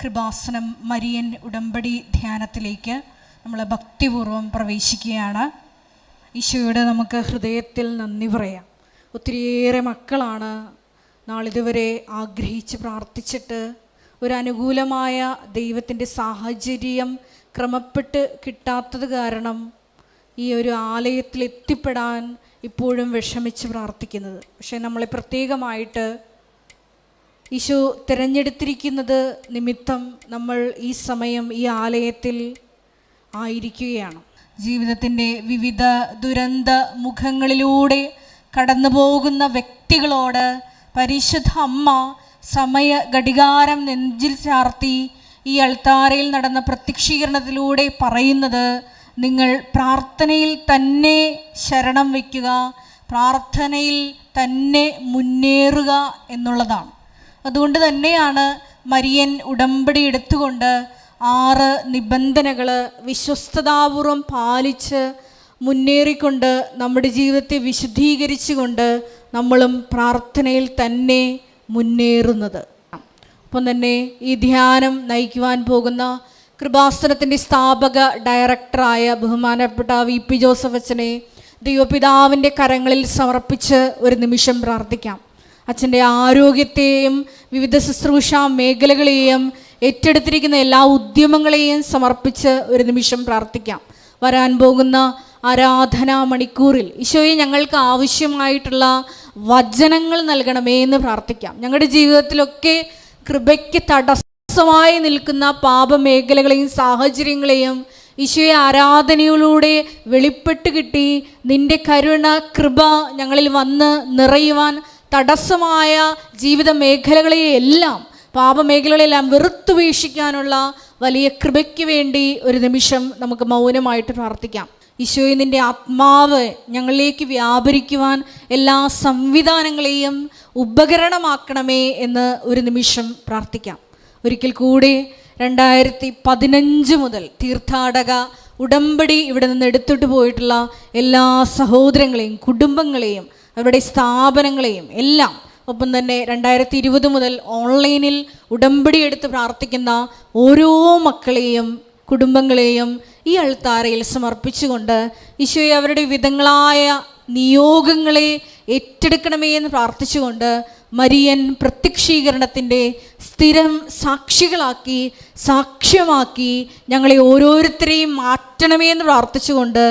Kripasanam Marian ഉടമ്പടി ധ്യാനത്തിലേക്ക് നമ്മൾ ഭക്തിപൂർവ്വം പ്രവേശിക്കുകയാണ്. ഈശോയോട് നമുക്ക് ഹൃദയത്തിൽ നന്ദി പറയാം. ഒത്തിരിയേറെ മക്കളാണ് നാളിതുവരെ ആഗ്രഹിച്ച് പ്രാർത്ഥിച്ചിട്ട് ഒരു അനുകൂലമായ ദൈവത്തിൻ്റെ സാഹചര്യം ക്രമപ്പെട്ട് കിട്ടാത്തത് കാരണം ഈ ഒരു ആലയത്തിൽ എത്തിപ്പെടാൻ ഇപ്പോഴും വിഷമിച്ച് പ്രാർത്ഥിക്കുന്നത്. പക്ഷേ നമ്മളെ പ്രത്യേകമായിട്ട് ഈശോ തിരഞ്ഞെടുത്തിരിക്കുന്നത് നിമിത്തം നമ്മൾ ഈ സമയം ഈ ആലയത്തിൽ ആയിരിക്കുകയാണ്. ജീവിതത്തിൻ്റെ വിവിധ ദുരന്ത മുഖങ്ങളിലൂടെ കടന്നു പോകുന്ന വ്യക്തികളോട് പരിശുദ്ധ അമ്മ സമയ ഘടികാരം നെഞ്ചിൽ ചാർത്തി ഈ അൾത്താരയിൽ നടന്ന പ്രത്യക്ഷീകരണത്തിലൂടെ പറയുന്നത്, നിങ്ങൾ പ്രാർത്ഥനയിൽ തന്നെ ശരണം വയ്ക്കുക, പ്രാർത്ഥനയിൽ തന്നെ മുന്നേറുക എന്നുള്ളതാണ്. അതുകൊണ്ട് തന്നെയാണ് മരിയൻ ഉടമ്പടി എടുത്തുകൊണ്ട് 6 നിബന്ധനകൾ വിശ്വസ്തതാപൂർവം പാലിച്ച് മുന്നേറിക്കൊണ്ട് നമ്മുടെ ജീവിതത്തെ വിശുദ്ധീകരിച്ചുകൊണ്ട് നമ്മളും പ്രാർത്ഥനയിൽ തന്നെ മുന്നേറുന്നത്. ഒപ്പം തന്നെ ഈ ധ്യാനം നയിക്കുവാൻ പോകുന്ന കൃപാസനത്തിൻ്റെ സ്ഥാപക ഡയറക്ടറായ ബഹുമാനപ്പെട്ട VP ജോസഫ് അച്ഛനെ ദൈവപിതാവിൻ്റെ കരങ്ങളിൽ സമർപ്പിച്ച് ഒരു നിമിഷം പ്രാർത്ഥിക്കാം. അച്ഛൻ്റെ ആരോഗ്യത്തെയും വിവിധ ശുശ്രൂഷ മേഖലകളെയും ഏറ്റെടുത്തിരിക്കുന്ന എല്ലാ ഉദ്യമങ്ങളെയും സമർപ്പിച്ച് ഒരു നിമിഷം പ്രാർത്ഥിക്കാം. വരാൻ പോകുന്ന ആരാധനാ മണിക്കൂറിൽ ഈശോയെ ഞങ്ങൾക്ക് ആവശ്യമായിട്ടുള്ള വചനങ്ങൾ നൽകണമേ എന്ന് പ്രാർത്ഥിക്കാം. ഞങ്ങളുടെ ജീവിതത്തിലൊക്കെ കൃപയ്ക്ക് തടസ്സമായി നിൽക്കുന്ന പാപമേഖലകളെയും സാഹചര്യങ്ങളെയും ഈശോയെ ആരാധനയിലൂടെ വെളിപ്പെട്ട് കിട്ടി നിൻ്റെ കരുണ കൃപ ഞങ്ങളിൽ വന്ന് നിറയുവാൻ തടസ്സമായ ജീവിത മേഖലകളെയെല്ലാം പാപമേഖലകളെല്ലാം വെറുത്തു വീക്ഷിക്കാനുള്ള വലിയ കൃപയ്ക്ക് വേണ്ടി ഒരു നിമിഷം നമുക്ക് മൗനമായിട്ട് പ്രാർത്ഥിക്കാം. ഈശോയെ നിൻ്റെ ആത്മാവ് ഞങ്ങളിലേക്ക് വ്യാപരിക്കുവാൻ എല്ലാ സംവിധാനങ്ങളെയും ഉപകരണമാക്കണമേ എന്ന് ഒരു നിമിഷം പ്രാർത്ഥിക്കാം. ഒരിക്കൽ കൂടി 2015 മുതൽ തീർത്ഥാടക ഉടമ്പടി ഇവിടെ നിന്ന് എടുത്തിട്ട് പോയിട്ടുള്ള എല്ലാ സഹോദരങ്ങളെയും കുടുംബങ്ങളെയും അവരുടെ സ്ഥാപനങ്ങളെയും എല്ലാം, ഒപ്പം തന്നെ 2020 മുതൽ ഓൺലൈനിൽ ഉടമ്പടി എടുത്ത് പ്രാർത്ഥിക്കുന്ന ഓരോ മക്കളെയും കുടുംബങ്ങളെയും ഈ അൾത്താരയിൽ സമർപ്പിച്ചുകൊണ്ട് ഈശോയെ അവരുടെ വിധങ്ങളായ നിയോഗങ്ങളെ ഏറ്റെടുക്കണമേ എന്ന് പ്രാർത്ഥിച്ചുകൊണ്ട് മരിയൻ പ്രത്യക്ഷീകരണത്തിൻ്റെ സ്ഥിരം സാക്ഷികളാക്കി സാക്ഷ്യമാക്കി ഞങ്ങളെ ഓരോരുത്തരെയും മാറ്റണമേ എന്ന് പ്രാർത്ഥിച്ചുകൊണ്ട്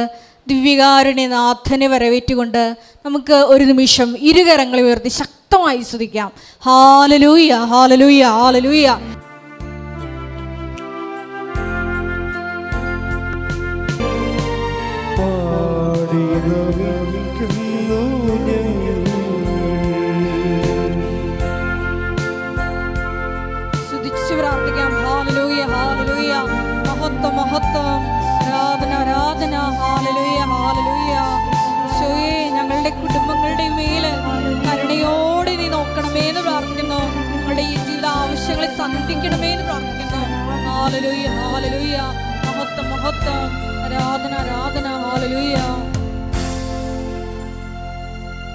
ദിവ്യകാരുണ്യനാഥനെ വരവേറ്റുകൊണ്ട് നമുക്ക് ഒരു നിമിഷം ഇരുകരങ്ങളെ ഉയർത്തി ശക്തമായി സ്തുതിക്കാം. ഹല്ലേലൂയ, ഹല്ലേലൂയ, ഹല്ലേലൂയ. സ്തുതിച്ച് പ്രാർത്ഥിക്കാം. Hallelujah, hallelujah. മഹത്വം, മഹത്വം, ആരാധന, ആരാധന. Hallelujah, hallelujah. ഈശോയേ, ഞങ്ങളുടെ കുടുംബങ്ങളുടെ മേൽ കരുണയോടെ നീ നോക്കണമേ എന്ന് പ്രാർത്ഥിക്കുന്നു. ഞങ്ങളുടെ ഈ ജീവിത ആവശ്യങ്ങളെ സന്ധിക്കണമേ എന്ന് പ്രാർത്ഥിക്കുന്നു. Hallelujah, hallelujah. മഹത്വം, മഹത്വം, ആരാധന, ആരാധന. ഹല്ലേലൂയ.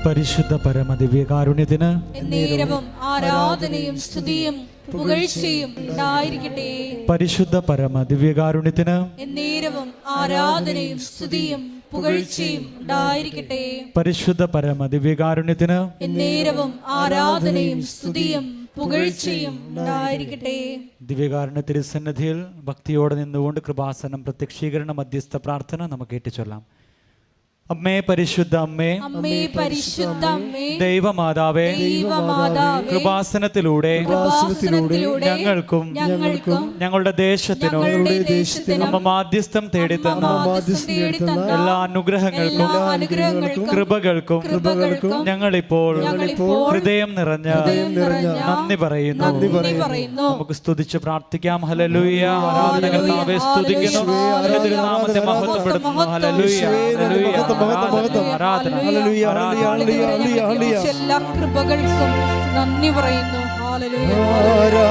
പരിശുദ്ധ പരമ ദിവ്യകാരുണ്യത്തിന് എന്നേരവും ആരാധനയും സ്തുതിയും പുകഴ്ചയും ഉണ്ടായിരിക്കട്ടെ. പരിശുദ്ധ പരമ ദിവ്യകാരുണ്യത്തിന് എന്നേരവും ആരാധനയും സ്തുതിയും പുകഴ്ചയും ഉണ്ടായിരിക്കട്ടെ. പരിശുദ്ധ പരമ ദിവ്യകാരുണ്യത്തിന് എന്നേരവും ആരാധനയും സ്തുതിയും പുകഴ്ചയും ഉണ്ടായിരിക്കട്ടെ. ദിവ്യകാരുണ്യ തിരുസന്നിധിയിൽ ഭക്തിയോടെ നിന്നുകൊണ്ട് കൃപാസനം പ്രത്യക്ഷീകരണ മധ്യസ്ഥ പ്രാർത്ഥന നമുക്ക് ഏറ്റുചൊല്ലാം. അമ്മേ പരിശുദ്ധ അമ്മേ, അമ്മേ പരിശുദ്ധ അമ്മേ, ദൈവമാതാവേ, ദൈവമാതാവേ, കൃപാസനത്തിലൂടെ ഞങ്ങൾക്കും ഞങ്ങളുടെ ദേശത്തിനും അമ്മ മാധ്യസ്ഥം തേടിത്തന്ന എല്ലാ അനുഗ്രഹങ്ങൾക്കും കൃപകൾക്കും ഞങ്ങളിപ്പോൾ ഹൃദയം നിറഞ്ഞ നന്ദി പറയുന്നു. നമുക്ക് സ്തുതിച്ച് പ്രാർത്ഥിക്കാം. ഹല്ലേലൂയ. ആരാധനകർത്താവേ സ്തുതിക്കുന്നു, നാമത്തെ മഹത്വപ്പെടുത്തുന്നു. ഹല്ലേലൂയ, ഹല്ലേലൂയ. എല്ലാ കൃപകൾക്കും നന്ദി പറയുന്നു. ഹല്ലേലൂയ.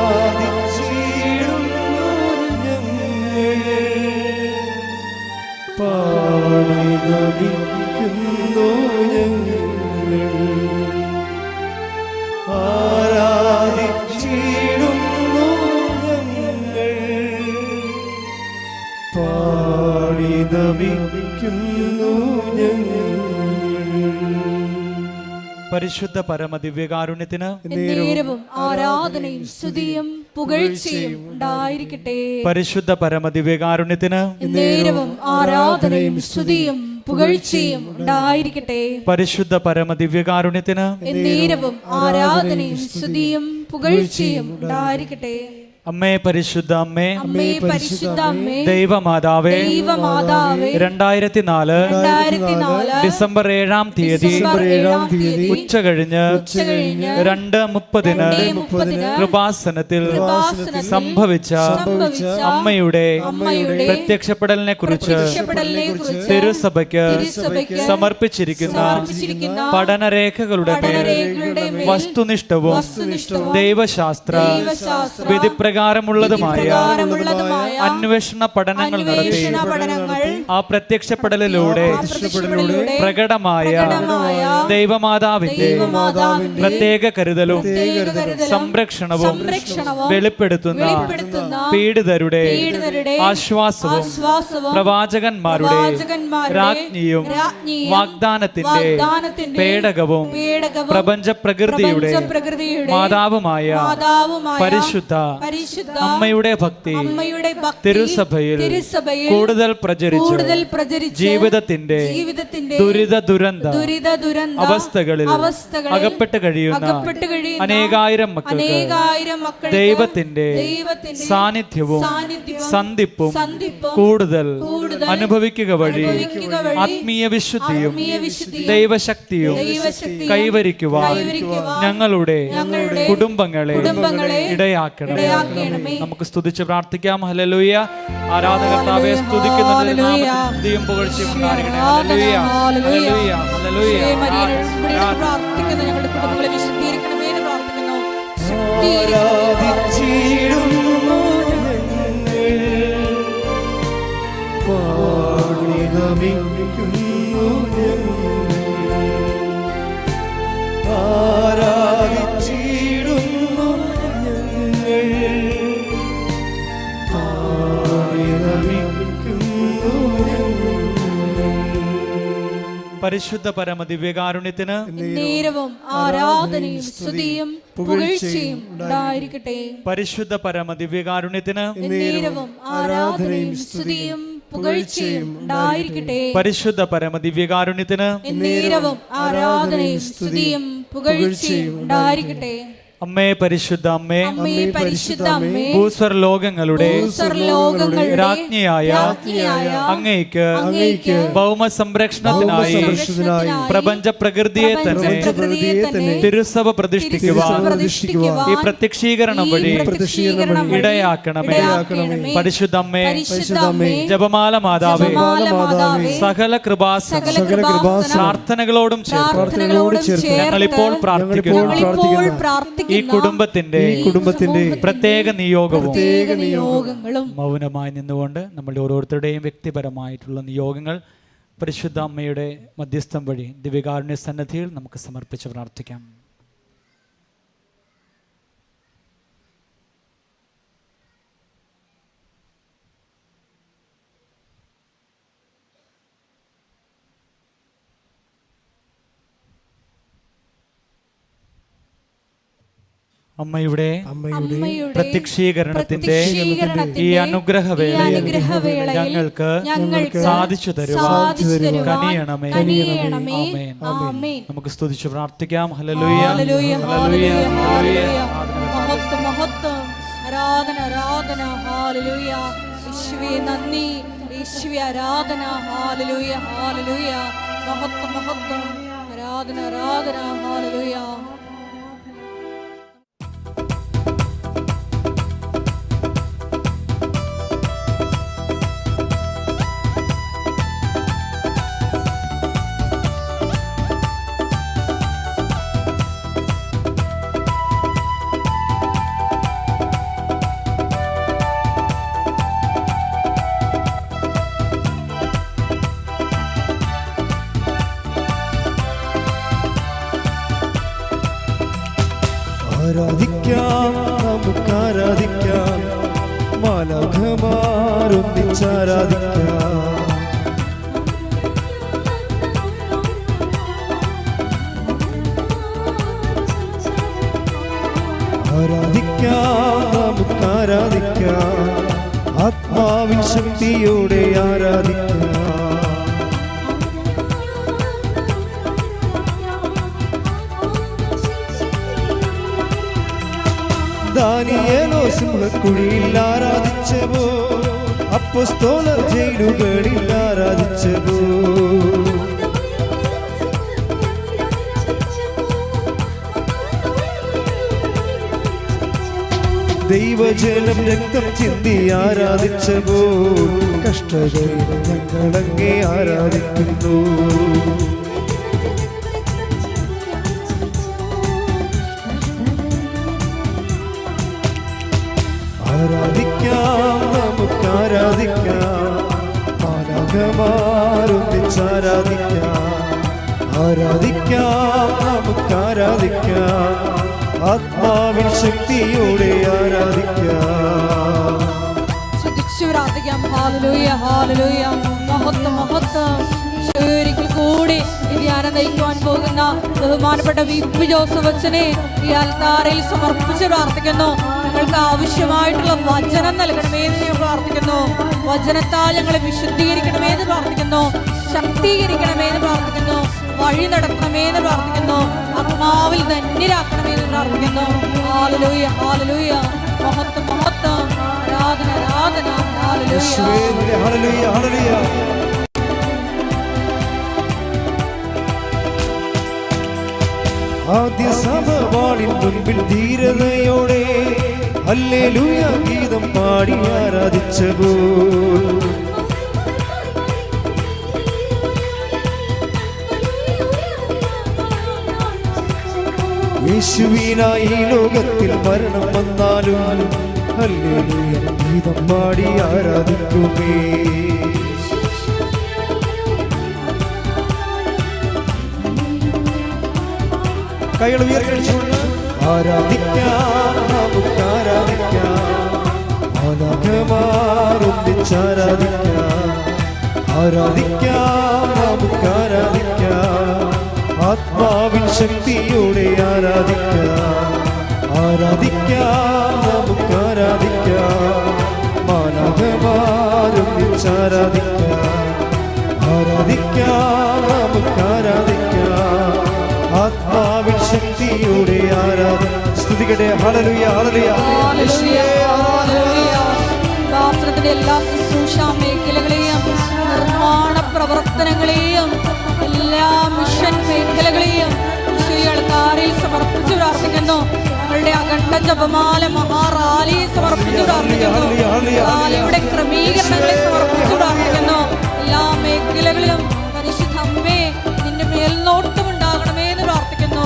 ആരാധിച്ചിടുന്നു പാടി നമിക്കുന്നു ഞങ്ങൾ. പരിശുദ്ധ പരമദിവ്യകാരുണ്യത്തിന് നേരവും ആരാധനയും സ്തുതിയും പുകഴ്ചയും ഉണ്ടായിരിക്കട്ടെ. പരിശുദ്ധ പരമദിവ്യകാരുണ്യത്തിന് നേരവും ആരാധനയും സ്തുതിയും പുകഴ്ചയും ഉണ്ടായിരിക്കട്ടെ. പരിശുദ്ധ പരമദിവ്യകാരുണ്യത്തിന് നേരവും ആരാധനയും സ്തുതിയും പുകഴ്ചയും ഉണ്ടായിരിക്കട്ടെ. അമ്മേ പരിശുദ്ധ അമ്മേ, അമ്മേ പരിശുദ്ധ അമ്മേ, ദൈവമാതാവേ, ദൈവമാതാവേ, 2004 ഡിസംബർ 7-ാം തീയതി ഉച്ച കഴിഞ്ഞ് 2:30 കൃപാസനത്തിൽ സംഭവിച്ച അമ്മയുടെ പ്രത്യക്ഷപ്പെടലിനെ കുറിച്ച് തിരുസഭയ്ക്ക് സമർപ്പിച്ചിരിക്കുന്ന പഠനരേഖകളുടെ വസ്തുനിഷ്ഠവും ദൈവശാസ്ത്ര വിധിപ്രകാരമുള്ളതുമായ അന്വേഷണ പഠനങ്ങൾ നടത്തി ആ പ്രത്യക്ഷപ്പെടലിലൂടെ പ്രകടമായ ദൈവമാതാവിന്റെ പ്രത്യേക കരുതലും സംരക്ഷണവും വെളിപ്പെടുത്തുന്ന പീഡിതരുടെ ആശ്വാസവും പ്രവാചകന്മാരുടെ രാജ്ഞിയും വാഗ്ദാനത്തിന്റെ പേടകവും പ്രപഞ്ച പ്രകൃതിയുടെ മാതാവുമായ പരിശുദ്ധ അമ്മയുടെ ഭക്തി തിരുസഭയിൽ കൂടുതൽ പ്രചരിച്ച് ജീവിതത്തിന്റെ ദുരിത ദുരന്ത അവസ്ഥകളിൽ അകപ്പെട്ട് കഴിയുന്ന അനേകായിരം മക്കൾക്ക് ദൈവത്തിന്റെ സാന്നിധ്യവും സന്ധിപ്പും കൂടുതൽ അനുഭവിക്കുക വഴി ആത്മീയ വിശുദ്ധിയും ദൈവശക്തിയും കൈവരിക്കുവാൻ ഞങ്ങളുടെ കുടുംബങ്ങളെ ഇടയാക്കണമേ. നമുക്ക് സ്തുതിച്ച് പ്രാർത്ഥിക്കാം. ഹല്ലേലൂയ. ആരാധകർത്താവെ സ്തുതിക്കുന്നതിന് സ്തുതിയും പുകഴ്ചയും ഉണ്ടായിരിക്കണേ. ഹല്ലേലൂയ, ഹല്ലേലൂയ, ഹല്ലേലൂയ. പ്രാർത്ഥിക്കുന്ന ഞങ്ങളുടെ കുടുംബങ്ങളെ വിശുദ്ധീകരിക്കണമേ എന്ന് പ്രാർത്ഥിക്കുന്നു. ആരാധിച്ചിടുന്നു ഞങ്ങൾ, പാടി നമിക്കുന്നു ഞങ്ങൾ. ആരാധിച്ചിടുന്നു ഞങ്ങൾ, പാടി നമിക്കുന്നു ഞങ്ങൾ. പരിശുദ്ധ പരമദിവ്യകാരുണ്യത്തിന് നേരവും ആരാധനയും സ്തുതിയും പുകഴ്ചയും ഉണ്ടായിരിക്കട്ടെ. പരിശുദ്ധ പരമദിവ്യകാരുണ്യത്തിന് നേരവും ആരാധനയും സ്തുതിയും പുകഴ്ചയും ഉണ്ടായിരിക്കട്ടെ. പരിശുദ്ധ പരമദിവ്യകാരുണ്യത്തിന് നേരവും ആരാധനയും സ്തുതിയും പുകഴ്ചയും ഉണ്ടായിരിക്കട്ടെ. അമ്മേ പരിശുദ്ധ അമ്മേ, അമ്മേ പരിശുദ്ധ അമ്മേ, ഭൂസ്വർലോകങ്ങളുടെ രാജ്ഞിയായ അങ്ങയ്ക്ക് ഭൗമ സംരക്ഷണത്തിനായി പ്രപഞ്ച പ്രകൃതിയെ തന്നെ തിരുസഭ പ്രതിഷ്ഠിക്കുവാൻ ഈ പ്രത്യക്ഷീകരണം വഴി ഇടയാക്കണമേ. പരിശുദ്ധ അമ്മേ, ജപമാല മാതാവേ, സകല കൃപാസന പ്രാർത്ഥനകളോടും ചേർത്ത് ഞങ്ങളിപ്പോൾ പ്രാർത്ഥിക്കുന്നു. ഈ കുടുംബത്തിന്റെ പ്രത്യേക നിയോഗങ്ങളും മൗനമായി നിന്നുകൊണ്ട് നമ്മളുടെ ഓരോരുത്തരുടെയും വ്യക്തിപരമായിട്ടുള്ള നിയോഗങ്ങൾ പരിശുദ്ധ അമ്മയുടെ മധ്യസ്ഥം വഴി ദിവ്യകാരുണ്യ സന്നിധിയിൽ നമുക്ക് സമർപ്പിച്ച് പ്രാർത്ഥിക്കാം. അമ്മയുടെ പ്രത്യക്ഷീകരണത്തിന്റെ ഈ അനുഗ്രഹവേളയിൽ ഞങ്ങൾക്ക് സാധിച്ചു തരുവാൻ കനിയണമേ. ആമേൻ. നമുക്ക് സ്തുതിച്ച് പ്രാർത്ഥിക്കാം. ഹല്ലേലൂയ, ഹല്ലേലൂയ, ഹല്ലേലൂയ. മഹത്വം, ആരാധന, ആരാധന. ഹല്ലേലൂയ. യേശുവേ നന്ദി, യേശുവേ ആരാധന. Hallelujah, hallelujah. മഹത്വം, മഹത്വം, ആരാധന, ആരാധന. ഹല്ലേലൂയ. ആരാധിക്കാം, നമുക്ക് ആരാധിക്കാം, മാലാഖമാരൊന്നിച്ചാരാധിക്കാം. ആരാധിക്കാം, നമുക്കാരാധിക്കാം, ആത്മാവിൻ ശക്തിയോടെ ആരാധിക്കാം. ദാനിയേലോ സിംഹക്കുഴിയിൽ ആരാധിച്ചവോ, അപ്പോസ്തലർ ജയിലുകളിൽ ആരാധിച്ചവോ, ദൈവജനം രക്തം ചിന്തി ആരാധിച്ചവോ, കഷ്ടതയിൽ ഞങ്ങളങ്ങേ ആരാധിക്കുന്നു. ആരാധിക്കാം, നമുക്കാരാധിക്കാം, മാലാഖമാരൊന്നിച്ചാരാധിക്കാം. ആരാധിക്കാം, നമുക്കാരാധിക്കാം, ആത്മാവിൻ ശക്തിയോടെ ആരാധിക്കാം. ശ്രദ്ധിച്ചു പ്രാർത്ഥിക്കാം. ഹല്ലേലൂയ, ഹല്ലേലൂയ, മഹത്വം, മഹത്വം. ഒരിക്കൽ കൂടി ഈ ധ്യാനം നയിക്കുവാൻ പോകുന്ന ബഹുമാനപ്പെട്ട വി.പി. ജോസഫ് അച്ഛനെ ഈ അൽത്താരയിൽ സമർപ്പിച്ച് പ്രാർത്ഥിക്കുന്നു. ഞങ്ങൾക്ക് ആവശ്യമായിട്ടുള്ള വചനം നൽകണമേ എന്ന് ഞാൻ പ്രാർത്ഥിക്കുന്നു. വചനത്താൽ ഞങ്ങളെ വിശുദ്ധീകരിക്കണമേ എന്ന് പ്രാർത്ഥിക്കുന്നു. ശക്തീകരിക്കണമേ എന്ന് പ്രാർത്ഥിക്കുന്നു. വഴി നടത്തണമേ എന്ന് പ്രാർത്ഥിക്കുന്നു. ആത്മാവിൽ ധന്യരാക്കണമേ എന്ന് പ്രാർത്ഥിക്കുന്നു. ഹല്ലേലൂയ, ഹല്ലേലൂയ, മഹത്വം, മഹത്വം, ആരാധന, ആരാധന. യേശുവേ, ഹല്ലേലൂയ, ഹല്ലേലൂയ. ആദ്യ സമവാളിൻ മുൻപിൽ ധീരതയോടെ ഹല്ലേലൂയ ഗീതം പാടി ആരാധിച്ചപ്പോൾ, യേശുവിനായി ഈ ലോകത്തിൽ മരണം വന്നാലും ഹല്ലേലൂയ ഗീതം പാടി ആരാധിക്കുമേ. കൈകൾ ഉയർത്തിക്കൊണ്ട് ആരാധിക്കാം, നമുക്കാരാധിക്കാം, മാലാഖമാരൊന്നിച്ചാരാധിക്കാം. ആരാധിക്കാം, നമുക്കാരാധിക്കാം, ആത്മാവിൻ ശക്തിയോടെ ആരാധിക്കാം. ആരാധിക്കാം, നമുക്കാരാധിക്കാം, മാലാഖമാരൊന്നിച്ചാരാധിക്കാം. ആരാധിക്കാം, നമുക്കാരാധിക്കാം, ആത്മാവിൻ ശക്തിയോടെ ആരാധന. സ്തുതിക്കട്ടെ. ഹല്ലേലൂയ, ഹല്ലേലൂയ, ഹല്ലേലൂയ, ഹല്ലേലൂയ. പ്രാർത്ഥനയുടെ എല്ലാ ശുശ്രൂഷ മേഖലകളെയും നിർമ്മാണ പ്രവർത്തനങ്ങളെയും എല്ലാ മിഷൻ മേഖലകളെയും അൾത്താരയിൽ സമർപ്പിച്ച് പ്രാർത്ഥിക്കുന്നു. ഞങ്ങളുടെ അഖണ്ഡ ജപമാല മഹാറാലിയെ സമർപ്പിച്ച് പ്രാർത്ഥിക്കുന്നു. റാലിയുടെ ക്രമീകരണങ്ങളെ സമർപ്പിച്ച് പ്രാർത്ഥിക്കുന്നു. എല്ലാ മേഖലകളിലും പരിശുദ്ധ അമ്മേ നിന്റെ മേൽനോട്ടം ഉണ്ടാകണമേ എന്ന് പ്രാർത്ഥിക്കുന്നു.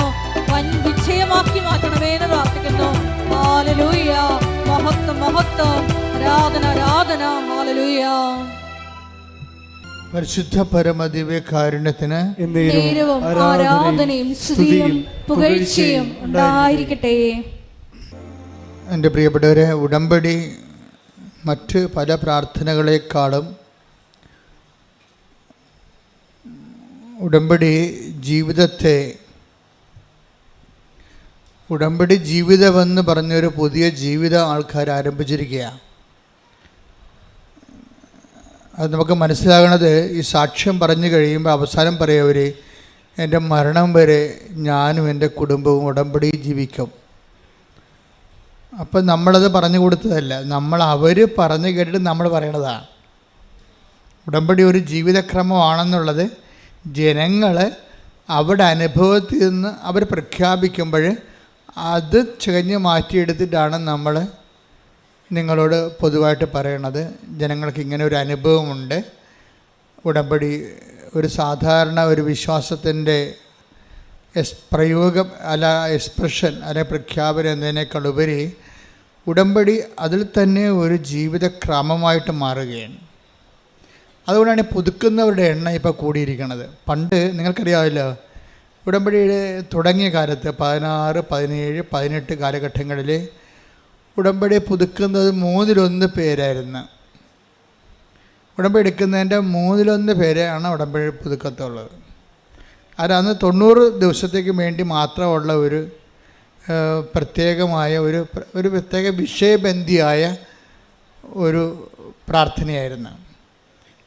വൻ വിജയമാക്കി മാറ്റണമേ എന്ന് പ്രാർത്ഥിക്കുന്നു. ഹല്ലേലൂയ, മഹത്വം, മഹത്വം, ആരാധന, ആരാധന. ഹല്ലേലൂയ. പരിശുദ്ധ പരമദിവ്യകാരുണ്യത്തിന് നേരവും ആരാധനയും സ്തുതിയും പുകഴ്ചയും ഉണ്ടായിരിക്കട്ടെ. എൻ്റെ പ്രിയപ്പെട്ടവരെ, ഉടമ്പടി മറ്റ് പല പ്രാർത്ഥനകളെക്കാളും ഉടമ്പടി ജീവിതമെന്ന് പറഞ്ഞൊരു പുതിയ ജീവിതം ആൾക്കാർ ആരംഭിച്ചിരിക്കുകയാണ്. അത് നമുക്ക് മനസ്സിലാകണത് ഈ സാക്ഷ്യം പറഞ്ഞു കഴിയുമ്പോൾ അവസാനം പറയവർ, എൻ്റെ മരണം വരെ ഞാനും എൻ്റെ കുടുംബവും ഉടമ്പടി ജീവിക്കും. അപ്പം നമ്മളത് പറഞ്ഞു കൊടുത്തതല്ല, അവർ പറഞ്ഞു കേട്ടിട്ട് നമ്മൾ പറയണതാണ്. ഉടമ്പടി ഒരു ജീവിതക്രമമാണെന്നുള്ളത് ജനങ്ങൾ അവരുടെ അനുഭവത്തിൽ നിന്ന് അവർ പ്രഖ്യാപിക്കുമ്പോൾ അത് ചികഞ്ഞ് മാറ്റിയെടുത്തിട്ടാണ് നമ്മൾ നിങ്ങളോട് പൊതുവായിട്ട് പറയണത്. ജനങ്ങൾക്ക് ഇങ്ങനെ ഒരു അനുഭവമുണ്ട്. ഉടമ്പടി ഒരു സാധാരണ ഒരു വിശ്വാസത്തിൻ്റെ പ്രയോഗം അല്ല, എക്സ്പ്രഷൻ അല്ലെ പ്രഖ്യാപനം എന്നതിനേക്കാൾ ഉപരി ഉടമ്പടി അതിൽ തന്നെ ഒരു ജീവിതക്രമമായിട്ട് മാറുകയാണ്. അതുകൊണ്ടാണ് പുതുക്കുന്നവരുടെ എണ്ണം ഇപ്പോൾ കൂടിയിരിക്കുന്നത്. പണ്ട് നിങ്ങൾക്കറിയാമല്ലോ, ഉടമ്പടി തുടങ്ങിയ കാലത്ത് 16, 17, 18 കാലഘട്ടങ്ങളിൽ ഉടമ്പടി പുതുക്കുന്നത് 1/3 പേരായിരുന്നു. ഉടമ്പടി എടുക്കുന്നതിൻ്റെ 1/3 പേരെയാണ് ഉടമ്പടി പുതുക്കത്തുള്ളത്. അന്ന് 90 ദിവസത്തേക്ക് വേണ്ടി മാത്രമുള്ള ഒരു പ്രത്യേകമായ ഒരു പ്രത്യേക വിഷയബന്ധിയായ ഒരു പ്രാർത്ഥനയായിരുന്നു.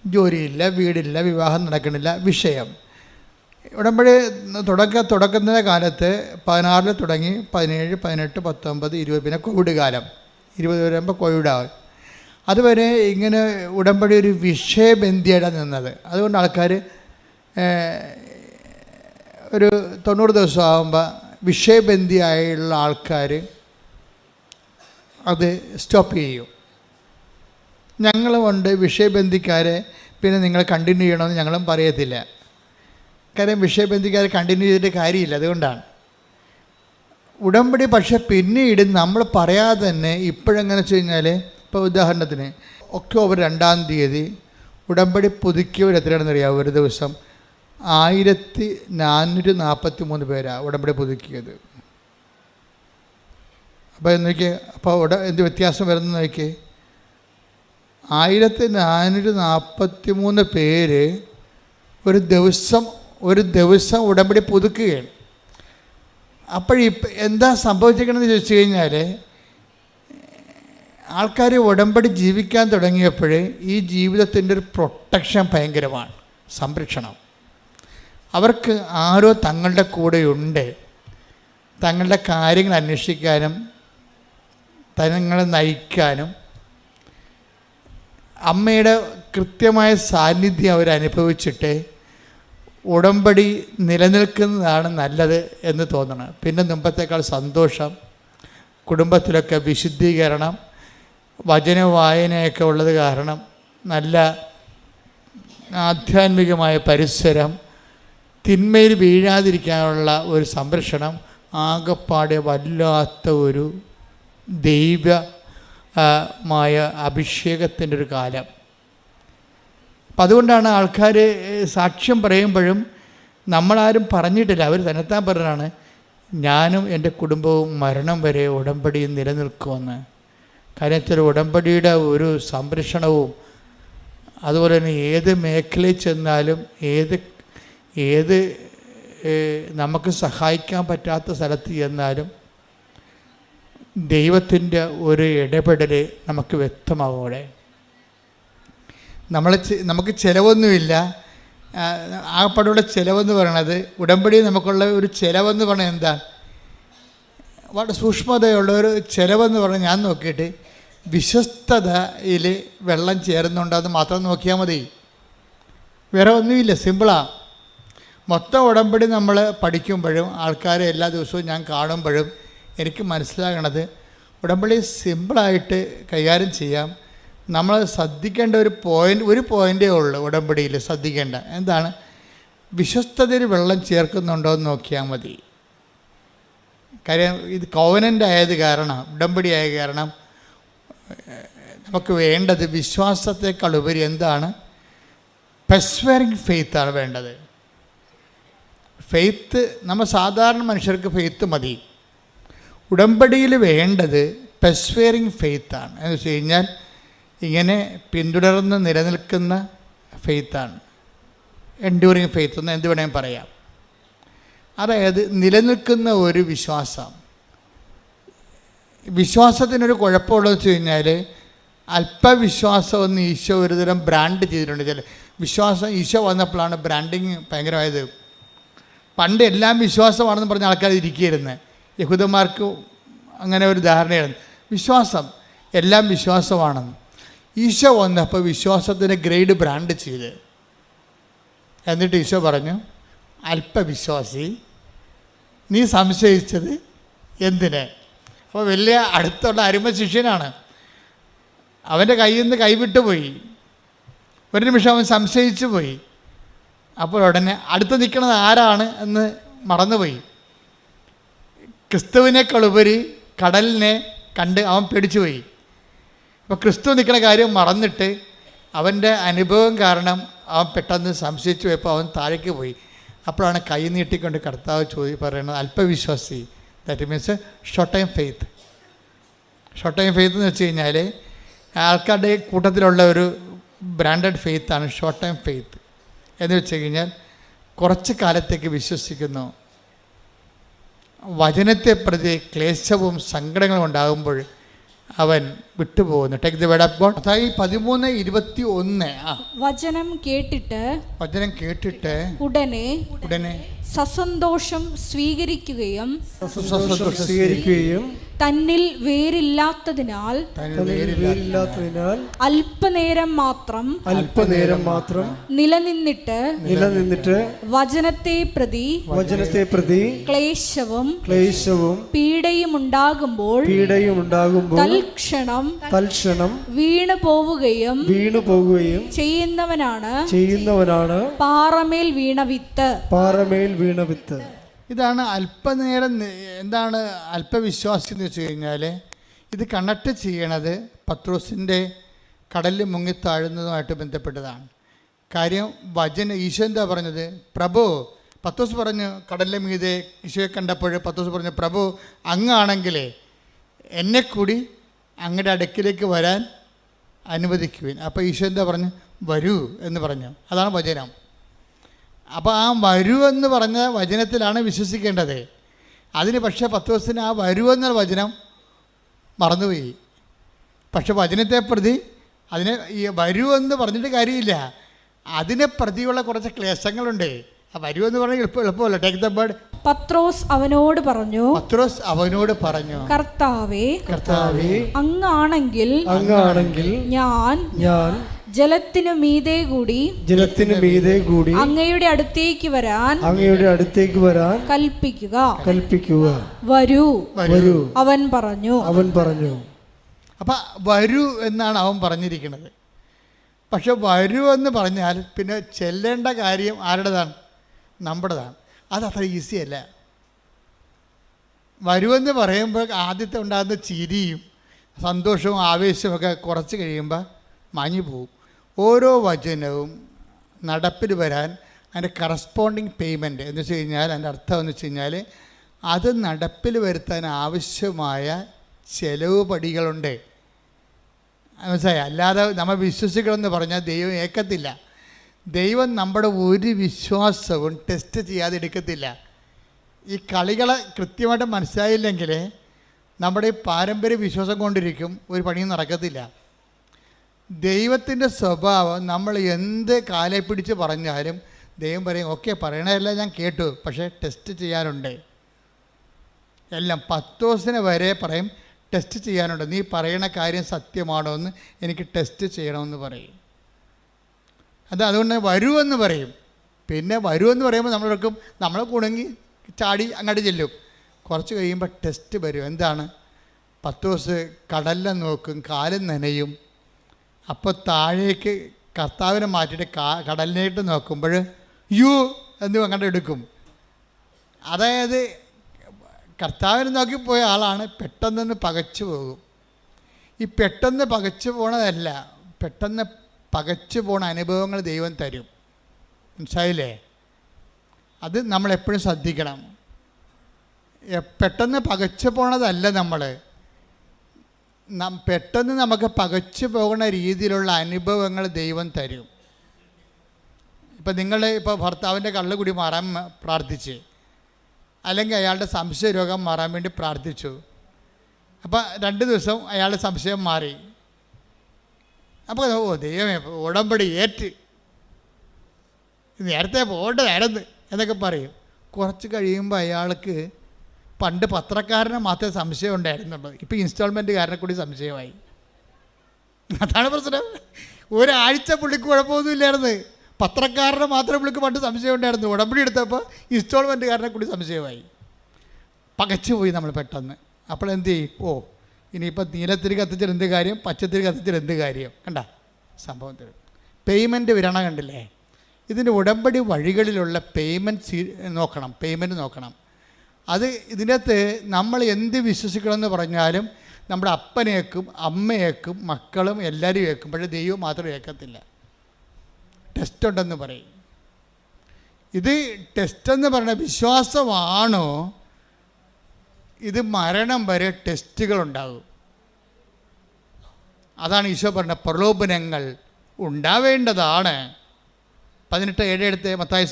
ജോലിയില്ല, വീടില്ല, വിവാഹം നടക്കണില്ല, വിഷയം. ഉടമ്പടി തുടങ്ങുന്ന കാലത്ത് 16 തുടങ്ങി 17, 18, 19, 20, പിന്നെ കോവിഡ് കാലം 20 വരുമ്പോൾ കോവിഡാവും. അതുവരെ ഇങ്ങനെ ഉടമ്പടി ഒരു വിഷയബന്ധിയായിട്ടാണ് നിന്നത്. അതുകൊണ്ട് ആൾക്കാർ ഒരു 90 ദിവസം ആകുമ്പോൾ വിഷയബന്ധിയായുള്ള ആൾക്കാർ അത് സ്റ്റോപ്പ് ചെയ്യും. ഞങ്ങളുമുണ്ട് വിഷയബന്ധിക്കാരെ, പിന്നെ നിങ്ങൾ കണ്ടിന്യൂ ചെയ്യണമെന്ന് ഞങ്ങളും പറയത്തില്ല. കാര്യം വിഷയബന്ധിക്കാരെ കണ്ടിന്യൂ ചെയ്തിട്ട് കാര്യമില്ല. അതുകൊണ്ടാണ് ഉടമ്പടി. പക്ഷെ പിന്നീട് നമ്മൾ പറയാതെ തന്നെ ഇപ്പോഴെങ്ങനെ വെച്ച് കഴിഞ്ഞാൽ, ഇപ്പോൾ ഉദാഹരണത്തിന് ഒക്ടോബർ 2-ാം തീയതി ഉടമ്പടി പുതുക്കിയവർ എത്രയാണെന്ന് അറിയാം? ഒരു ദിവസം 1443 പേരാണ് ഉടമ്പടി പുതുക്കിയത്. അപ്പോൾ നോക്കിയേ, അപ്പോൾ എന്ത് വ്യത്യാസം വരുന്നത് നോക്കിയേ. 1443 പേര് ഒരു ദിവസം ഉടമ്പടി പുതുക്കുകയാണ്. എന്താ സംഭവിച്ചിരിക്കണമെന്ന് ചോദിച്ചു കഴിഞ്ഞാൽ, ആൾക്കാർ ഉടമ്പടി ജീവിക്കാൻ തുടങ്ങിയപ്പോൾ ഈ ജീവിതത്തിൻ്റെ ഒരു പ്രൊട്ടക്ഷൻ ഭയങ്കരമാണ്, സംരക്ഷണം. അവർക്ക് ആരോ തങ്ങളുടെ കൂടെയുണ്ട്, തങ്ങളുടെ കാര്യങ്ങൾ അന്വേഷിക്കാനും തങ്ങളെ നയിക്കാനും. അമ്മയുടെ കൃത്യമായ സാന്നിധ്യം അവരനുഭവിച്ചിട്ട് ഉടമ്പടി നിലനിൽക്കുന്നതാണ് നല്ലത് എന്ന് തോന്നണം. പിന്നെ മുമ്പത്തേക്കാൾ സന്തോഷം, കുടുംബത്തിലൊക്കെ വിശുദ്ധീകരണം, വചന വായനയൊക്കെ ഉള്ളത് കാരണം നല്ല ആധ്യാത്മികമായ പരിസരം, തിന്മയിൽ വീഴാതിരിക്കാനുള്ള ഒരു സംരക്ഷണം, ആകപ്പാടെ വല്ലാത്ത ഒരു ദൈവമായ അഭിഷേകത്തിൻ്റെ ഒരു കാലം. അപ്പം അതുകൊണ്ടാണ് ആൾക്കാർ സാക്ഷ്യം പറയുമ്പോഴും നമ്മളാരും പറഞ്ഞിട്ടില്ല, അവർ തന്നെത്താൻ പറഞ്ഞാണ് ഞാനും എൻ്റെ കുടുംബവും മരണം വരെ ഉടമ്പടിയിൽ നിലനിൽക്കുമെന്ന്. കാര്യത്തിൽ ഉടമ്പടിയുടെ ഒരു സംരക്ഷണവും, അതുപോലെ തന്നെ ഏത് മേഖലയിൽ ചെന്നാലും ഏത് നമുക്ക് സഹായിക്കാൻ പറ്റാത്ത സ്ഥലത്ത് ചെന്നാലും ദൈവത്തിൻ്റെ ഒരു ഇടപെടൽ നമുക്ക് വ്യക്തമാവും. അവിടെ നമുക്ക് ചിലവൊന്നുമില്ല. ആകപ്പാടുള്ള ചിലവെന്ന് പറയണത്, ഉടമ്പടി നമുക്കുള്ള ഒരു ചിലവെന്ന് പറഞ്ഞാൽ എന്താ? വളരെ സൂക്ഷ്മതയുള്ള ഒരു ചിലവെന്ന് പറഞ്ഞാൽ, ഞാൻ നോക്കിയിട്ട് വിശ്വസ്തതയിൽ വെള്ളം ചേരുന്നുണ്ടോ എന്ന് മാത്രം നോക്കിയാൽ മതി. വേറെ ഒന്നുമില്ല, സിമ്പിളാണ്. മൊത്തം ഉടമ്പടി നമ്മൾ പഠിക്കുമ്പോഴും ആൾക്കാരെ എല്ലാ ദിവസവും ഞാൻ കാണുമ്പോഴും എനിക്ക് മനസ്സിലാകണത് ഉടമ്പടി സിമ്പിളായിട്ട് കൈകാര്യം ചെയ്യാം. നമ്മൾ ശ്രദ്ധിക്കേണ്ട ഒരു പോയിൻ്റേ ഉള്ളൂ ഉടമ്പടിയിൽ ശ്രദ്ധിക്കേണ്ട. എന്താണ്? വിശ്വസ്തതയിൽ വെള്ളം ചേർക്കുന്നുണ്ടോ എന്ന് നോക്കിയാൽ മതി. കാര്യം ഇത് കോവനൻ്റ് ആയത് കാരണം, ഉടമ്പടി ആയ കാരണം നമുക്ക് വേണ്ടത് വിശ്വാസത്തെക്കാൾ ഉപരി എന്താണ്? പെർസ്വേറിങ് ഫെയ്ത്താണ് വേണ്ടത്. ഫെയ്ത്ത്, നമ്മൾ സാധാരണ മനുഷ്യർക്ക് ഫെയ്ത്ത് മതി. ഉടമ്പടിയിൽ വേണ്ടത് പെർസ്വേറിങ് ഫെയ്ത്താണ്. എന്ന് വെച്ച് കഴിഞ്ഞാൽ ഇങ്ങനെ പിന്തുടർന്ന് നിലനിൽക്കുന്ന ഫെയ്ത്താണ്. എൻഡ്യൂറിങ് ഫെയ്ത്ത് എന്ന് എന്ത് വേണമെങ്കിൽ പറയാം. അതായത് നിലനിൽക്കുന്ന ഒരു വിശ്വാസം. വിശ്വാസത്തിനൊരു കുഴപ്പമുള്ളതെന്ന് വെച്ച് കഴിഞ്ഞാൽ, അല്പവിശ്വാസമെന്ന് ഈശോ ഒരു തരം ബ്രാൻഡ് ചെയ്തിട്ടുണ്ട്. ചില വിശ്വാസം ഈശോ വന്നപ്പോഴാണ് ബ്രാൻഡിങ് ഭയങ്കരമായത്. പണ്ട് എല്ലാം വിശ്വാസമാണെന്ന് പറഞ്ഞ ആൾക്കാർ ഇരിക്കുകയായിരുന്നു. യഹൂദന്മാർക്ക് അങ്ങനെ ഒരു ധാരണയായിരുന്നു, വിശ്വാസം എല്ലാം വിശ്വാസമാണെന്ന്. ഈശോ വന്നപ്പോൾ വിശ്വാസത്തിൻ്റെ ഗ്രേഡ് ബ്രാൻഡ് ചെയ്ത്, എന്നിട്ട് ഈശോ പറഞ്ഞു, അല്പവിശ്വാസി, നീ സംശയിച്ചത് എന്തിന്? അപ്പോൾ വലിയ അടുത്തുള്ള അരുമ ശിഷ്യനാണ്. അവൻ്റെ കയ്യിൽ നിന്ന് കൈവിട്ടു പോയി. ഒരു നിമിഷം അവൻ സംശയിച്ചു പോയി. അപ്പോൾ ഉടനെ അടുത്ത് നിൽക്കുന്നത് ആരാണ് എന്ന് മറന്നുപോയി. ക്രിസ്തുവിനേക്കാളുപരി കടലിനെ കണ്ട് അവൻ പേടിച്ചുപോയി. അപ്പോൾ ക്രിസ്തു നിൽക്കുന്ന കാര്യം മറന്നിട്ട് അവൻ്റെ അനുഭവം കാരണം അവൻ പെട്ടെന്ന് സംശയിച്ചു പോയപ്പോൾ അവൻ താഴേക്ക് പോയി. അപ്പോഴാണ് കൈ നീട്ടിക്കൊണ്ട് കർത്താവ് പറയുന്നത്, അല്പവിശ്വാസി. That means short time faith. Short time faith എന്ന് വെച്ച് കഴിഞ്ഞാൽ ആൾക്കാരുടെ കൂട്ടത്തിലുള്ള ഒരു ബ്രാൻഡഡ് ഫെയ്ത്താണ് ഷോർട്ട് ടൈം ഫെയ്ത്ത്. എന്ന് വെച്ച് കഴിഞ്ഞാൽ കുറച്ച് കാലത്തേക്ക് വിശ്വസിക്കുന്നു, വചനത്തെ പ്രതി ക്ലേശവും സങ്കടങ്ങളും ഉണ്ടാകുമ്പോൾ അവൻ വിട്ടുപോകുന്നു. Take the word of God. അതായത് 13:21 വചനം കേട്ടിട്ട് ഉടനെ സസന്തോഷം സ്വീകരിക്കുകയും തന്നിൽ വേരില്ലാത്തതിനാൽ അല്പനേരം മാത്രം നിലനിന്നിട്ട് വചനത്തെ പ്രതി ക്ലേശവും പീഡയും ഉണ്ടാകുമ്പോൾ തൽക്ഷണം വീണു പോവുകയും ചെയ്യുന്നവനാണ് പാറമേൽ വീണ വിത്ത്. ഇതാണ് അല്പനേരം. എന്താണ് അല്പവിശ്വാസി എന്ന് വെച്ച് കഴിഞ്ഞാൽ ഇത് കണക്ട് ചെയ്യണത് പത്രോസിൻ്റെ കടലിൽ മുങ്ങിത്താഴുന്നതുമായിട്ട് ബന്ധപ്പെട്ടതാണ്. കാര്യം ഈശോ എന്താ പറഞ്ഞത്? പ്രഭു, പത്രോസ് പറഞ്ഞു കടലിലെ മീതെ ഈശോയെ കണ്ടപ്പോൾ പത്രോസ് പറഞ്ഞു, പ്രഭു അങ്ങാണെങ്കിലേ എന്നെ കൂടി അങ്ങയുടെ അടുക്കിലേക്ക് വരാൻ അനുവദിക്കുവിൻ. അപ്പോൾ ഈശോ എന്താ പറഞ്ഞു? വരൂ എന്ന് പറഞ്ഞു. അതാണ് വചനം. അപ്പോൾ ആ വരൂ എന്ന് പറഞ്ഞ വചനത്തിലാണ് വിശ്വസിക്കേണ്ടത്. അതിന് പക്ഷേ പത്രോസിന് ആ വരൂ എന്ന വചനം മറന്നുപോയി. പക്ഷെ വചനത്തെ പ്രതി അതിനെ ഈ വരൂ എന്ന് പറഞ്ഞിട്ട് കാര്യമില്ല, അതിനെ പ്രതിയുള്ള കുറച്ച് ക്ലേശങ്ങളുണ്ട്. ആ വരൂ എന്ന് പറഞ്ഞാൽ എളുപ്പമല്ല. Take the bird. പത്രോസ് അവനോട് പറഞ്ഞു, കർത്താവേ അങ്ങാണെങ്കിൽ ഞാൻ ജലത്തിനു മീതെ കൂടി അങ്ങയുടെ അടുത്തേക്ക് വരാൻ കൽപ്പിക്കുക. വരൂ അവൻ പറഞ്ഞു. അപ്പം വരൂ എന്നാണ് അവൻ പറഞ്ഞിരിക്കുന്നത്. പക്ഷെ വരൂ എന്ന് പറഞ്ഞാൽ പിന്നെ ചെല്ലേണ്ട കാര്യം ആരുടേതാണ്? നമ്മുടേതാണ്. അതത്ര ഈസിയല്ല. വരുമെന്ന് പറയുമ്പോൾ ആദ്യത്തെ ഉണ്ടാകുന്ന ചിരിയും സന്തോഷവും ആവേശവും ഒക്കെ കുറച്ച് കഴിയുമ്പോൾ മാഞ്ഞു പോവും. ഓരോ വചനവും നടപ്പിൽ വരാൻ അതിൻ്റെ കറസ്പോണ്ടിങ് പേയ്മെൻറ്റ് എന്ന് വെച്ച് കഴിഞ്ഞാൽ അതിൻ്റെ അർത്ഥം എന്ന് വെച്ച് കഴിഞ്ഞാൽ അത് നടപ്പിൽ വരുത്താൻ ആവശ്യമായ ചെലവ് പടികളുണ്ട്. മനസ്സിലായി? അല്ലാതെ നമ്മൾ വിശ്വസിക്കണമെന്ന് പറഞ്ഞാൽ ദൈവം ഏക്കത്തില്ല. ദൈവം നമ്മുടെ ഒരു വിശ്വാസവും ടെസ്റ്റ് ചെയ്യാതെ എടുക്കത്തില്ല. ഈ കളികളെ കൃത്യമായിട്ട് മനസ്സിലായില്ലെങ്കിൽ നമ്മുടെ ഈ പാരമ്പര്യ വിശ്വാസം കൊണ്ടിരിക്കും, ഒരു പണിയും നടക്കത്തില്ല. ദൈവത്തിൻ്റെ സ്വഭാവം നമ്മൾ എന്ത് കാലെ പിടിച്ച് പറഞ്ഞാലും ദൈവം പറയും, ഓക്കെ പറയണതെല്ലാം ഞാൻ കേട്ടു, പക്ഷേ ടെസ്റ്റ് ചെയ്യാനുണ്ട്. എല്ലാം പത്രോസിനെ വരെ പറയും ടെസ്റ്റ് ചെയ്യാനുണ്ട്. നീ പറയണ കാര്യം സത്യമാണോ എന്ന് എനിക്ക് ടെസ്റ്റ് ചെയ്യണമെന്ന് പറയും. അതുകൊണ്ട് വരുമെന്ന് പറയും. പിന്നെ വരുമെന്ന് പറയുമ്പോൾ നമ്മൾ കുണുങ്ങി ചാടി അങ്ങോട്ട് ചെല്ലും. കുറച്ച് കഴിയുമ്പോൾ ടെസ്റ്റ് വരും. എന്താണ്? പത്രോസ് കടലിനെ നോക്കും, കാലും നനയും. അപ്പോൾ താഴേക്ക് കർത്താവിനെ മാറ്റിയിട്ട് കടലിനായിട്ട് നോക്കുമ്പോൾ യു എന്ന് അങ്ങോട്ട് എടുക്കും. അതായത് കർത്താവിനെ നോക്കിപ്പോയ ആളാണ് പെട്ടെന്ന് പകച്ചു പോകും. ഈ പെട്ടെന്ന് പകച്ചു പോണതല്ല, പെട്ടെന്ന് പകച്ചു പോണ അനുഭവങ്ങൾ ദൈവം തരും. മനസ്സിലായില്ലേ? അത് നമ്മളെപ്പോഴും ശ്രദ്ധിക്കണം. പെട്ടെന്ന് പകച്ചു പോണതല്ല, പെട്ടെന്ന് നമുക്ക് പകച്ചു പോകുന്ന രീതിയിലുള്ള അനുഭവങ്ങൾ ദൈവം തരും. ഇപ്പം ഇപ്പോൾ ഭർത്താവിൻ്റെ കള്ളുകുടി മാറാൻ പ്രാർത്ഥിച്ച്, അല്ലെങ്കിൽ അയാളുടെ സംശയ രോഗം മാറാൻ വേണ്ടി പ്രാർത്ഥിച്ചു. അപ്പോൾ 2 ദിവസം അയാളുടെ സംശയം മാറി. അപ്പോൾ ദൈവമേ ഉടമ്പടി ഏറ്റ്, നേരത്തെ പോകേണ്ടതായിരുന്നു എന്നൊക്കെ പറയും. കുറച്ച് കഴിയുമ്പോൾ അയാൾക്ക് പണ്ട് പത്രക്കാരനെ മാത്രമേ സംശയം ഉണ്ടായിരുന്നുള്ളൂ, ഇപ്പോൾ ഇൻസ്റ്റാൾമെൻറ്റുകാരനെ കൂടി സംശയമായി. അതാണ് പ്രശ്നം. ഒരാഴ്ച പുള്ളിക്ക് കുഴപ്പമൊന്നുമില്ലായിരുന്നു, പത്രക്കാരനെ മാത്രമേ പുള്ളിക്ക് പണ്ട് സംശയം ഉണ്ടായിരുന്നു. ഉടമ്പടി എടുത്തപ്പോൾ ഇൻസ്റ്റാൾമെൻറ്റുകാരനെ കൂടി സംശയമായി. പകച്ചുപോയി നമ്മൾ പെട്ടെന്ന്. അപ്പോൾ എന്ത് ചെയ്യും? ഇനിയിപ്പോൾ നീലത്തിരി കത്തിച്ചാൽ എന്ത് കാര്യം, പച്ചത്തിരി കത്തിച്ചാൽ എന്ത് കാര്യം? കണ്ട സംഭവം തരും. പേയ്മെൻറ്റ് വിരണ കണ്ടില്ലേ? ഇതിൻ്റെ ഉടമ്പടി വഴികളിലുള്ള പേയ്മെൻറ്റ് നോക്കണം. അത് ഇതിനകത്ത് നമ്മൾ എന്ത് വിശ്വസിക്കണമെന്ന് പറഞ്ഞാലും നമ്മുടെ അപ്പനേക്കും അമ്മയേക്കും മക്കളും എല്ലാവരും ഏക്കും, പക്ഷേ ദൈവം മാത്രം ഏക്കത്തില്ല. ടെസ്റ്റ് ഉണ്ടെന്ന് പറയും. ഇത് ടെസ്റ്റെന്ന് പറയുന്ന വിശ്വാസമാണോ? ഇത് മരണം വരെ ടെസ്റ്റുകളുണ്ടാകും. അതാണ് ഈശോ പറഞ്ഞ പ്രലോഭനങ്ങൾ ഉണ്ടാവേണ്ടതാണ്. 18:7 എടുത്ത് മത്തായി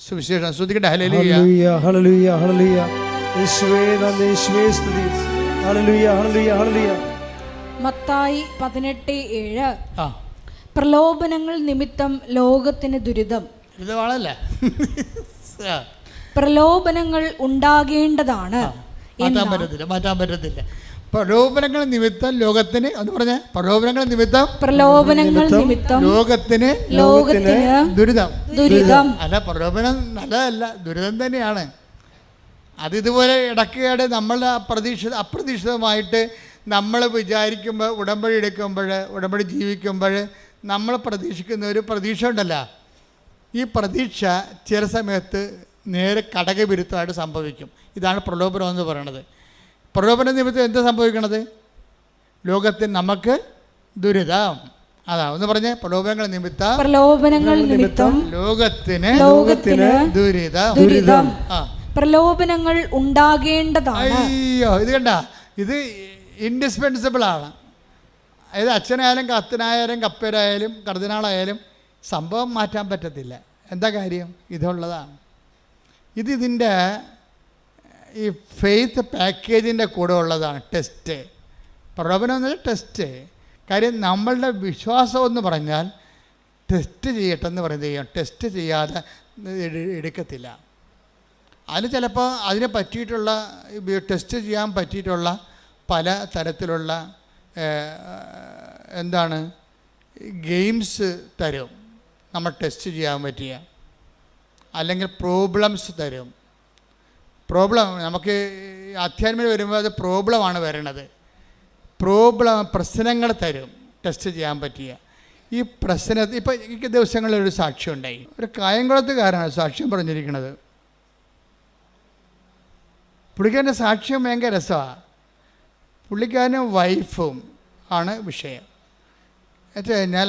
സുവിശേഷം ശ്രദ്ധിക്കട്ടെ. ഹല്ലേലൂയ ഹല്ലേലൂയ ഹല്ലേലൂയ. യേശുവേ നന്ദി, യേശുവേ സ്തുതി. ഹല്ലേലൂയ ഹല്ലേലൂയ ഹല്ലേലൂയ. മത്തായി 18:7. പ്രലോഭനങ്ങൾ നിമിത്തം ലോകത്തിന് ദുരിതം. ദുരിതമാണല്ലേ? പ്രലോഭനങ്ങൾ ഉണ്ടാകേണ്ടതാണ്. മാറ്റാൻ പറ്റത്തില്ല. പ്രലോഭനങ്ങൾ നിമിത്തം ലോകത്തിന് എന്ന് പറഞ്ഞ പ്രലോഭനങ്ങൾ നിമിത്തം ലോകത്തിന് ദുരിതം. അല്ല, പ്രലോഭനം നല്ലതല്ല, ദുരിതം തന്നെയാണ്. ഇതുപോലെ ഇടയ്ക്കിടെ നമ്മൾ അപ്രതീക്ഷിതമായിട്ട് നമ്മൾ വിചാരിക്കുമ്പോൾ, ഉടമ്പടി എടുക്കുമ്പോൾ, ഉടമ്പടി ജീവിക്കുമ്പോൾ നമ്മൾ പ്രതീക്ഷിക്കുന്ന ഒരു പ്രതീക്ഷ ഉണ്ടല്ലോ, ഈ പ്രതീക്ഷ ചില സമയത്ത് നേരെ കടകവിരുദ്ധമായിട്ട് സംഭവിക്കും. ഇതാണ് പ്രലോഭനം എന്ന് പറയുന്നത്. പ്രലോഭന നിമിത്തം എന്താ സംഭവിക്കണത്? ലോകത്തിന് നമുക്ക് ദുരിതം. അതാ ഒന്ന് പറഞ്ഞേ, പ്രലോഭനങ്ങൾ നിമിത്തം ലോകത്തിന് ദുരിതം. പ്രലോഭനങ്ങൾ ഉണ്ടാകേണ്ടതാണ്. അയ്യോ, ഇത് കണ്ട, ഇത് ഇൻഡിസ്പെൻസിബിൾ ആണ്. അതായത് അച്ഛനായാലും കത്തനായാലും കപ്പേരായാലും കർദിനാളായാലും സംഭവം മാറ്റാൻ പറ്റത്തില്ല. എന്താ കാര്യം? ഇതുള്ളതാണ്. ഇതിൻ്റെ ഈ ഫെയ്ത്ത് പാക്കേജിൻ്റെ കൂടെ ഉള്ളതാണ് ടെസ്റ്റ്. പ്രലോഭനം എന്നത് ടെസ്റ്റ്. കാര്യം നമ്മളുടെ വിശ്വാസം എന്ന് പറഞ്ഞാൽ ടെസ്റ്റ് ചെയ്യട്ടെന്ന് പറയുന്നത് ടെസ്റ്റ് ചെയ്യാതെ എടുക്കത്തില്ല. അതിന് ചിലപ്പോൾ അതിനെ പറ്റിയിട്ടുള്ള ടെസ്റ്റ് ചെയ്യാൻ പറ്റിയിട്ടുള്ള പല തരത്തിലുള്ള ഗെയിംസ് തരും നമ്മൾ ടെസ്റ്റ് ചെയ്യാൻ പറ്റിയ, അല്ലെങ്കിൽ പ്രോബ്ലംസ് തരും. നമുക്ക് അധ്യാത്മിക വരുമ്പോൾ അത് പ്രോബ്ലമാണ് വരണത്. പ്രശ്നങ്ങൾ തരും ടെസ്റ്റ് ചെയ്യാൻ പറ്റിയ. ഈ പ്രശ്നത്തിൽ ഇപ്പം എനിക്ക് ദിവസങ്ങളിൽ ഒരു സാക്ഷ്യം ഉണ്ടായി. ഒരു കായംകുളത്തുകാരാണ് സാക്ഷ്യം പറഞ്ഞിരിക്കുന്നത്. പുള്ളിക്കാരൻ്റെ സാക്ഷ്യം ഭയങ്കര രസമാണ്. പുള്ളിക്കാരനും വൈഫും ആണ് വിഷയം. എന്ന് കഴിഞ്ഞാൽ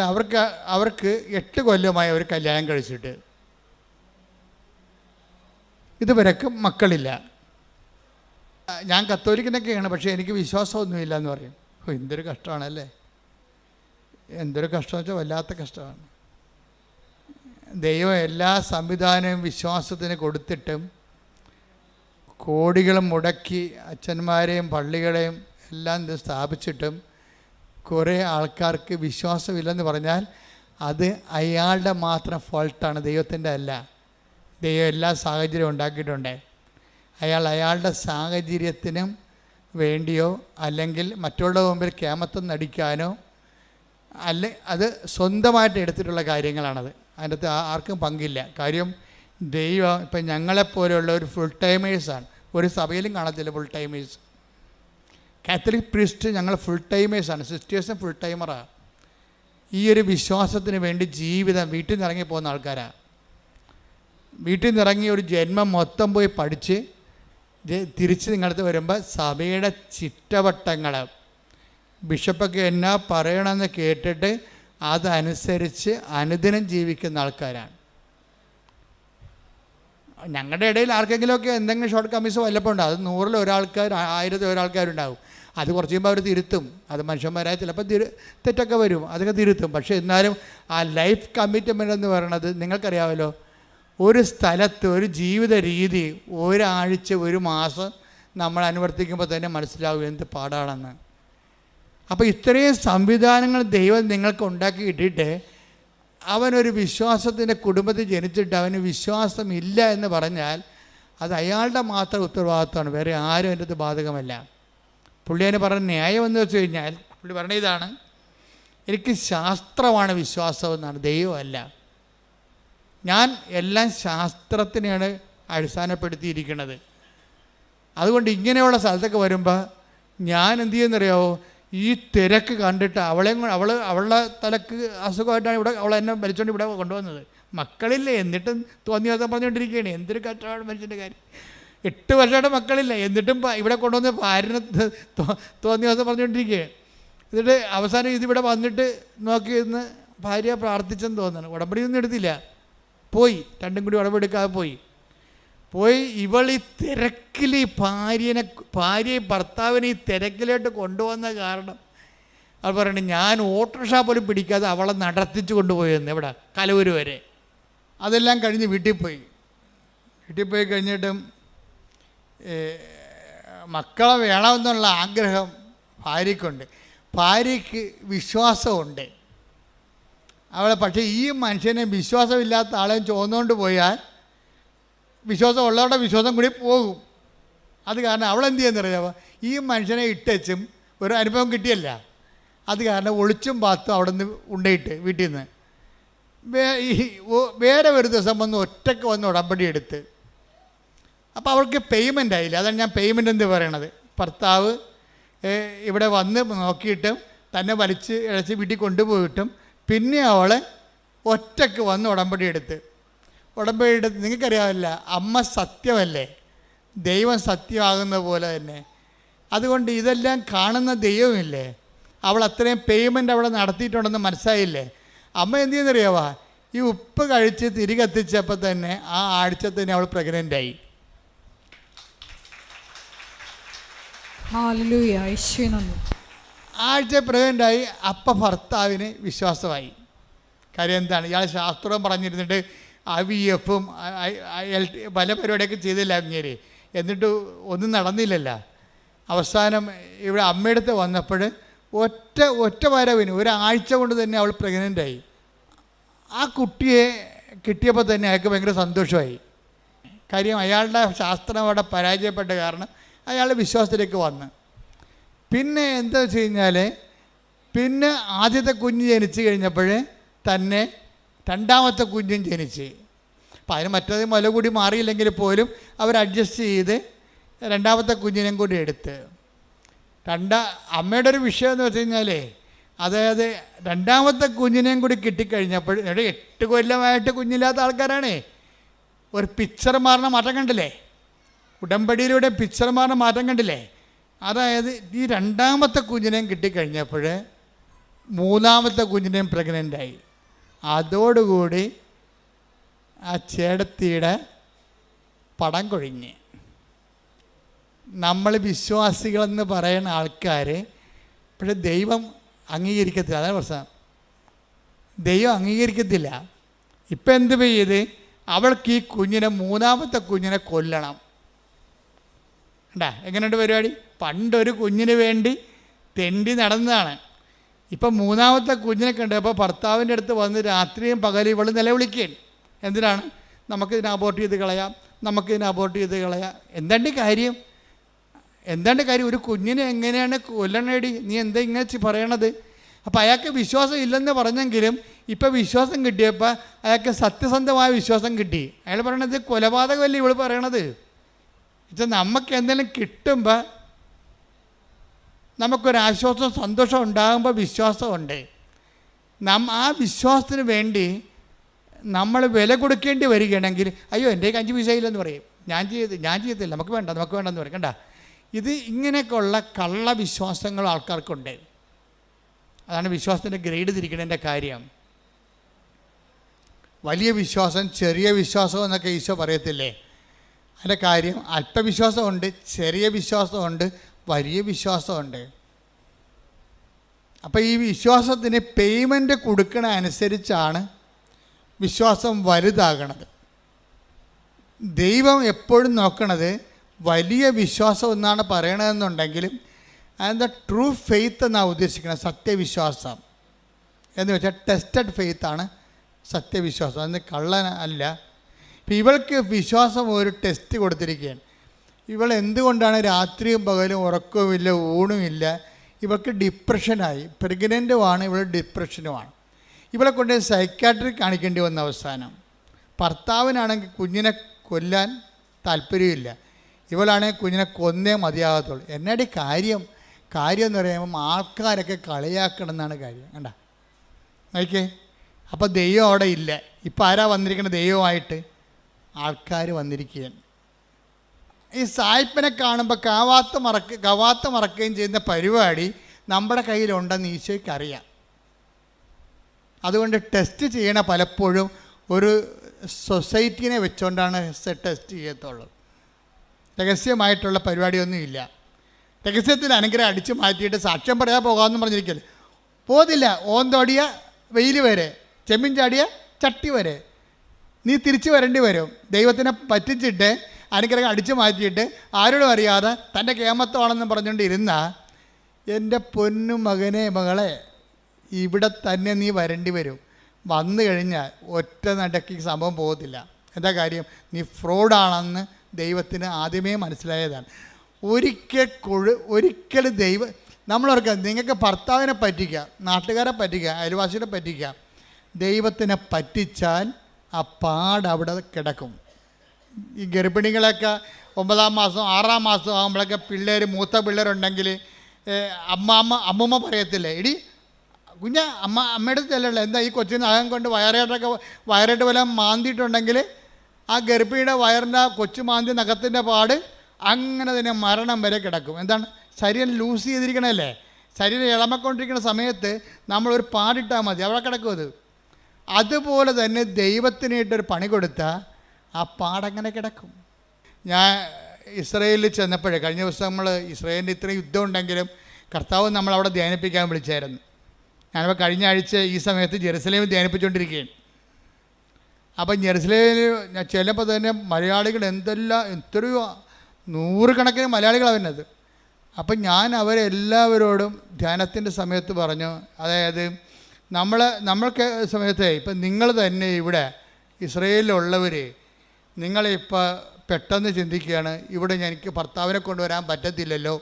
അവർക്ക് 8 കൊല്ലമായി അവർ കല്യാണം കഴിച്ചിട്ട് ഇതുവരെക്കും മക്കളില്ല. ഞാൻ കത്തോലിക്കനൊക്കെയാണ്, പക്ഷേ എനിക്ക് വിശ്വാസമൊന്നുമില്ല എന്ന് പറയും. എന്തൊരു കഷ്ടമാണല്ലേ, എന്തൊരു കഷ്ടമെന്ന് വെച്ചാൽ വല്ലാത്ത കഷ്ടമാണ്. ദൈവം എല്ലാ സംവിധാനവും വിശ്വാസത്തിന് കൊടുത്തിട്ടും കോടികളും മുടക്കി അച്ഛന്മാരെയും പള്ളികളെയും എല്ലാം സ്ഥാപിച്ചിട്ടും കുറേ ആൾക്കാർക്ക് വിശ്വാസമില്ലെന്ന് പറഞ്ഞാൽ അത് അയാളുടെ മാത്രം ഫോൾട്ടാണ്, ദൈവത്തിൻ്റെ അല്ല. ദൈവം എല്ലാ സാഹചര്യവും ഉണ്ടാക്കിയിട്ടുണ്ട്. അയാളുടെ സാഹചര്യത്തിനും വേണ്ടിയോ അല്ലെങ്കിൽ മറ്റുള്ള മുമ്പിൽ കേമത്വം നടിക്കാനോ അത് സ്വന്തമായിട്ട് എടുത്തിട്ടുള്ള കാര്യങ്ങളാണത്. അതിൻ്റെ അകത്ത് ആർക്കും പങ്കില്ല. കാര്യം ദൈവം ഇപ്പം ഞങ്ങളെപ്പോലെയുള്ള ഒരു ഫുൾ ടൈമേഴ്സാണ്. ഒരു സഭയിലും കാണത്തില്ല ഫുൾ ടൈമേഴ്സ്. കാത്തലിക് പ്രീസ്റ്റ് ഞങ്ങൾ ഫുൾ ടൈമേഴ്സാണ്, സിസ്റ്റേഴ്സും ഫുൾ ടൈമറാണ്. ഈ ഒരു വിശ്വാസത്തിന് വേണ്ടി ജീവിതം വീട്ടിൽ നിന്ന് ഇറങ്ങി പോകുന്ന ആൾക്കാരാണ്. വീട്ടിൽ നിന്ന് ഇറങ്ങി ഒരു ജന്മം മൊത്തം പോയി പഠിച്ച് തിരിച്ച് നിങ്ങളടുത്ത് വരുമ്പോൾ സഭയുടെ ചിട്ടവട്ടങ്ങൾ ബിഷപ്പൊക്കെ എന്നാ പറയണമെന്ന് കേട്ടിട്ട് അതനുസരിച്ച് അനുദിനം ജീവിക്കുന്ന ആൾക്കാരാണ്. ഞങ്ങളുടെ ഇടയിൽ ആർക്കെങ്കിലുമൊക്കെ എന്തെങ്കിലും ഷോർട്ട് കമ്മീസ് വല്ലപ്പോൾ ഉണ്ടാകും. അത് 100-ൽ ഒരാൾക്കാർ 1000-ൽ ഒരാൾക്കാരുണ്ടാവും. അത് കുറച്ച് കഴിയുമ്പോൾ അവർ തിരുത്തും. അത് മനുഷ്യന്മാരായ ചിലപ്പോൾ തെറ്റൊക്കെ വരും, അതൊക്കെ തിരുത്തും. പക്ഷേ എന്നാലും ആ ലൈഫ് കമ്മിറ്റ്മെൻ്റ് എന്ന് പറയുന്നത് നിങ്ങൾക്കറിയാമല്ലോ. ഒരു സ്ഥലത്ത് ഒരു ജീവിത രീതി ഒരാഴ്ച 1 മാസം നമ്മൾ അനുവർത്തിക്കുമ്പോൾ തന്നെ മനസ്സിലാവും എന്ത് പാടാണെന്ന്. അപ്പോൾ ഇത്രയും സംവിധാനങ്ങൾ ദൈവം നിങ്ങൾക്ക് ഉണ്ടാക്കി ഇട്ടിട്ട് അവനൊരു വിശ്വാസത്തിൻ്റെ കുടുംബത്തിൽ ജനിച്ചിട്ട് അവന് വിശ്വാസമില്ല എന്ന് പറഞ്ഞാൽ അത് അയാളുടെ മാത്രം ഉത്തരവാദിത്വമാണ്, വേറെ ആരും എൻ്റെ അടുത്ത് ബാധകമല്ല. പുള്ളി അതിന് പറഞ്ഞ ന്യായം എന്ന് വെച്ച് കഴിഞ്ഞാൽ പുള്ളി പറഞ്ഞ ഇതാണ്: എനിക്ക് ശാസ്ത്രമാണ് വിശ്വാസം എന്നാണ്, ദൈവമല്ല. ഞാൻ എല്ലാം ശാസ്ത്രത്തിനെയാണ് അടിസ്ഥാനപ്പെടുത്തിയിരിക്കുന്നത്. അതുകൊണ്ട് ഇങ്ങനെയുള്ള സ്ഥലത്തൊക്കെ വരുമ്പോൾ ഞാൻ എന്ത് ചെയ്യുന്നറിയാവോ, ഈ തിരക്ക് കണ്ടിട്ട് അവളുടെ തലക്ക് അസുഖമായിട്ടാണ് അവളെ എന്നെ വലിച്ചുകൊണ്ട് ഇവിടെ കൊണ്ടുവന്നത്. മക്കളില്ല, എന്നിട്ടും തോന്നിയ ദിവസം പറഞ്ഞുകൊണ്ടിരിക്കുകയാണ്. എന്തൊരു കഷ്ടമാണ് മനുഷ്യൻ്റെ കാര്യം. 8 വർഷമായിട്ട് മക്കളില്ല, എന്നിട്ടും ഇവിടെ കൊണ്ടുവന്ന് ഭാര്യനെ തോന്നിയ ദിവസം പറഞ്ഞുകൊണ്ടിരിക്കുകയാണ്. എന്നിട്ട് അവസാനം ഇതിവിടെ വന്നിട്ട് നോക്കിയിരുന്ന് ഭാര്യ പ്രാർത്ഥിച്ചെന്ന് തോന്നുന്നു. ഉടമ്പടിയൊന്നും എടുത്തില്ല, പോയി. രണ്ടും കൂടി ഉടമ്പെടുക്കാതെ പോയി. ഇവൾ ഈ തിരക്കിൽ ഈ ഭാര്യയും ഭർത്താവിനെ ഈ തിരക്കിലോട്ട് കൊണ്ടുവന്ന കാരണം അത് പറയണേ, ഞാൻ ഓട്ടോറിക്ഷ പോലും പിടിക്കാതെ അവളെ നടത്തിച്ചു കൊണ്ടുപോയെന്ന് എവിടെ കലവൂർ വരെ. അതെല്ലാം കഴിഞ്ഞ് വീട്ടിൽ പോയി കഴിഞ്ഞിട്ടും മക്കളെ വേണമെന്നുള്ള ആഗ്രഹം ഭാര്യയ്ക്കുണ്ട്. ഭാര്യയ്ക്ക് വിശ്വാസമുണ്ട് അവളെ. പക്ഷേ ഈ മനുഷ്യനെ വിശ്വാസമില്ലാത്ത ആളെ ചുവന്നുകൊണ്ട് പോയാൽ വിശ്വാസം ഉള്ളവരുടെ വിശ്വാസം കൂടി പോകും. അത് കാരണം അവളെന്ത് ചെയ്യുന്നറിയാമോ, ഈ മനുഷ്യനെ ഇട്ടും ഒരു അനുഭവം കിട്ടിയല്ല, അത് കാരണം ഒളിച്ചും പാത്തും അവിടെ നിന്ന് ഉണ്ടയിട്ട് വീട്ടിൽ നിന്ന് വേറെ ഒരു ദിവസം വന്ന് ഒറ്റയ്ക്ക് വന്ന് ഉടമ്പടി എടുത്ത്. അപ്പോൾ അവൾക്ക് പേയ്മെൻ്റ് ആയില്ല. അതാണ് ഞാൻ പേയ്മെൻ്റ് എന്ന് പറയണത്. ഭർത്താവ് ഇവിടെ വന്ന് നോക്കിയിട്ടും തന്നെ വലിച്ച് ഇഴച്ച് വീട്ടിൽ കൊണ്ടുപോയിട്ടും പിന്നെ അവളെ ഒറ്റയ്ക്ക് വന്ന് ഉടമ്പടി എടുത്ത് നിങ്ങൾക്കറിയാമല്ല, അമ്മ സത്യമല്ലേ, ദൈവം സത്യമാകുന്ന പോലെ തന്നെ. അതുകൊണ്ട് ഇതെല്ലാം കാണുന്ന ദൈവമില്ലേ, അവൾ അത്രയും പേയ്മെൻ്റ് അവിടെ നടത്തിയിട്ടുണ്ടെന്ന് മനസ്സിലായില്ലേ. അമ്മ എന്ത് ചെയ്യുന്നറിയാവാ, ഈ ഉപ്പ് കഴിച്ച് തിരികെ എത്തിച്ചപ്പോൾ തന്നെ ആ ആഴ്ച തന്നെ അവൾ പ്രഗ്നൻ്റായി. ആഴ്ച പ്രഗ്നൻ്റായി. അപ്പം ഭർത്താവിന് വിശ്വാസമായി. കാര്യം എന്താണ്, ഇയാൾ ശാസ്ത്രം പറഞ്ഞിരുന്നിട്ട് IVF-ഉം പല പരിപാടിയൊക്കെ ചെയ്തില്ല അങ്ങേര്, എന്നിട്ട് ഒന്നും നടന്നില്ലല്ലോ. അവസാനം ഇവിടെ അമ്മയടുത്ത് വന്നപ്പോൾ ഒറ്റ വരവിന് ഒരാഴ്ച കൊണ്ട് തന്നെ അവൾ പ്രഗ്നൻ്റായി. ആ കുട്ടിയെ കിട്ടിയപ്പോൾ തന്നെ അയാൾക്ക് ഭയങ്കര സന്തോഷമായി. കാര്യം അയാളുടെ ശാസ്ത്രം അവിടെ പരാജയപ്പെട്ട കാരണം അയാൾ വിശ്വാസത്തിലേക്ക് വന്ന്. പിന്നെ എന്താ വെച്ച് കഴിഞ്ഞാൽ, പിന്നെ ആദ്യത്തെ കുഞ്ഞ് ജനിച്ച് കഴിഞ്ഞപ്പോൾ തന്നെ രണ്ടാമത്തെ കുഞ്ഞും ജനിച്ച്. അപ്പം അതിന് മറ്റേത് മുല കൂടി മാറിയില്ലെങ്കിൽ പോലും അവർ അഡ്ജസ്റ്റ് ചെയ്ത് രണ്ടാമത്തെ കുഞ്ഞിനെയും കൂടി എടുത്ത്. അമ്മയുടെ ഒരു വിഷയം എന്ന് വെച്ച് കഴിഞ്ഞാൽ, അതായത് രണ്ടാമത്തെ കുഞ്ഞിനെയും കൂടി കിട്ടിക്കഴിഞ്ഞപ്പോൾ 8 കൊല്ലമായിട്ട് കുഞ്ഞില്ലാത്ത ആൾക്കാരാണേ. ഒരു പിക്ചർ മാറുന്ന മാറ്റം കണ്ടില്ലേ, ഉടമ്പടിയിലൂടെ പിക്ചർ മാറുന്ന മാറ്റം കണ്ടില്ലേ. അതായത് ഈ രണ്ടാമത്തെ കുഞ്ഞിനെയും കിട്ടിക്കഴിഞ്ഞപ്പോൾ മൂന്നാമത്തെ കുഞ്ഞിനെയും പ്രഗ്നൻ്റായി. അതോടുകൂടി ആ ചേടത്തിയുടെ പടം കൊഴിഞ്ഞ്. നമ്മൾ വിശ്വാസികളെന്ന് പറയുന്ന ആൾക്കാർ പക്ഷെ ദൈവം അംഗീകരിക്കത്തില്ല. അതാണ് പ്രശ്നം, ദൈവം അംഗീകരിക്കത്തില്ല. ഇപ്പം എന്ത് ചെയ്ത്, അവൾക്ക് ഈ കുഞ്ഞിനെ മൂന്നാമത്തെ കുഞ്ഞിനെ കൊല്ലണം. എങ്ങനെയുണ്ട് പരിപാടി? പണ്ടൊരു കുഞ്ഞിന് വേണ്ടി തെണ്ടി നടന്നതാണ്. ഇപ്പം മൂന്നാമത്തെ കുഞ്ഞിനെ കണ്ടപ്പോൾ ഭർത്താവിൻ്റെ അടുത്ത് വന്ന് രാത്രിയും പകലും ഇവൾ നിലവിളിക്കുകയാണ്. എന്തിനാണ്? നമുക്കിതിനെ അബോർട്ട് ചെയ്ത് കളയാം, നമുക്കിതിനെ അബോർട്ട് ചെയ്ത് കളയാം. എന്താണ്ട് കാര്യം? ഒരു കുഞ്ഞിനെ എങ്ങനെയാണ് കൊല്ലണേടി, നീ എന്താ ഇങ്ങനെ പറയണത്? അപ്പോൾ അയാൾക്ക് വിശ്വാസം ഇല്ലെന്ന് പറഞ്ഞെങ്കിലും ഇപ്പം വിശ്വാസം കിട്ടിയപ്പോൾ അയാൾക്ക് സത്യസന്ധമായ വിശ്വാസം കിട്ടി. അയാൾ പറയണത് കൊലപാതകമല്ലേ ഇവൾ പറയണത്. വെച്ചാൽ നമുക്ക് എന്തെങ്കിലും കിട്ടുമ്പോൾ നമുക്കൊരാശ്വാസം സന്തോഷം ഉണ്ടാകുമ്പോൾ വിശ്വാസമുണ്ട്. ആ വിശ്വാസത്തിന് വേണ്ടി നമ്മൾ വില കൊടുക്കേണ്ടി വരികയാണെങ്കിൽ, അയ്യോ എൻ്റെ 5 പൈസ ഇല്ലെന്ന് പറയും, ഞാൻ ചെയ്യത്തില്ല, നമുക്ക് വേണ്ടെന്ന് പറയും. കണ്ട, ഇത് ഇങ്ങനെയൊക്കെയുള്ള കള്ള വിശ്വാസങ്ങൾ ആൾക്കാർക്കുണ്ട്. അതാണ് വിശ്വാസത്തിൻ്റെ ഗ്രേഡ് തിരിക്കണതിൻ്റെ കാര്യം. വലിയ വിശ്വാസം, ചെറിയ വിശ്വാസം എന്നൊക്കെ ഈശോ പറയത്തില്ലേ? അതിൻ്റെ കാര്യം അല്പവിശ്വാസമുണ്ട്, ചെറിയ വിശ്വാസമുണ്ട്, വലിയ വിശ്വാസമുണ്ട്. അപ്പോൾ ഈ വിശ്വാസത്തിന് പേയ്മെൻറ്റ് കൊടുക്കണ അനുസരിച്ചാണ് വിശ്വാസം വലുതാകണത്. ദൈവം എപ്പോഴും നോക്കണത് വലിയ വിശ്വാസം എന്നാണ് പറയണതെന്നുണ്ടെങ്കിലും അതെന്താ ട്രൂ ഫെയ്ത്ത് എന്നാണ് ഉദ്ദേശിക്കുന്നത്. സത്യവിശ്വാസം എന്ന് വെച്ചാൽ ടെസ്റ്റഡ് ഫെയ്ത്താണ് സത്യവിശ്വാസം, അതിന് കള്ളൻ അല്ല. ഇപ്പം ഇവൾക്ക് വിശ്വാസം ഒരു ടെസ്റ്റ് കൊടുത്തിരിക്കുകയാണ്. ഇവൾ എന്തുകൊണ്ടാണ് രാത്രിയും പകലും ഉറക്കവുമില്ല, ഊണുമില്ല? ഇവൾക്ക് ഡിപ്രഷനായി. പ്രഗ്നൻ്റുമാണ്, ഇവൾ ഡിപ്രഷനുമാണ്. ഇവളെ കൊണ്ട് സൈക്കാട്രി കാണിക്കേണ്ടി വന്ന അവസാനം. ഭർത്താവിനാണെങ്കിൽ കുഞ്ഞിനെ കൊല്ലാൻ താല്പര്യമില്ല, ഇവളാണെങ്കിൽ കുഞ്ഞിനെ കൊന്നേ മതിയാകത്തുള്ളൂ. എന്നാടി കാര്യം എന്ന് പറയുമ്പം ആൾക്കാരൊക്കെ കളിയാക്കണം എന്നാണ് കാര്യം. കണ്ട നോക്കിയേ, അപ്പോൾ ദൈവം അവിടെ ഇല്ല. ഇപ്പം ആരാ വന്നിരിക്കുന്നത്? ദൈവമായിട്ട് ആൾക്കാർ വന്നിരിക്കുകയാണ്. ഈ സായിപ്പിനെ കാണുമ്പോൾ കവാത്ത മറക്കുകയും ചെയ്യുന്ന പരിപാടി നമ്മുടെ കയ്യിലുണ്ടെന്ന് ഈശോയ്ക്ക് അറിയാം. അതുകൊണ്ട് ടെസ്റ്റ് ചെയ്യണ പലപ്പോഴും ഒരു സൊസൈറ്റിനെ വെച്ചുകൊണ്ടാണ് ടെസ്റ്റ് ചെയ്യത്തുള്ളത്. രഹസ്യമായിട്ടുള്ള പരിപാടിയൊന്നുമില്ല. രഹസ്യത്തിൽ അനുഗ്രഹം അടിച്ചു മാറ്റിയിട്ട് സാക്ഷ്യം പറയാൻ പോകാമെന്ന് പറഞ്ഞിരിക്കല്ലേ. പോകത്തില്ല. ഓന്തോടിയ വെയിൽ വരെ, ചെമ്മീൻ ചാടിയ ചട്ടി വരെ നീ തിരിച്ചു വരേണ്ടി വരും. ദൈവത്തിനെ പറ്റിച്ചിട്ട് അനുഗ്രഹം അടിച്ചു മാറ്റിയിട്ട് ആരോടും അറിയാതെ തൻ്റെ കേമത്വമാണെന്ന് പറഞ്ഞുകൊണ്ട് ഇരുന്ന എൻ്റെ പൊന്നു മകനെ മകളെ, ഇവിടെ തന്നെ നീ വരേണ്ടി വരും. വന്നു കഴിഞ്ഞാൽ ഒറ്റ നടക്കി സംഭവം പോകത്തില്ല. എന്താ കാര്യം? നീ ഫ്രോഡാണെന്ന് ദൈവത്തിന് ആദ്യമേ മനസ്സിലായതാണ്. ഒരിക്കലും നമ്മളോർക്കുക, നിങ്ങൾക്ക് ഭർത്താവിനെ പറ്റിക്കുക, നാട്ടുകാരെ പറ്റിക്കുക, അയൽവാസികളെ പറ്റിക്കുക, ദൈവത്തിനെ പറ്റിച്ചാൽ ആ അവിടെ കിടക്കും. ഈ ഗർഭിണികളൊക്കെ 9-ാം മാസം 6-ാം മാസം ആകുമ്പോഴൊക്കെ മൂത്ത പിള്ളേരുണ്ടെങ്കിൽ അമ്മൂമ്മ പറയത്തില്ലേ, ഇടി കുഞ്ഞ അമ്മയുടെ ചെല്ലല്ലോ, എന്താ ഈ കൊച്ചിന് അകം കൊണ്ട് വയറായിട്ട് വല്ല മാന്തിയിട്ടുണ്ടെങ്കിൽ ആ ഗർഭിണിയുടെ വയറിൻ്റെ കൊച്ചു മാന്തി നഖത്തിൻ്റെ പാട് അങ്ങനെ തന്നെ മരണം വരെ കിടക്കും. എന്താണ്? ശരീരം ലൂസ് ചെയ്തിരിക്കണല്ലേ. ശരീരം ഇളമക്കൊണ്ടിരിക്കുന്ന സമയത്ത് നമ്മളൊരു പാടിട്ടാൽ മതി, അവിടെ കിടക്കും അത്. അതുപോലെ തന്നെ ദൈവത്തിനായിട്ടൊരു പണി കൊടുത്താൽ ആ പാടങ്ങനെ കിടക്കും. ഞാൻ ഇസ്രയേലിൽ ചെന്നപ്പോഴേ, കഴിഞ്ഞ ദിവസം നമ്മൾ ഇസ്രയേലിൻ്റെ ഇത്രയും യുദ്ധം ഉണ്ടെങ്കിലും കർത്താവ് നമ്മളവിടെ ധ്യാനിപ്പിക്കാൻ വിളിച്ചായിരുന്നു. ഞാനിപ്പോൾ കഴിഞ്ഞ ആഴ്ച ഈ സമയത്ത് ജെറുസലേമിൽ ധ്യാനിപ്പിച്ചുകൊണ്ടിരിക്കുകയാണ്. അപ്പം ജെറുസലേമിൽ ഞാൻ ചെല്ലുമ്പോൾ തന്നെ മലയാളികൾ എത്രയോ 100 കണക്കിന് മലയാളികളാണ് വരുന്നത്. അപ്പം ഞാൻ അവരെല്ലാവരോടും ധ്യാനത്തിൻ്റെ സമയത്ത് പറഞ്ഞു, അതായത് നമ്മൾക്ക് സമയത്ത് ഇപ്പം നിങ്ങൾ തന്നെ ഇവിടെ ഇസ്രയേലിലുള്ളവർ നിങ്ങളിപ്പോൾ പെട്ടെന്ന് ചിന്തിക്കുകയാണ്, ഇവിടെ എനിക്ക് ഭർത്താവിനെ കൊണ്ടുവരാൻ പറ്റത്തില്ലല്ലോ,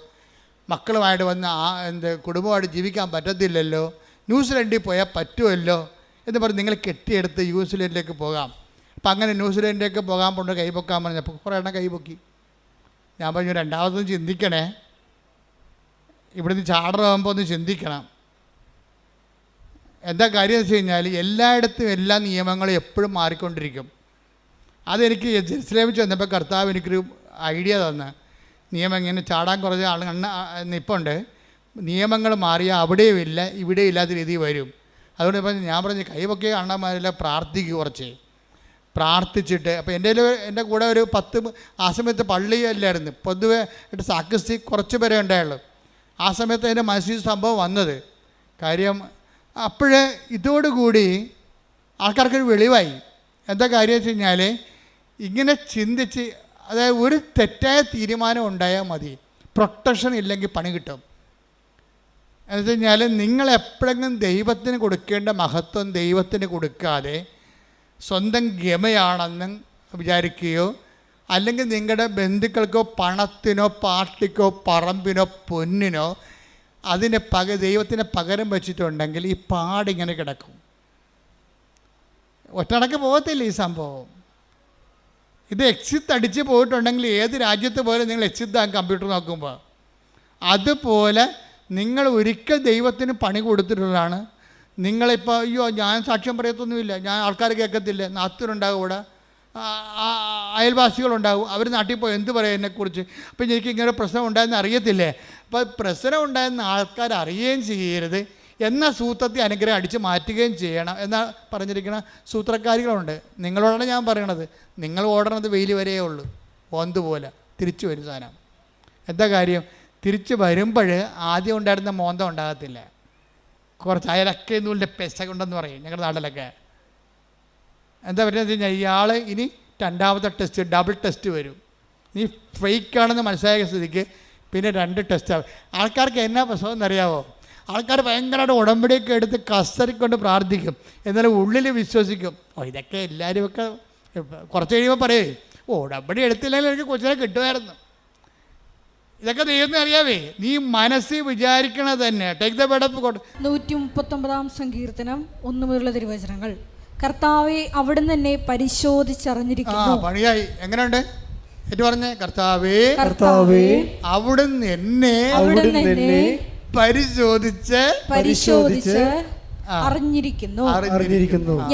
മക്കളുമായിട്ട് വന്ന് കുടുംബമായിട്ട് ജീവിക്കാൻ പറ്റത്തില്ലല്ലോ, ന്യൂസിലൻഡിൽ പോയാൽ പറ്റുമല്ലോ എന്ന് പറഞ്ഞ് നിങ്ങൾ കെട്ടിയെടുത്ത് ന്യൂസിലൻഡിലേക്ക് പോകാം. അപ്പം അങ്ങനെ ന്യൂസിലൻഡിലേക്ക് പോകാൻ കൊണ്ട് കൈപൊക്കാൻ പറഞ്ഞപ്പോൾ കുറേ എണ്ണം കൈപൊക്കി. ഞാൻ പറഞ്ഞു, രണ്ടാമതൊന്നും ചിന്തിക്കണേ, ഇവിടുന്ന് ചാടറാകുമ്പോൾ ഒന്ന് ചിന്തിക്കണം. എന്താ കാര്യം എന്ന് വെച്ച് കഴിഞ്ഞാൽ എല്ലായിടത്തും എല്ലാ നിയമങ്ങളും എപ്പോഴും മാറിക്കൊണ്ടിരിക്കും. അതെനിക്ക് ജെറുസലേമിൽ ചെന്നപ്പോൾ കർത്താവ് എനിക്കൊരു ഐഡിയ തന്ന്, നിയമം ഇങ്ങനെ ചാടാൻ കുറച്ച് നിപ്പുണ്ട്, നിയമങ്ങൾ മാറിയാൽ അവിടെയും ഇല്ല ഇവിടെയും ഇല്ലാത്ത രീതിയിൽ വരും. അതുകൊണ്ട് ഇപ്പം ഞാൻ പറഞ്ഞു, കൈവൊക്കെ കാണാൻ പ്രാർത്ഥിക്കുക, കുറച്ച് പ്രാർത്ഥിച്ചിട്ട്. അപ്പോൾ എൻ്റെ കൂടെ ഒരു 10 ആ സമയത്ത് പള്ളിയല്ലായിരുന്നു, പൊതുവെ സാക്രിസ്റ്റി കുറച്ച് പേരെ ഉണ്ടായുള്ളൂ. ആ സമയത്ത് എൻ്റെ മനസ്സിൽ സംഭവം വന്നത് കാര്യം. അപ്പോഴേ ഇതോടുകൂടി ആൾക്കാർക്കൊരു വെളിവായി. എന്താ കാര്യം വെച്ച് കഴിഞ്ഞാൽ ഇങ്ങനെ ചിന്തിച്ച്, അതായത് ഒരു തെറ്റായ തീരുമാനം ഉണ്ടായാൽ മതി, പ്രൊട്ടക്ഷൻ ഇല്ലെങ്കിൽ പണി കിട്ടും. എന്ന് വെച്ച് കഴിഞ്ഞാൽ നിങ്ങളെപ്പോഴെങ്കിലും ദൈവത്തിന് കൊടുക്കേണ്ട മഹത്വം ദൈവത്തിന് കൊടുക്കാതെ സ്വന്തം ഗമയാണെന്ന് വിചാരിക്കുകയോ, അല്ലെങ്കിൽ നിങ്ങളുടെ ബന്ധുക്കൾക്കോ പണത്തിനോ പാർട്ടിക്കോ പറമ്പിനോ പൊന്നിനോ അതിന് ദൈവത്തിന് പകരം വെച്ചിട്ടുണ്ടെങ്കിൽ ഈ പാടിങ്ങനെ കിടക്കും. ഒറ്റടക്ക് പോകത്തില്ല ഈ സംഭവം. ഇത് എക്സിറ്റ് അടിച്ച് പോയിട്ടുണ്ടെങ്കിൽ ഏത് രാജ്യത്ത് പോലും നിങ്ങൾ എക്സിറ്റ് ആകും കമ്പ്യൂട്ടർ നോക്കുമ്പോൾ. അതുപോലെ നിങ്ങൾ ഒരിക്കൽ ദൈവത്തിന് പണി കൊടുത്തിട്ടുള്ളതാണ്. നിങ്ങളിപ്പോൾ അയ്യോ ഞാൻ സാക്ഷ്യം പറയത്തൊന്നുമില്ല, ഞാൻ ആൾക്കാർ കേൾക്കത്തില്ല, നാത്തൂരുണ്ടാകും, ഇവിടെ അയൽവാസികളുണ്ടാകും, അവർ നാട്ടിൽ പോയി എന്ത് പറയും എന്നെക്കുറിച്ച്, അപ്പം എനിക്ക് ഇങ്ങനെ പ്രശ്നം ഉണ്ടായെന്ന് അറിയത്തില്ലേ. അപ്പോൾ പ്രശ്നം ഉണ്ടായെന്ന് ആൾക്കാർ അറിയുകയും ചെയ്യരുത്, എന്ന സൂത്രത്തെ അനുഗ്രഹം അടിച്ച് മാറ്റുകയും ചെയ്യണം എന്നാ പറഞ്ഞിരിക്കുന്ന സൂത്രക്കാരികളുണ്ട്. നിങ്ങളോടാണ് ഞാൻ പറയണത്, നിങ്ങൾ ഓടണത് വെയിൽ വരെയേ ഉള്ളൂ, ഓന്തുപോലെ തിരിച്ചു വരും സാധനം. എന്താ കാര്യം? തിരിച്ച് വരുമ്പോൾ ആദ്യം ഉണ്ടായിരുന്ന മോന്തം ഉണ്ടാകത്തില്ല, കുറച്ച് അയലൊക്കെ നൂലിൻ്റെ പെസ ഉണ്ടെന്ന് പറയും ഞങ്ങളുടെ നാട്ടിലൊക്കെ. എന്താ പറ്റുന്നത് വെച്ച് കഴിഞ്ഞാൽ ഇയാൾ ഇനി 2ാമത്തെ ടെസ്റ്റ്, ഡബിൾ ടെസ്റ്റ് വരും. നീ ഫേക്കാണെന്ന് മനസ്സിലായ സ്ഥിതിക്ക് പിന്നെ 2 ടെസ്റ്റ്. ആൾക്കാർക്ക് എന്നാ പ്രശ്നം എന്നറിയാവോ? ആൾക്കാർ ഭയങ്കരമായിട്ട് ഉടമ്പടിയൊക്കെ എടുത്ത് കസറിക്കൊണ്ട് പ്രാർത്ഥിക്കും, എന്നാലും ഉള്ളിൽ വിശ്വസിക്കും, ഇതൊക്കെ എല്ലാവരുമൊക്കെ കുറച്ച് കഴിയുമ്പോൾ പറയേ, ഉടമ്പടി എടുത്തില്ലെങ്കിൽ എനിക്ക് കൊച്ചിനെ കിട്ടുമായിരുന്നു. ഇതൊക്കെ ദൈവത്തിന് അറിയാവേ. നീ മനസ്സിൽ വിചാരിക്കണത് തന്നെ. ടേക്ക് ദ ബെഡപ്പ് കൊണ്ട് 139 സങ്കീർത്തനം 1 മുതലുള്ള തിരുവചനങ്ങൾ. കർത്താവെ അവിടുന്ന് എന്നെ പരിശോധിച്ചറിഞ്ഞിരിക്കുന്നു. പണിയായി. എങ്ങനെയുണ്ട് ഏറ്റു പറഞ്ഞേ? കർത്താവേ അവിടുന്ന് എന്നെ പരിശോധിച്ച് അറിഞ്ഞിരിക്കുന്നു.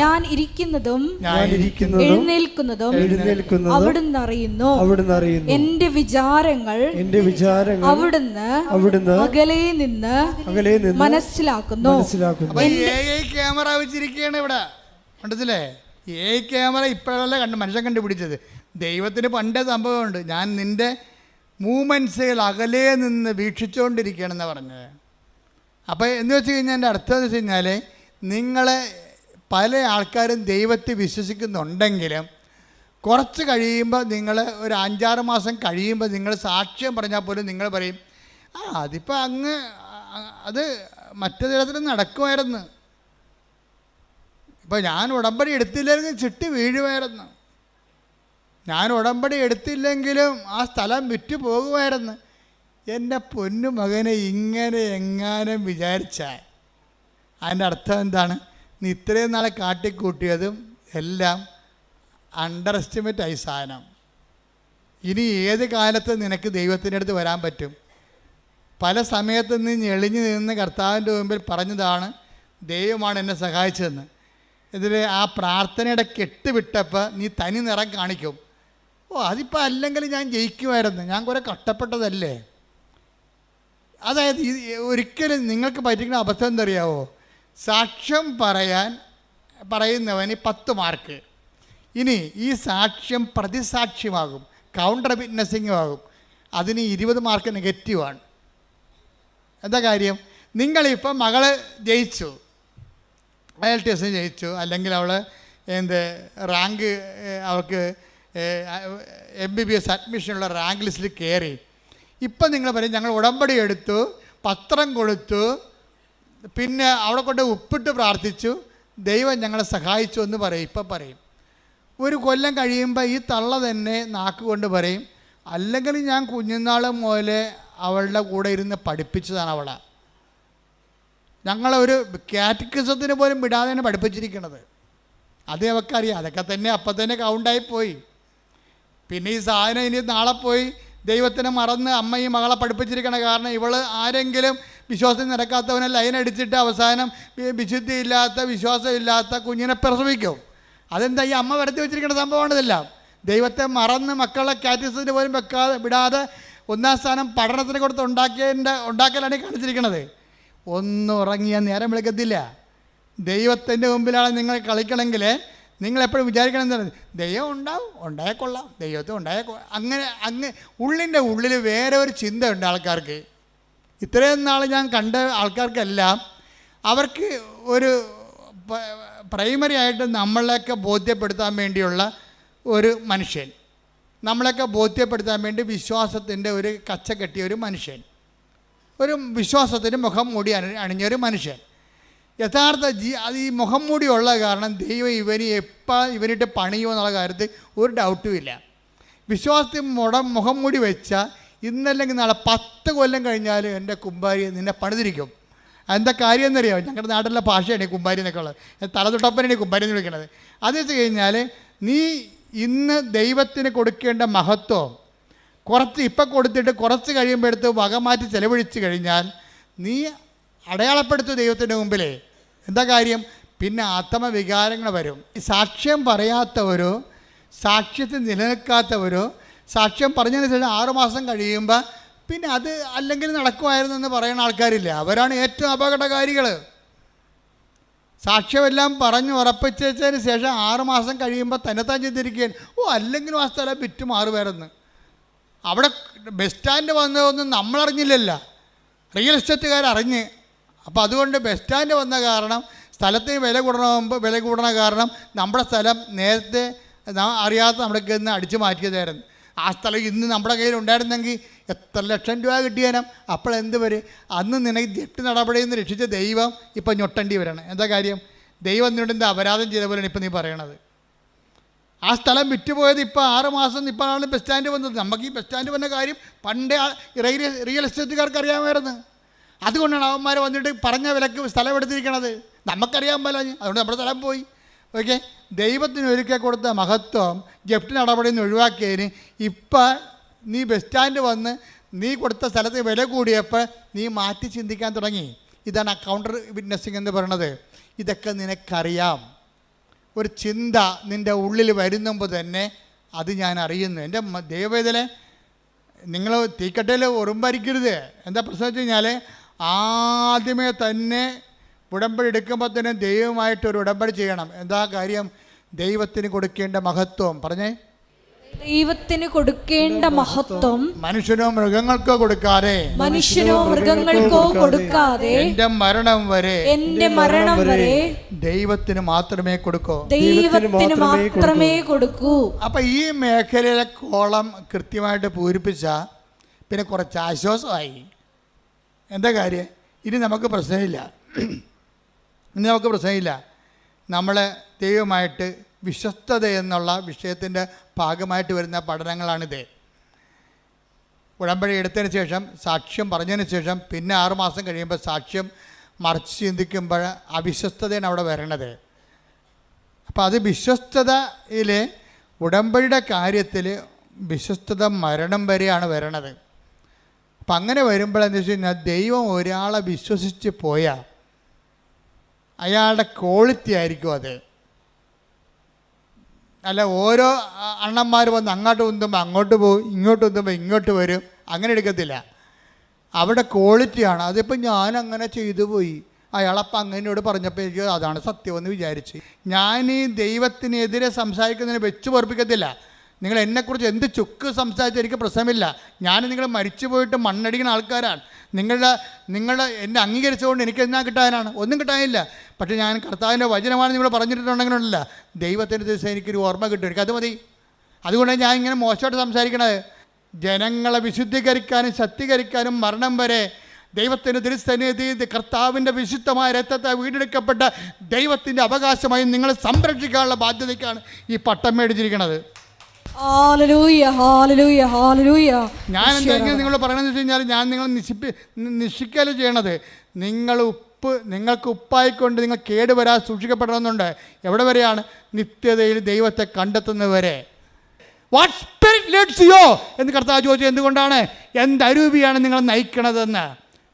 ഞാൻ ഇരിക്കുന്നതും എഴുന്നേൽക്കുന്നതും അവിടുന്ന് അറിയുന്നു. എന്റെ വിചാരങ്ങൾ അവിടുന്ന് അകലെ നിന്ന് മനസ്സിലാക്കുന്നു. ക്യാമറ വെച്ചിരിക്കുകയാണ് ഇവിടെ, കണ്ടത്തില്ലേ? ക്യാമറ ഇപ്പോഴല്ല മനുഷ്യൻ കണ്ടുപിടിച്ചത്. ദൈവത്തിന് പണ്ടേ സംഭവമുണ്ട്. ഞാൻ നിന്റെ മൂമെൻറ്റ്സുകൾ അകലെ നിന്ന് വീക്ഷിച്ചുകൊണ്ടിരിക്കുകയാണെന്ന് പറഞ്ഞത്. അപ്പോൾ എന്ന് വെച്ച് കഴിഞ്ഞാൽ എൻ്റെ അർത്ഥം എന്ന് വെച്ച് കഴിഞ്ഞാൽ നിങ്ങളെ പല ആൾക്കാരും ദൈവത്തെ വിശ്വസിക്കുന്നുണ്ടെങ്കിലും കുറച്ച് കഴിയുമ്പോൾ നിങ്ങൾ ഒരു 5-6 മാസം കഴിയുമ്പോൾ നിങ്ങൾ സാക്ഷ്യം പറഞ്ഞാൽ പോലും നിങ്ങൾ പറയും അതിപ്പോൾ അങ്ങ് അത് മറ്റു തരത്തിൽ നടക്കുമായിരുന്നു, ഇപ്പോൾ ഞാൻ ഉടമ്പടി എടുത്തില്ലെങ്കിൽ ചിട്ടി വീഴുമായിരുന്നു, ഞാൻ ഉടമ്പടി എടുത്തില്ലെങ്കിലും ആ സ്ഥലം വിറ്റ് പോകുമായിരുന്നു. എൻ്റെ പൊന്നു മകനെ ഇങ്ങനെ എങ്ങാനും വിചാരിച്ചാൽ അതിൻ്റെ അർത്ഥം എന്താണ്? നീ ഇത്രയും നാളെ കാട്ടിക്കൂട്ടിയതും എല്ലാം അണ്ടർ എസ്റ്റിമേറ്റ് ആയി സാധനം. ഇനി ഏത് കാലത്ത് നിനക്ക് ദൈവത്തിൻ്റെ അടുത്ത് വരാൻ പറ്റും? പല സമയത്ത് നീ ഞെളിഞ്ഞു നിന്ന് കർത്താവിൻ്റെ മുമ്പിൽ പറഞ്ഞതാണ് ദൈവമാണ് എന്നെ സഹായിച്ചതെന്ന്. ഇതിൽ ആ പ്രാർത്ഥനയുടെ കെട്ട് വിട്ടപ്പോൾ നീ തനി നിറം കാണിക്കും. അതിപ്പോൾ അല്ലെങ്കിൽ ഞാൻ ജയിക്കുമായിരുന്നു, ഞാൻ കുറേ കഷ്ടപ്പെട്ടതല്ലേ. അതായത് ഒരിക്കലും നിങ്ങൾക്ക് പറ്റിക്കുന്ന അബദ്ധം എന്തറിയാവോ? സാക്ഷ്യം പറയുന്നവന് 10 മാർക്ക്. ഇനി ഈ സാക്ഷ്യം പ്രതിസാക്ഷ്യമാകും, കൗണ്ടർ വിറ്റ്നസിങ്ങും ആകും, അതിന് 20 മാർക്ക് നെഗറ്റീവാണ്. എന്താ കാര്യം? നിങ്ങളിപ്പോൾ മകൾ ജയിച്ചു, IELTS ജയിച്ചു, അല്ലെങ്കിൽ അവൾ റാങ്ക് അവൾക്ക് MBBS അഡ്മിഷനുള്ള റാങ്ക് ലിസ്റ്റിൽ കയറി. ഇപ്പം നിങ്ങൾ പറയും ഞങ്ങൾ ഉടമ്പടി എടുത്തു, പത്രം കൊടുത്തു, പിന്നെ അവിടെ കൊണ്ട് ഉപ്പിട്ട് പ്രാർത്ഥിച്ചു, ദൈവം ഞങ്ങളെ സഹായിച്ചു എന്ന് പറയും. ഇപ്പം പറയും. ഒരു കൊല്ലം കഴിയുമ്പോൾ ഈ തള്ള തന്നെ നാക്കുകൊണ്ട് പറയും അല്ലെങ്കിൽ ഞാൻ കുഞ്ഞുനാൾ മുതലേ അവളുടെ കൂടെ ഇരുന്ന് പഠിപ്പിച്ചതാണ് അവളെ, ഞങ്ങളൊരു കാറ്റക്കിസത്തിന് പോലും വിടാതെ തന്നെ പഠിപ്പിച്ചിരിക്കണത്. അത് അവൾക്കറിയാം. അതൊക്കെ തന്നെ അപ്പം തന്നെ കൗണ്ടായി പോയി. പിന്നെ ഈ സാധനം ഇനി നാളെ പോയി ദൈവത്തിനെ മറന്ന് അമ്മ ഈ മകളെ പഠിപ്പിച്ചിരിക്കണ കാരണം ഇവൾ ആരെങ്കിലും വിശ്വാസം നടക്കാത്തവനെ ലൈൻ അടിച്ചിട്ട് അവസാനം വിശുദ്ധിയില്ലാത്ത വിശ്വാസമില്ലാത്ത കുഞ്ഞിനെ പ്രസവിക്കും. അതെന്താ? ഈ അമ്മ വരുത്തി വെച്ചിരിക്കുന്ന സംഭവമാണ് ഇതെല്ലാം. ദൈവത്തെ മറന്ന് മക്കളെ കാറ്റക്കിസത്തിന് പോലും വിടാതെ 1ാം സ്ഥാനം പഠനത്തിന് കൊടുത്ത് ഉണ്ടാക്കലാണ് കാണിച്ചിരിക്കുന്നത്. ഒന്നും ഉറങ്ങിയാൽ നേരം വിളിക്കത്തില്ല. ദൈവത്തിൻ്റെ മുമ്പിലാണ് നിങ്ങൾ കളിക്കണമെങ്കിൽ നിങ്ങളെപ്പോഴും വിചാരിക്കണം എന്താണ്? ദൈവം ഉണ്ടായേക്കൊള്ളാം, ദൈവത്തെ അങ്ങനെ ഉള്ളിൻ്റെ ഉള്ളിൽ വേറെ ഒരു ചിന്തയുണ്ട് ആൾക്കാർക്ക്. ഇത്രയും നാൾ ഞാൻ കണ്ട ആൾക്കാർക്കെല്ലാം അവർക്ക് ഒരു പ്രൈമറി ആയിട്ട് നമ്മളെയൊക്കെ ബോധ്യപ്പെടുത്താൻ വേണ്ടിയുള്ള ഒരു മനുഷ്യൻ, നമ്മളെയൊക്കെ ബോധ്യപ്പെടുത്താൻ വേണ്ടി വിശ്വാസത്തിൻ്റെ ഒരു കച്ച കെട്ടിയ ഒരു മനുഷ്യൻ, ഒരു വിശ്വാസത്തിന് മുഖം മൂടി അണിഞ്ഞൊരു മനുഷ്യൻ. യഥാർത്ഥ അത് ഈ മുഖം മൂടിയുള്ള കാരണം ദൈവം ഇവനിട്ട് പണിയോ എന്നുള്ള കാര്യത്തിൽ ഒരു ഡൗട്ടും ഇല്ല. വിശ്വാസത്തിൽ മുഖം മൂടി വെച്ചാൽ ഇന്നല്ലെങ്കിൽ നാളെ 10 കൊല്ലം കഴിഞ്ഞാൽ എൻ്റെ കുമ്പാരി നിന്നെ പണിതിരിക്കും. എന്താ കാര്യം എന്നറിയാമോ? ഞങ്ങളുടെ നാട്ടിലെ ഭാഷയാണ് ഈ കുമ്പാരി എന്നൊക്കെ ഉള്ളത്. തലതൊട്ടപ്പനാണ് ഈ കുമ്പാരി എന്ന് വിളിക്കുന്നത്. അത് വെച്ച് കഴിഞ്ഞാൽ നീ ഇന്ന് ദൈവത്തിന് കൊടുക്കേണ്ട മഹത്വം ഇപ്പം കൊടുത്തിട്ട് കുറച്ച് കഴിയുമ്പോഴത്ത് വകമാറ്റി ചെലവഴിച്ച് കഴിഞ്ഞാൽ നീ അടയാളപ്പെടുത്തും ദൈവത്തിൻ്റെ മുമ്പിലേ. എന്താ കാര്യം? പിന്നെ ആത്മവികാരങ്ങൾ വരും. ഈ സാക്ഷ്യം പറയാത്തവരോ സാക്ഷ്യത്തിൽ നിലനിൽക്കാത്തവരോ സാക്ഷ്യം പറഞ്ഞതിന് ശേഷം 6 മാസം കഴിയുമ്പോൾ പിന്നെ അത് അല്ലെങ്കിൽ നടക്കുമായിരുന്നു എന്ന് പറയുന്ന ആൾക്കാരില്ല. അവരാണ് ഏറ്റവും അപകടകാരികൾ. സാക്ഷ്യമെല്ലാം പറഞ്ഞ് ഉറപ്പിച്ചതിന് ശേഷം 6 മാസം കഴിയുമ്പോൾ തന്നെത്താൻ ചിന്തിരിക്കുകയാണ് അല്ലെങ്കിലും ആ സ്ഥലം വിറ്റ് മാറുമായിരുന്നു. അവിടെ ബസ് സ്റ്റാൻഡ് വന്നതൊന്നും നമ്മളറിഞ്ഞില്ലല്ലോ, റിയൽ എസ്റ്റേറ്റുകാരറിഞ്ഞ്. അപ്പോൾ അതുകൊണ്ട് ബസ് സ്റ്റാൻഡ് വന്ന കാരണം സ്ഥലത്തിന് വില കൂടണ കാരണം നമ്മുടെ സ്ഥലം നേരത്തെ അറിയാത്ത നമ്മുടെ കയ്യിൽ നിന്ന് അടിച്ചു മാറ്റിയതായിരുന്നു. ആ സ്ഥലം ഇന്ന് നമ്മുടെ കയ്യിൽ ഉണ്ടായിരുന്നെങ്കിൽ എത്ര ലക്ഷം രൂപ കിട്ടിയാലും അപ്പോൾ എന്ത് വരും? അന്ന് നിനക്ക് ജപ്തി നടപടിയിൽ നിന്ന് രക്ഷിച്ച ദൈവം ഇപ്പം ഞൊട്ടേണ്ടി വരണം. എന്താ കാര്യം? ദൈവം നിന്നോട് എന്താ അപരാധം ചെയ്ത പോലെയാണ് ഇപ്പം നീ പറയണത്. ആ സ്ഥലം വിറ്റുപോയത് ഇപ്പോൾ 6 മാസം ഇപ്പോഴാണ് ബസ് സ്റ്റാൻഡ് വന്നത്. നമുക്ക് ഈ ബസ് സ്റ്റാൻഡ് വന്ന കാര്യം പണ്ടേ റിയൽ എസ്റ്റേറ്റുകാർക്ക് അറിയാമായിരുന്നു. അതുകൊണ്ടാണ് അവന്മാർ വന്നിട്ട് പറഞ്ഞ വിലക്ക് സ്ഥലം എടുത്തിരിക്കണത്. നമുക്കറിയാൻ പല, അതുകൊണ്ട് നമ്മുടെ സ്ഥലം പോയി. ഓക്കെ, ദൈവത്തിന് ഒരുക്കി കൊടുത്ത മഹത്വം ജപ്തി നടപടിയിൽ നിന്ന് ഒഴിവാക്കിയതിന് ഇപ്പം നീ ബസ് സ്റ്റാൻഡ് വന്ന് നീ കൊടുത്ത സ്ഥലത്ത് വില കൂടിയപ്പോൾ നീ മാറ്റി ചിന്തിക്കാൻ തുടങ്ങി. ഇതാണ് കൗണ്ടർ വിറ്റ്നസിങ് എന്ന് പറയുന്നത്. ഇതൊക്കെ നിനക്കറിയാം. ഒരു ചിന്ത നിൻ്റെ ഉള്ളിൽ വരുന്നുമ്പോൾ തന്നെ അത് ഞാൻ അറിയുന്നു. എൻ്റെ ദൈവവേദനെ നിങ്ങൾ തീക്കട്ടയിൽ ഉറുമ്പരിക്കരുത്. എന്താ പ്രശ്നം വെച്ച് കഴിഞ്ഞാൽ ആദ്യമേ തന്നെ ഉടമ്പടി എടുക്കുമ്പോൾ തന്നെ ദൈവമായിട്ടൊരു ഉടമ്പടി ചെയ്യണം. എന്താ കാര്യം? ദൈവത്തിന് കൊടുക്കേണ്ട മഹത്വം പറഞ്ഞേ. ദൈവത്തിന് കൊടുക്കേണ്ട മഹത്വം മനുഷ്യനോ മൃഗങ്ങൾക്കോ കൊടുക്കാതെ എന്റെ മരണം വരെ ദൈവത്തിന് മാത്രമേ കൊടുക്കൂ. അപ്പൊ ഈ മേഖലയിലെ കോളം കൃത്യമായിട്ട് പൂരിപ്പിച്ച പിന്നെ കുറച്ച് ആശ്വാസമായി. എന്താ കാര്യം? ഇനി നമുക്ക് പ്രശ്നമില്ല. നമ്മൾ ദൈവമായിട്ട് വിശ്വസ്തത എന്നുള്ള വിഷയത്തിൻ്റെ ഭാഗമായിട്ട് വരുന്ന പഠനങ്ങളാണിത്. ഉടമ്പടി എടുത്തതിന് ശേഷം, സാക്ഷ്യം പറഞ്ഞതിന് ശേഷം, പിന്നെ 6 മാസം കഴിയുമ്പോൾ സാക്ഷ്യം മറിച്ച് ചിന്തിക്കുമ്പോൾ അവിശ്വസ്തതയാണ് അവിടെ വരണത്. അപ്പോൾ അത് വിശ്വസ്തതയിൽ ഉടമ്പടിയുടെ കാര്യത്തിൽ വിശ്വസ്തത മരണം വരെയാണ് വരണത്. അപ്പം അങ്ങനെ വരുമ്പോൾ എന്താ വെച്ച് കഴിഞ്ഞാൽ, ദൈവം ഒരാളെ വിശ്വസിച്ച് പോയാൽ അയാളുടെ ക്വാളിറ്റി ആയിരിക്കും അത്. അല്ല ഓരോ അണ്ണന്മാർ വന്ന് അങ്ങോട്ട് ഉന്തുമ്പോൾ അങ്ങോട്ട് പോകും, ഇങ്ങോട്ട് ഉന്തുമ്പോൾ ഇങ്ങോട്ട് വരും, അങ്ങനെ എടുക്കത്തില്ല. അവിടെ ക്വാളിറ്റിയാണ്. അതിപ്പോൾ ഞാൻ അങ്ങനെ ചെയ്തു പോയി, അയാളപ്പം അങ്ങനെയോട് പറഞ്ഞപ്പോൾ എനിക്ക് അതാണ് സത്യമെന്ന് വിചാരിച്ച് ഞാൻ ഈ ദൈവത്തിനെതിരെ സംസാരിക്കുന്നതിന് വെച്ച് പൊറപ്പിക്കത്തില്ല. നിങ്ങൾ എന്നെക്കുറിച്ച് എന്ത് ചുക്ക് സംസാരിച്ചാൽ എനിക്ക് പ്രശ്നമില്ല. ഞാൻ നിങ്ങൾ മരിച്ചു പോയിട്ട് മണ്ണടിക്കുന്ന ആൾക്കാരാണ്. നിങ്ങളുടെ എന്നെ അംഗീകരിച്ചുകൊണ്ട് എനിക്ക് എന്നാ കിട്ടാനാണ്? ഒന്നും കിട്ടാനില്ല. പക്ഷേ ഞാൻ കർത്താവിൻ്റെ വചനമാണ് നിങ്ങൾ പറഞ്ഞിട്ടുണ്ടെങ്കിലല്ല, ദൈവത്തിൻ്റെ ദിവസം എനിക്കൊരു ഓർമ്മ കിട്ടും, എനിക്കത് മതി. അതുകൊണ്ടാണ് ഞാൻ ഇങ്ങനെ മോശമായിട്ട് സംസാരിക്കണത്. ജനങ്ങളെ വിശുദ്ധീകരിക്കാനും ശക്തീകരിക്കാനും മരണം വരെ ദൈവത്തിൻ്റെ തിരുസന്നിധി കർത്താവിൻ്റെ വിശുദ്ധമായ രക്തത്തെ വീണ്ടെടുക്കപ്പെട്ട ദൈവത്തിൻ്റെ അവകാശമായി നിങ്ങളെ സംരക്ഷിക്കാനുള്ള ബാധ്യതയ്ക്കാണ് ഈ പട്ടം മേടിച്ചിരിക്കുന്നത്. ഞാൻ എന്തെങ്കിലും നിങ്ങൾ പറയണമെന്ന് വെച്ച് കഴിഞ്ഞാൽ, ഞാൻ നിങ്ങൾ നിശ്ചയിക്കല് ചെയ്യണത്, നിങ്ങൾക്ക് ഉപ്പായിക്കൊണ്ട് നിങ്ങൾ കേടുവരാൻ സൂക്ഷിക്കപ്പെടണമെന്നുണ്ട്. എവിടെ വരെയാണ്? നിത്യതയിൽ ദൈവത്തെ കണ്ടെത്തുന്നവരെ. വാട്ട് സ്പിരിറ്റ് ലീഡ്സ് യു എന്ന് കർത്താവ് ചോദിച്ചത് എന്തുകൊണ്ടാണ്? എന്തരൂപിയാണ് നിങ്ങൾ നയിക്കണതെന്ന്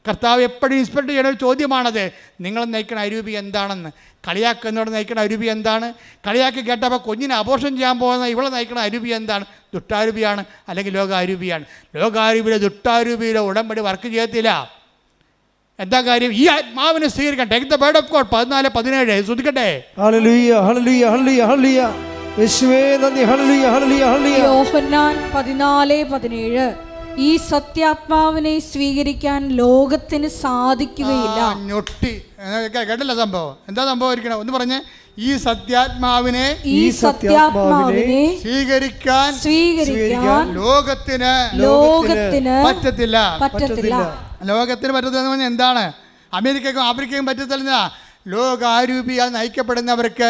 കർത്താവ് എപ്പോഴും ഇൻസ്പെക്ട് ചെയ്യുന്ന ഒരു ചോദ്യമാണത്. നിങ്ങൾ നയിക്കണ അരൂപി എന്താണെന്ന്. കളിയാക്കുന്നവർ നയിക്കണ അരൂപി എന്താണ്? കളിയാക്കി കേട്ടപ്പോൾ കുഞ്ഞിനെ അബോർഷൻ ചെയ്യാൻ പോകുന്ന ഇവളെ നയിക്കണ അരൂപി എന്താണ്? ദുഷ്ടാരൂപിയാണ്, അല്ലെങ്കിൽ ലോകാരൂപിയാണ്. ലോകാരൂപിയിലെ ദുഷ്ടാരൂപിയിലെ ഉടമ്പടി വർക്ക് ചെയ്യത്തില്ല. എന്താ കാര്യം? ഈ ആത്മാവിനെ സ്വീകരിക്കാൻ. Take the word of God 14:17 ശ്രദ്ധിക്കട്ടെ. ഹല്ലേലൂയ ഹല്ലേലൂയ ഹല്ലേലൂയ ഹല്ലേലൂയ യേശുവേ നന്ദി. ഹല്ലേലൂയ ഹല്ലേലൂയ ഹല്ലേലൂയ. യോഹന്നാൻ 14:17 ഈ സത്യാത്മാവിനെ സ്വീകരിക്കാൻ ലോകത്തിന് സാധിക്കുകയില്ല. ഞൊട്ടി കേട്ടല്ല സംഭവം. എന്താ സംഭവം ഇരിക്കണം? ഒന്ന് പറഞ്ഞേ. ഈ സത്യാത്മാവിനെ സ്വീകരിക്കാൻ ലോകത്തിന് പറ്റത്തില്ല. ലോകത്തിന് പറ്റത്തില്ല എന്താണ്? അമേരിക്കയ്ക്കും ആഫ്രിക്കയ്ക്കും പറ്റത്തില്ല. ലോകാരൂപിയാൽ നയിക്കപ്പെടുന്നവർക്ക്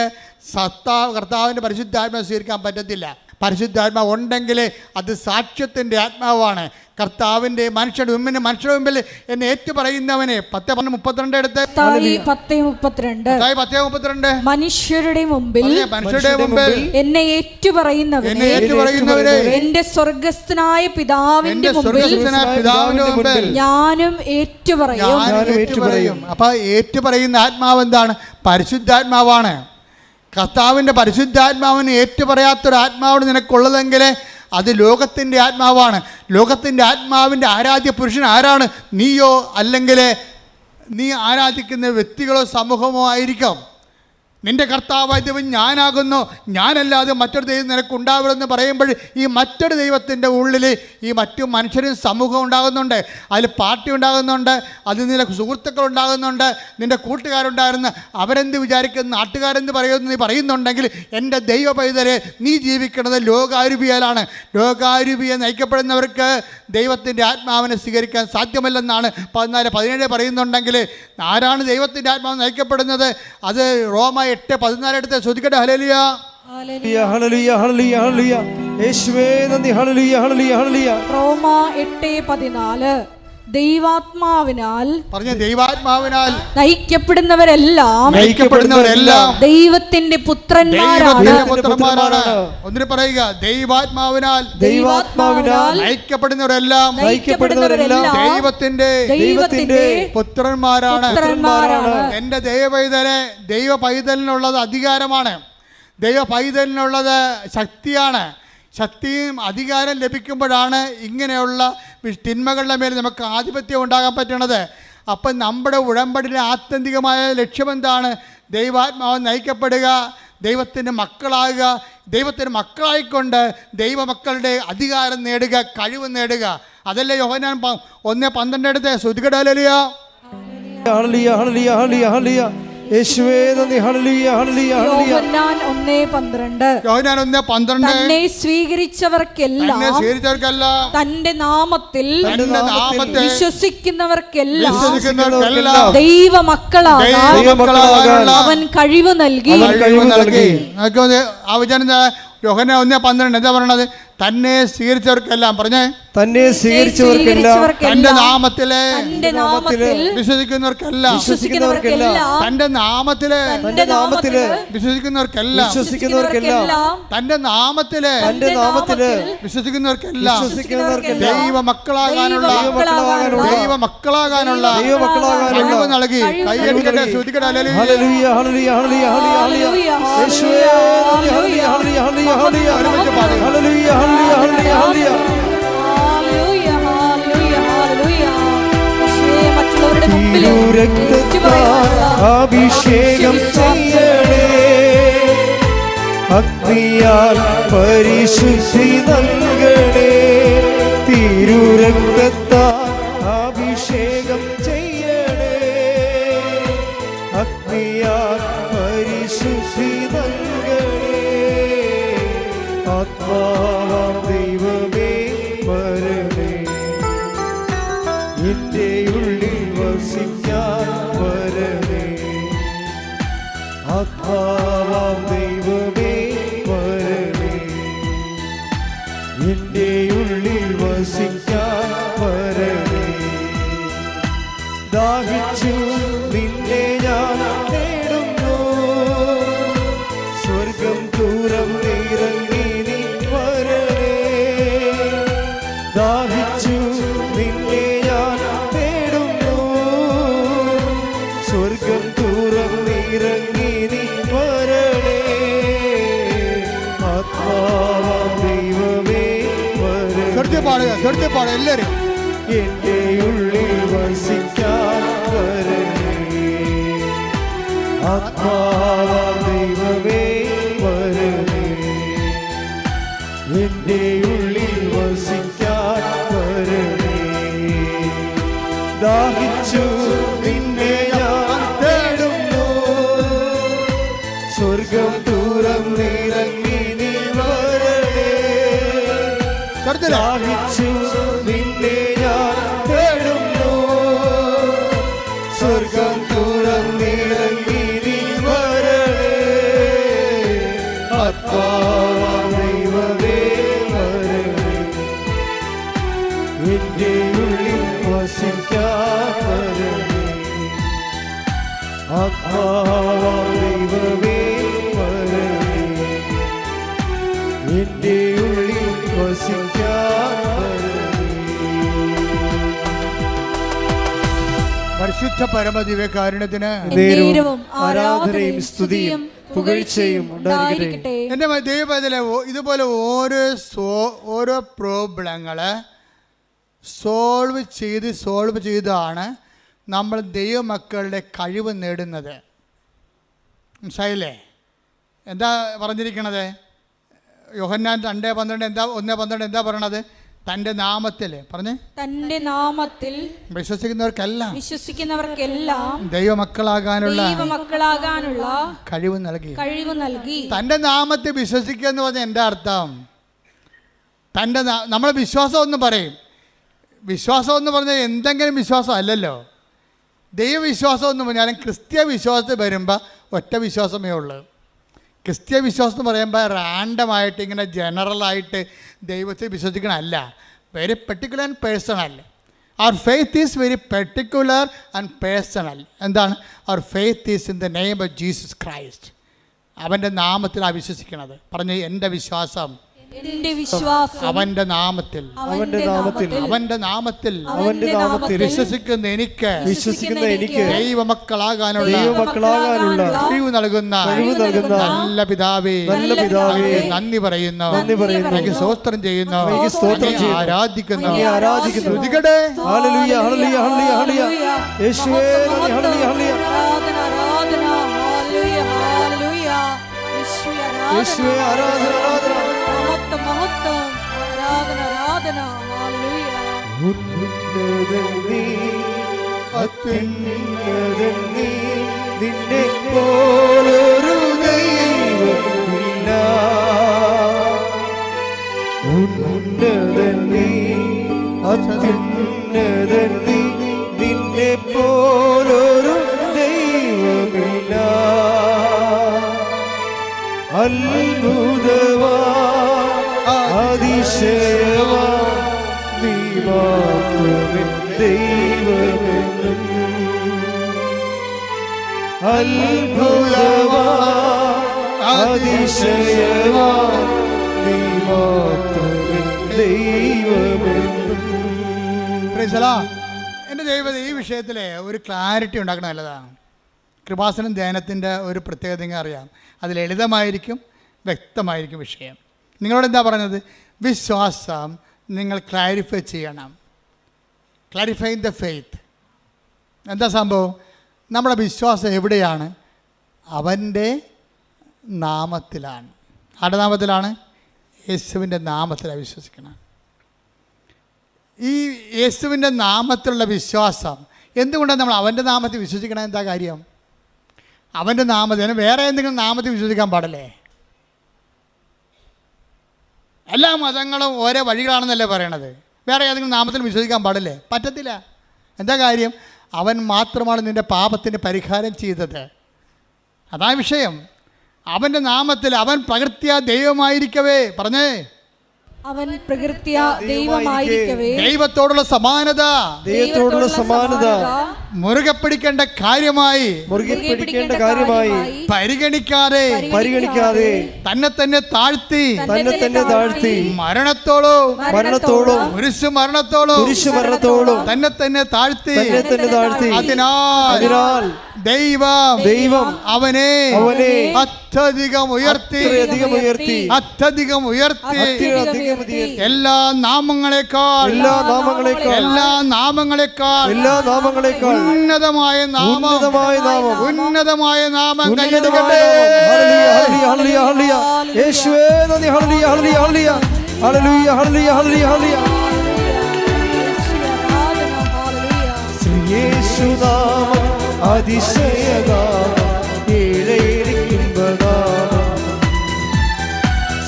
കർത്താവിൻ്റെ പരിശുദ്ധാത്മാവ് സ്വീകരിക്കാൻ പറ്റത്തില്ല. പരിശുദ്ധാത്മാവ് ഉണ്ടെങ്കിൽ അത് സാക്ഷ്യത്തിൻ്റെ ആത്മാവാണ്. കർത്താവിൻ്റെ മനുഷ്യരുടെ മുമ്പിൽ എന്നെ ഏറ്റു പറയുന്നവനെ 10:32 എടുത്ത് 10:32 മനുഷ്യരുടെ മുമ്പിൽ എന്നെ ഏറ്റു പറയുന്നവരെ എന്റെ സ്വർഗസ്ഥനായ പിതാവിന്റെ മുമ്പിൽ ഞാനും ഏറ്റു പറയും. അപ്പൊ ഏറ്റു പറയുന്ന ആത്മാവ് എന്താണ്? പരിശുദ്ധാത്മാവാണ്. കർത്താവിൻ്റെ പരിശുദ്ധാത്മാവിന് ഏറ്റുപറയാത്തൊരു ആത്മാവാണ് നിനക്കുള്ളതെങ്കിൽ അത് ലോകത്തിൻ്റെ ആത്മാവാണ്. ലോകത്തിൻ്റെ ആത്മാവിൻ്റെ ആരാധ്യ പുരുഷൻ ആരാണ്? നീയോ അല്ലെങ്കിൽ നീ ആരാധിക്കുന്ന വ്യക്തികളോ സമൂഹമോ ആയിരിക്കും. നിന്റെ കർത്താവായ ദൈവം ഞാനാകുന്നു, ഞാനല്ലാതെ മറ്റൊരു ദൈവം നിനക്കുണ്ടാവരുതെന്ന് പറയുമ്പോൾ ഈ മറ്റൊരു ദൈവത്തിൻ്റെ ഉള്ളിൽ ഈ മറ്റു മനുഷ്യരും സമൂഹം ഉണ്ടാകുന്നുണ്ട്, അതിൽ പാർട്ടി ഉണ്ടാകുന്നുണ്ട്, അതിൽ നിന്റെ സുഹൃത്തുക്കൾ ഉണ്ടാകുന്നുണ്ട്, നിൻ്റെ കൂട്ടുകാരുണ്ടായിരുന്നു. അവരെന്ത് വിചാരിക്കുന്നു, നാട്ടുകാരെന്ത് പറയുന്നു നീ പറയുന്നുണ്ടെങ്കിൽ എൻ്റെ ദൈവ പൈതലെ നീ ജീവിക്കുന്നത് ലോകാരൂപിയാലാണ്. ലോകാരൂപിയെ നയിക്കപ്പെടുന്നവർക്ക് ദൈവത്തിൻ്റെ ആത്മാവിനെ സ്വീകരിക്കാൻ സാധ്യമല്ലെന്നാണ് 14:17 പറയുന്നുണ്ടെങ്കിൽ ആരാണ് ദൈവത്തിൻ്റെ ആത്മാവ് നയിക്കപ്പെടുന്നത്? അത് റോമ 8:14 എടുത്ത് ശ്രദ്ധിക്കട്ടെ. ഹല്ലേലൂയ ഹല്ലേലൂയ ഹല്ലേലൂയ ഹല്ലേലൂയ യേശുവേ നന്ദി. ഹല്ലേലൂയ ഹല്ലേലൂയ ഹല്ലേലൂയ. റോമ 8:14 ദൈവാത്മാവിനാൽ നയിക്കപ്പെടുന്നവരെല്ലാം ദൈവത്തിന്റെ പുത്രന്മാരാണ്. ഒന്നിനെ പറയുക. ദൈവാത്മാവിനാൽ നയിക്കപ്പെടുന്നവരെല്ലാം ദൈവത്തിന്റെ പുത്രന്മാരാണ്. എന്റെ ദൈവ പൈതലിനുള്ളത് അധികാരമാണ്. ദൈവ പൈതലിനുള്ളത് ശക്തിയാണ്. ശക്തിയും അധികാരം ലഭിക്കുമ്പോഴാണ് ഇങ്ങനെയുള്ള തിന്മകളുടെ മേൽ നമുക്ക് ആധിപത്യം ഉണ്ടാകാൻ പറ്റണത്. അപ്പം നമ്മുടെ ഉടമ്പടിയുടെ ആത്യന്തികമായ ലക്ഷ്യമെന്താണ്? ദൈവാത്മാവ് നയിക്കപ്പെടുക, ദൈവത്തിൻ്റെ മക്കളാകുക, ദൈവത്തിന് മക്കളായിക്കൊണ്ട് ദൈവമക്കളുടെ അധികാരം നേടുക, കഴിവ് നേടുക. അതല്ലേ യോഹന്നാൻ 1:12 എടുത്ത് ശ്രുതികടലിയ ഹല്ലേലൂയ ഹല്ലേലൂയ ഹല്ലേലൂയ ഹല്ലേലൂയ യേശുവേ നന്ദി. ഹല്ലേലൂയ ഹല്ലേലൂയ ഹല്ലേലൂയ. യോഹന്നാൻ 1:12 തന്നെ സ്വീകരിച്ചവർക്കെല്ലാം തന്റെ നാമത്തിൽ വിശ്വസിക്കുന്നവർക്കെല്ലാം ദൈവമക്കളാകാൻ അവൻ കഴിവ് നൽകി. ആ വചനം യോഹന്നാൻ 1:12 എന്താ പറയണത്? തന്നെ സ്വീകരിച്ചവർക്കെല്ലാം, പറഞ്ഞേ, തന്നെ സ്വീകരിച്ചവർക്കെല്ലാം, തന്റെ നാമത്തിലെ വിശ്വസിക്കുന്നവർക്കെല്ലാം, തന്റെ നാമത്തിലെ വിശ്വസിക്കുന്നവർക്കെല്ലാം, തന്റെ നാമത്തിലെ വിശ്വസിക്കുന്നവർക്കെല്ലാം ദൈവമക്കളാകാനുള്ള കഴിവ് നൽകി. കൈയടിക്കട്ടെ, ശ്രുതിക്കട്ടെ. ഹല്ലേലൂയ ഹല്ലേലൂയ ഹല്ലേലൂയ ഹല്ലേലൂയ. യേശുവേ ഹല്ലേലൂയ ഹല്ലേലൂയ ഹല്ലേലൂയ ഹല്ലേലൂയ. ഒരുമിച്ച് പാടുക. ഹല്ലേലൂയ ഹല്ലേലൂയ ഹല്ലേലൂയ ഹല്ലേലൂയ. അഭിഷേകം ചെയ്യണേ, അഗ്നിയാൽ പരിശുദ്ധി നൽകണേ. തിരുരക്തത്താൽ അഭിഷേകം ചെയ്യണേ, അഗ്നിയാൽ പരിശുദ്ധി നൽകണേ. ആത്മാവാം ദൈവമേ വരണേ, എന്റെ ഉള്ളിൽ വസിക്കാൻ വരണേ. ആത്മാവാം ദൈവമേ വരണേ, എന്റെ ഉള്ളിൽ വസിക്കാൻ വരണേ. ദാഹിച്ചു നിന്നെ ഞാൻ തേടുന്നു, സ്വർഗം ദൂരം ഇറങ്ങി നീ വരണേ. ദാഹിച്ചു നിന്നെ ഞാൻ തേടുന്നു, സ്വർഗം ദൂരം ഇറങ്ങി നീ വരണേ. ആത്മാവാം ദൈവമേ വരണേ. പാടുക എല്ലാവരും. എന്റെ ഉള്ളിൽ വസിക്കാൻ വരണേ. ആത്മാവാം ദൈവമേ വരണേ, എന്റെ ഉള്ളിൽ വസിക്കാൻ വരണേ. ദാഹിച്ചു നിന്നെ ഞാൻ തേടുന്നു, സ്വർഗം ദൂരം ഇറങ്ങി നീ വരണേ. ദാഹിച്ചു നിന്നെ ഞാൻ തേടുന്നു, സ്വർഗം ദൂരം ഇറങ്ങി നീ വരണേ. ആത്മാവാം ദൈവമേ വരണേ, എന്റെ ഉള്ളിൽ വസിക്കാൻ വരണേ. ആത്മാവാം ദൈവമേ വരണേ, എന്റെ ഉള്ളിൽ വസിക്കാൻ വരണേ. പരിശുദ്ധ പരമദിവ്യകാരുണ്യത്തിന് നേരവും ആരാധനയും സ്തുതിയും പുകഴ്ചയും ഉണ്ടായിരിക്കട്ടെ. എൻ്റെ ദൈവത്തിലെ ഇതുപോലെ ഓരോ പ്രോബ്ലങ്ങള് സോൾവ് ചെയ്താണ് നമ്മൾ ദൈവമക്കളുടെ കഴിവ് നേടുന്നത്. മനസ്സിലായില്ലേ? എന്താ പറഞ്ഞിരിക്കണത്? യോഹന്നാൻ 2:12 എന്താ 1:12 എന്താ പറയണത്? തൻ്റെ നാമത്തിൽ, പറഞ്ഞേ, തൻ്റെ നാമത്തിൽ വിശ്വസിക്കുന്നവർക്കെല്ലാം ദൈവമക്കളാകാനുള്ള കഴിവ് നൽകി. തൻ്റെ നാമത്തിൽ വിശ്വസിക്കുക എന്ന് പറഞ്ഞാൽ എന്താ അർത്ഥം? നമ്മൾ വിശ്വാസം എന്ന് പറയും. വിശ്വാസം എന്ന് പറഞ്ഞാൽ എന്തെങ്കിലും വിശ്വാസം അല്ലല്ലോ. ദൈവവിശ്വാസം എന്ന് പറഞ്ഞാലും ക്രിസ്ത്യ വിശ്വാസത്തിൽ വരുമ്പോൾ ഒറ്റ വിശ്വാസമേ ഉള്ളൂ. ക്രിസ്ത്യ വിശ്വാസം എന്ന് പറയുമ്പോൾ റാൻഡമായിട്ട് ഇങ്ങനെ ജനറലായിട്ട് ദൈവത്തെ വിശ്വസിക്കണമല്ല. Very particular and personal. അവർ faith is very particular and personal. എന്താണ്? അവർ faith is in the name of Jesus Christ. അവൻ്റെ നാമത്തിലാണ് വിശ്വസിക്കുന്നത്. പറഞ്ഞ്, എൻ്റെ വിശ്വാസം അവന്റെ നാമത്തിൽ വിശ്വസിക്കുന്ന എനിക്ക് ദൈവമക്കളാകാനുള്ള കഴിവ് നൽകുന്ന നല്ല പിതാവേ, നന്ദി പറയുന്നു, എനിക്ക് സ്തോത്രം ചെയ്യുന്നു, ആരാധിക്കുന്നു. ശ്രുതികടേ. ഹല്ലേലൂയ ഹല്ലേലൂയ ഹല്ലേലൂയ ഹല്ലേലൂയ. യേശുവേ ഹല്ലേലൂയ ഹല്ലേലൂയ. യേശുവേ ആരാധന ആരാധന. മഹത്വം മഹത്വം ആരാധന ആരാധന ഹല്ലേലൂയ ഉന്നതൻ നീ, അത്യുന്നതൻ നീ, നിന്നെ പോലൊരു ദൈവമില്ല. ഉന്നതൻ നീ, അത്യുന്നതൻ നീ, നിന്നെ പോലൊരു ദൈവമില്ല. അത്ഭുതവാ അതിശയവാ നീ മാത്രമേ ദൈവമെന്നും. അത്ഭുതവാ അതിശയവാ നീ മാത്രമേ ദൈവമെന്നും. Price the Lord. എൻ്റെ ദൈവം ഈ വിഷയത്തിൽ ഒരു ക്ലാരിറ്റി ഉണ്ടാക്കണം നല്ലതാണ്. കൃപാസനം ധ്യാനത്തിൻ്റെ ഒരു പ്രത്യേകത നിങ്ങൾ അറിയാം, അത് ലളിതമായിരിക്കും, വ്യക്തമായിരിക്കും വിഷയം. നിങ്ങളോട് എന്താ പറഞ്ഞത്? വിശ്വാസം നിങ്ങൾ ക്ലാരിഫൈ ചെയ്യണം. Clarifying the faith. എന്താ സംഭവം? നമ്മുടെ വിശ്വാസം എവിടെയാണ്? അവൻ്റെ നാമത്തിലാണ്. ആരുടെ നാമത്തിലാണ്? യേശുവിൻ്റെ നാമത്തിലാണ് വിശ്വസിക്കണം. ഈ യേശുവിൻ്റെ നാമത്തിലുള്ള വിശ്വാസം എന്തുകൊണ്ടാണ് നമ്മൾ അവൻ്റെ നാമത്തിൽ വിശ്വസിക്കണം? എന്താ കാര്യം? അവൻ്റെ നാമത്തിൽ, വേറെ എന്തെങ്കിലും നാമത്തിൽ വിശ്വസിക്കാൻ പാടില്ലേ? എല്ലാ മതങ്ങളും ഓരോ വഴികളാണെന്നല്ലേ പറയണത്. വേറെ ഏതെങ്കിലും നാമത്തിൽ വിശ്വസിക്കാൻ പാടില്ലേ? പറ്റത്തില്ല. എന്താ കാര്യം? അവൻ മാത്രമാണ് നിൻ്റെ പാപത്തിന് പരിഹാരം ചെയ്തത്. അതാ വിഷയം. അവൻ്റെ നാമത്തിൽ അവൻ പ്രകൃത്യാ ദൈവമായിരിക്കവേ, പറഞ്ഞേ, അവൻ പ്രകൃത്യ ദൈവമായിരിക്കവേ ദൈവത്തോടുള്ള സമാനത, ദൈവത്തോടുള്ള സമാനത മുറുകെ പിടിക്കേണ്ട കാര്യമായി പരിഗണിക്കാതെ തന്നെ തന്നെ താഴ്ത്തി മരണത്തോളം കുരിശു മരണത്തോളം തന്നെ തന്നെ താഴ്ത്തി. അതിനാൽ ദൈവം അവനെ അത്യധികം ഉയർത്തി എല്ലാ നാമങ്ങളെക്കാൾ ഉന്നതമായ നാമം കൈകൊടുക്കട്ടെ. യേശുവേ നന്ദി. ഹല്ലേലൂയ ഹല്ലേലൂയ ഹല്ലേലൂയ ഹല്ലേലൂയ ഹല്ലേലൂയ. യേശുനാമം അതിശയനാമം, ഏഴേരിക്കുംബനാമം.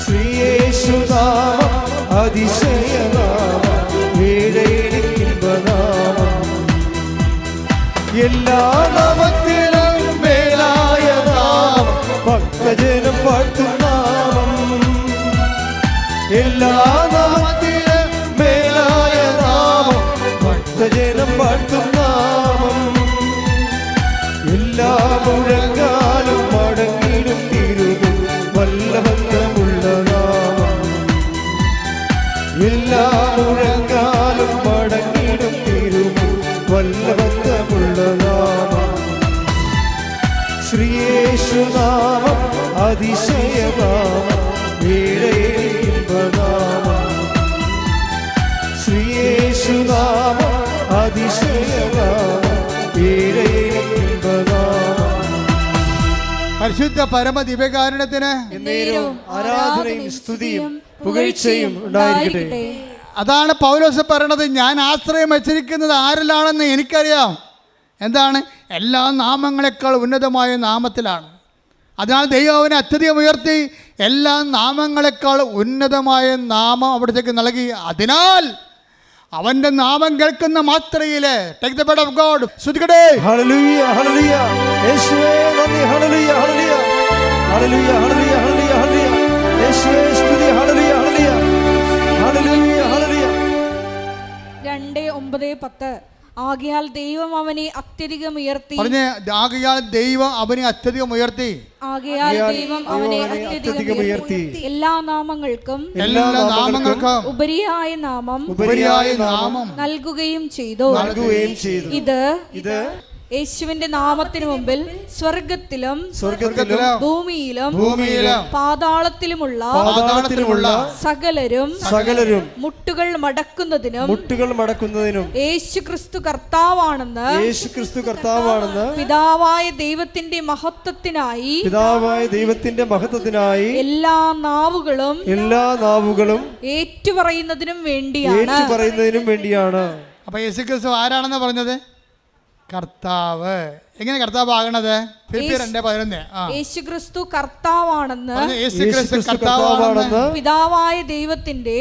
ശ്രീയേശുനാമം അതിശയനാമം, ഏഴേരിക്കുംബനാമം. എല്ലാ നാമത്തിലും മേലായ നാമം, ഭക്തജനം പാട്ടും നാമം. എല്ലാ നാമത്തിലും മേലായ നാമം, ഭക്തജനം പാട്ടും നാമം. എല്ലാ മുഴങ്കാലും മടങ്ങിടും തിരുവും വല്ലഭത്വമുള്ള നാമം. എല്ലാ മുഴങ്കാലും മടങ്ങിടും തിരുവും വല്ലഭത്വമുള്ള നാമം. ശ്രീയേശുനാമം അതിശയനാമം, ഏഴേരിക്കുംബനാമം. ശ്രീയേശുനാമം അതിശയനാമം, ഏഴേരിക്കുംബനാമം. പരിശുദ്ധ പരമ ദിവ്യകാരുണ്യത്തിന് ആരാധനയും സ്തുതിയും പുകഴ്ചയും ഉണ്ടായിരിക്കട്ടെ. അതാണ് പൗലോസ് പറയണത്. ഞാൻ ആശ്രയം വച്ചിരിക്കുന്നത് ആരിലാണെന്ന് എനിക്കറിയാം. എന്താണ്? എല്ലാ നാമങ്ങളെക്കാൾ ഉന്നതമായ നാമത്തിലാണ്. അതിനാൽ ദൈവം അവനെ അത്യധികം ഉയർത്തി എല്ലാ നാമങ്ങളെക്കാൾ ഉന്നതമായ നാമം അവിടത്തേക്ക് നൽകി. അതിനാൽ അവൻ്റെ നാമം കേൾക്കുന്ന മാത്രയില് take the bed of God സ്തുതിക്കട്ടെ. ഹല്ലേലൂയ ഹല്ലേലൂയ യേശുവേ നന്ദി. ഹല്ലേലൂയ ഹല്ലേലൂയ ഹല്ലേലൂയ ഹല്ലേലൂയ ഹല്ലേലൂയ ഹല്ലേലൂയ യേശുവേ സ്തുതി. ഹല്ലേലൂയ ഹല്ലേലൂയ ഹല്ലേലൂയ ഹല്ലേലൂയ. 2:9-10 ആകയാൽ ദൈവം അവനെ അത്യധികം ഉയർത്തി. പറഞ്ഞേ, ആകയാൽ ദൈവം അവനെ അത്യധികം ഉയർത്തി. ആകയാൽ ദൈവം അവനെ അത്യധികം ഉയർത്തി എല്ലാ നാമങ്ങൾക്കും ഉപരിയായ നാമം നൽകുകയും ചെയ്തു. ഇത് യേശുവിന്റെ നാമത്തിന് മുമ്പിൽ സ്വർഗത്തിലും ഭൂമിയിലും പാതാളത്തിലുമുള്ള സകലരും മുട്ടുകൾ മടക്കുന്നതിനും യേശു ക്രിസ്തു കർത്താവാണെന്ന് പിതാവായ ദൈവത്തിന്റെ മഹത്വത്തിനായി എല്ലാ നാവുകളും ഏറ്റുപറയുന്നതിനും വേണ്ടിയാണ്. അപ്പൊ യേശു ക്രിസ്തു ആരാണെന്ന് പറഞ്ഞത്? കർത്താവ്. എങ്ങനെ കർത്താവ് ആകണത്? യേശു ക്രിസ്തു കർത്താവാണെന്ന് പിതാവായ ദൈവത്തിന്റെ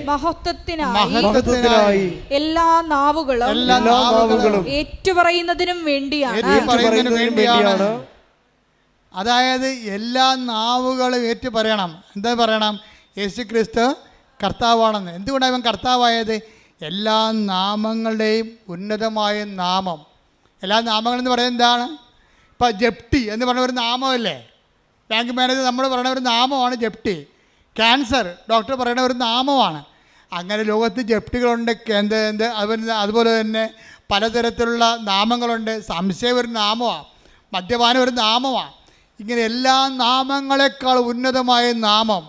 മഹത്വത്തിനായി എല്ലാ നാവുകളും ഏറ്റുപറയുന്നതിനും വേണ്ടിയാണ്. അതായത് എല്ലാ നാവുകളും ഏറ്റു പറയണം. എന്താ പറയണം? യേശു ക്രിസ്തു കർത്താവാണെന്ന്. എന്തുകൊണ്ടാണ് ഇവൻ കർത്താവായത്? എല്ലാ നാമങ്ങളുടെയും ഉന്നതമായ നാമം. എല്ലാ നാമങ്ങളെന്ന് പറയുന്നത് എന്താണ്? ഇപ്പം ജപ്തി എന്ന് പറഞ്ഞ ഒരു നാമമല്ലേ? ബാങ്ക് മാനേജർ നമ്മൾ പറയുന്ന ഒരു നാമമാണ് ജപ്തി. ക്യാൻസർ ഡോക്ടർ പറയുന്ന ഒരു നാമമാണ്. അങ്ങനെ ലോകത്ത് ജപ്തികളുണ്ട്. അതുപോലെ തന്നെ പലതരത്തിലുള്ള നാമങ്ങളുണ്ട്. സംശയം ഒരു നാമമാണ്, മദ്യപാനം ഒരു നാമമാണ്. ഇങ്ങനെ എല്ലാ നാമങ്ങളെക്കാൾ ഉന്നതമായ നാമം.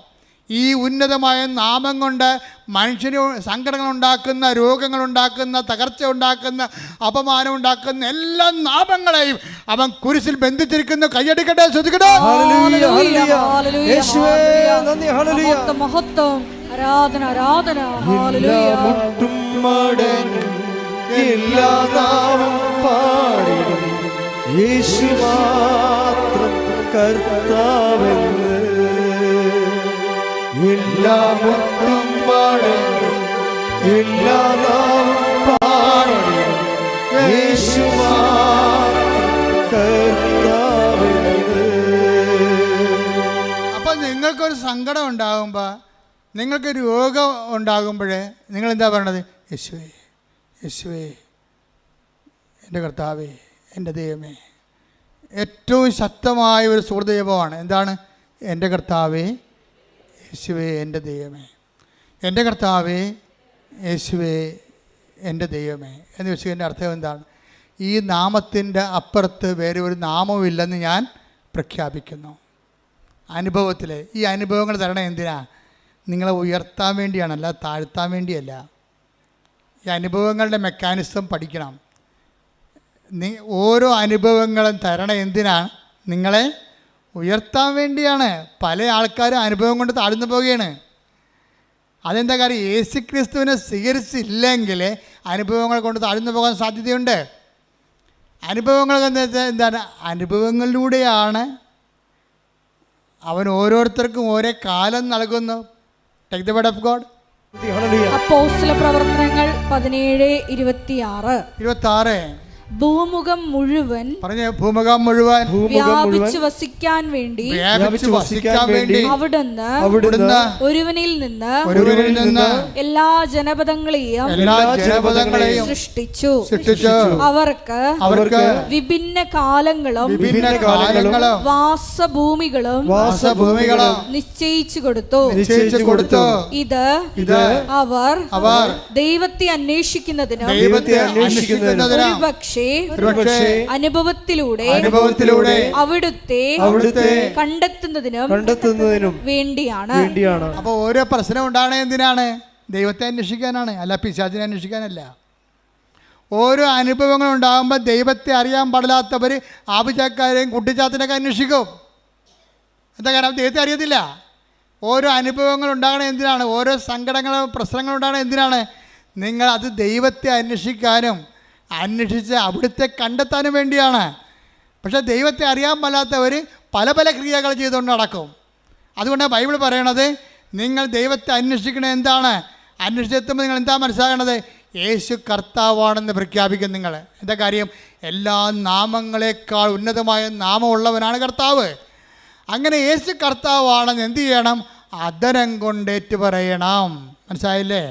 ഈ ഉന്നതമായ നാമം കൊണ്ട് മനുഷ്യന് സങ്കടങ്ങളുണ്ടാക്കുന്ന, രോഗങ്ങളുണ്ടാക്കുന്ന, തകർച്ച ഉണ്ടാക്കുന്ന, അപമാനം ഉണ്ടാക്കുന്ന എല്ലാ നാമങ്ങളെയും അവൻ കുരിശിൽ ബന്ധിച്ചിരിക്കുന്നു. കൈയടിക്കട്ടെ, ശ്രദ്ധിക്കട്ടെ. എല്ലാ മുട്ടും മടങ്ങും, എല്ലാ നാവും പാടും, യേശു കർത്താവെന്ന്. അപ്പം നിങ്ങൾക്കൊരു സങ്കടം ഉണ്ടാകുമ്പോൾ, നിങ്ങൾക്ക് രോഗം ഉണ്ടാകുമ്പോൾ നിങ്ങൾ എന്താ പറയണത്? യേശുവേ, യേശുവേ, എൻ്റെ കർത്താവേ, എൻ്റെ ദൈവമേ. ഏറ്റവും ശക്തമായ ഒരു സുഹൃദൈവമാണ്. എന്താണ്? എൻ്റെ കർത്താവേ, യേശുവേ, എൻ്റെ ദൈവമേ. എൻ്റെ കർത്താവേ, യേശുവേ, എൻ്റെ ദൈവമേ എന്ന് വെച്ചതിൻ്റെ അർത്ഥം എന്താണ്? ഈ നാമത്തിൻ്റെ അപ്പുറത്ത് വേറെ ഒരു നാമവുമില്ലെന്ന് ഞാൻ പ്രഖ്യാപിക്കുന്നു. അനുഭവത്തിൽ ഈ അനുഭവങ്ങൾ തരണം എന്തിനാ? നിങ്ങളെ ഉയർത്താൻ വേണ്ടിയാണ്, അല്ല താഴ്ത്താൻ വേണ്ടിയല്ല. ഈ അനുഭവങ്ങളുടെ മെക്കാനിസം പഠിക്കണം. ഓരോ അനുഭവങ്ങളും തരണം എന്തിനാണ്? നിങ്ങളെ ഉയർത്താൻ വേണ്ടിയാണ്. പല ആൾക്കാരും അനുഭവം കൊണ്ട് താഴ്ന്നു പോവുകയാണ്. അതെന്താ കാര്യം? യേശു ക്രിസ്തുവിനെ സ്വീകരിച്ചില്ലെങ്കിൽ അനുഭവങ്ങൾ കൊണ്ട് താഴ്ന്നു പോകാൻ സാധ്യതയുണ്ട്. അനുഭവങ്ങൾ എന്താണ്? അനുഭവങ്ങളിലൂടെയാണ് അവൻ ഓരോരുത്തർക്കും ഓരോ കാലം നൽകുന്നു. Take the word of God. അപ്പോസ്തല പ്രവർത്തനങ്ങൾ 17:26. ഭൂമുഖം മുഴുവൻ വ്യാപിച്ചു വസിക്കാൻ വേണ്ടി അവിടുന്ന് ഒരുവനിൽ നിന്ന് എല്ലാ ജനപദങ്ങളെയും സൃഷ്ടിച്ചു. അവർക്ക് വിഭിന്ന കാലങ്ങളും വാസഭൂമികളും നിശ്ചയിച്ചു കൊടുത്തു. ഇത് അവർ ദൈവത്തെ അന്വേഷിക്കുന്നതിനും ഒരുപക്ഷേ അനുഭവത്തിലൂടെ അവിടുത്തെ കണ്ടെത്തുന്നതിനും വേണ്ടിയാണ്. അപ്പോൾ ഓരോ പ്രശ്നം ഉണ്ടാകണേ എന്തിനാണ്? ദൈവത്തെ അന്വേഷിക്കാനാണ്, അല്ല പിശാചിനെ അന്വേഷിക്കാനല്ല. ഓരോ അനുഭവങ്ങൾ ഉണ്ടാകുമ്പോൾ ദൈവത്തെ അറിയാൻ പാടില്ലാത്തവർ ആഭിചാക്കാരെയും കുട്ടിച്ചാത്തിനൊക്കെ അന്വേഷിക്കും. എന്താ കാരണം? ദൈവത്തെ അറിയത്തില്ല. ഓരോ അനുഭവങ്ങൾ ഉണ്ടാകണേ എന്തിനാണ്? ഓരോ സങ്കടങ്ങളും പ്രശ്നങ്ങളും ഉണ്ടാകണേ എന്തിനാണ്? നിങ്ങൾ അത് ദൈവത്തെ അന്വേഷിക്കാനും അന്വേഷിച്ച് അവിടുത്തെ കണ്ടെത്താനും വേണ്ടിയാണ്. പക്ഷേ ദൈവത്തെ അറിയാൻ പാടില്ലാത്തവർ പല പല ക്രിയകൾ ചെയ്തുകൊണ്ട് നടക്കും. അതുകൊണ്ടാണ് ബൈബിൾ പറയണത്, നിങ്ങൾ ദൈവത്തെ അന്വേഷിക്കണത് എന്താണ്? അന്വേഷിച്ചെത്തുമ്പോൾ നിങ്ങൾ എന്താ മനസ്സിലാകണത്? യേശു കർത്താവാണെന്ന് പ്രഖ്യാപിക്കും. നിങ്ങൾ എന്താ കാര്യം? എല്ലാ നാമങ്ങളെക്കാൾ ഉന്നതമായ നാമമുള്ളവനാണ് കർത്താവ്. അങ്ങനെ യേശു കർത്താവാണെന്ന് എന്ത് ചെയ്യണം? അധരം കൊണ്ടേറ്റ് പറയണം. മനസ്സിലായില്ലേ?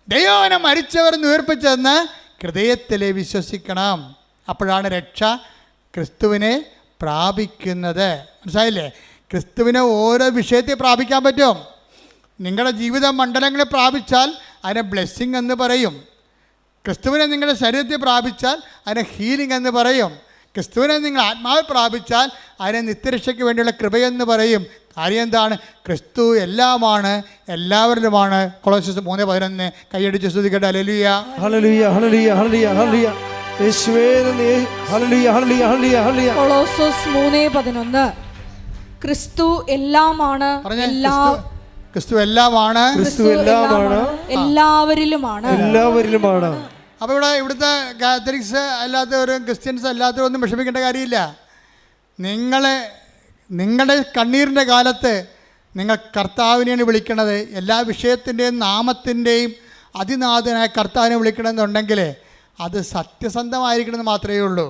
ദൈവനെ മരിച്ചവർ ഉയർപ്പിച്ചെന്ന് ഹൃദയത്തിലെ വിശ്വസിക്കണം. അപ്പോഴാണ് രക്ഷ ക്രിസ്തുവിനെ പ്രാപിക്കുന്നത്. മനസ്സിലായില്ലേ? ക്രിസ്തുവിനെ ഓരോ വിഷയത്തിൽ പ്രാപിക്കാൻ പറ്റും. നിങ്ങളുടെ ജീവിത മണ്ഡലങ്ങളിൽ പ്രാപിച്ചാൽ അതിനെ ബ്ലെസ്സിങ് എന്ന് പറയും. ക്രിസ്തുവിനെ നിങ്ങളുടെ ശരീരത്തിൽ പ്രാപിച്ചാൽ അതിനെ ഹീലിംഗ് എന്ന് പറയും. ക്രിസ്തുവിനെ നിങ്ങൾ ആത്മാവിൽ പ്രാപിച്ചാൽ അതിനെ നിത്യരക്ഷയ്ക്ക് വേണ്ടിയുള്ള കൃപയെന്ന് പറയും. കാര്യം എന്താണ്? ക്രിസ്തു എല്ലാമാണ്, എല്ലാവരിലുമാണ്. കൊളോസ്യസ് 3:11 കൈയടിച്ച് സ്തുതിക്കട്ടെ. ഹല്ലേലൂയ ഹല്ലേലൂയ ഹല്ലേലൂയ ഹല്ലേലൂയ ഹല്ലേലൂയ യേശുവേ നന്ദി. ഹല്ലേലൂയ ഹല്ലേലൂയ ഹല്ലേലൂയ ഹല്ലേലൂയ. കൊളോസ്സോസ് 3:11 ക്രിസ്തു എല്ലാമാണ്, ക്രിസ്തു എല്ലാമാണ്, ക്രിസ്തു എല്ലാമാണ്, എല്ലാവരിലുമാണ്, എല്ലാവരിലുമാണ്. അപ്പോൾ ഇവിടുത്തെ കാത്തലിക്സ് അല്ലാത്തവരും ക്രിസ്ത്യൻസ് അല്ലാത്തവരും ഒന്നും വിഷമിക്കേണ്ട കാര്യമില്ല. നിങ്ങളുടെ കണ്ണീരിൻ്റെ കാലത്ത് നിങ്ങൾ കർത്താവിനെയാണ് വിളിക്കണത്. എല്ലാ വിഷയത്തിൻ്റെയും നാമത്തിൻ്റെയും അതിനാഥനായ കർത്താവിനെ വിളിക്കണമെന്നുണ്ടെങ്കിൽ അത് സത്യസന്ധമായിരിക്കണമെന്ന് മാത്രമേ ഉള്ളൂ.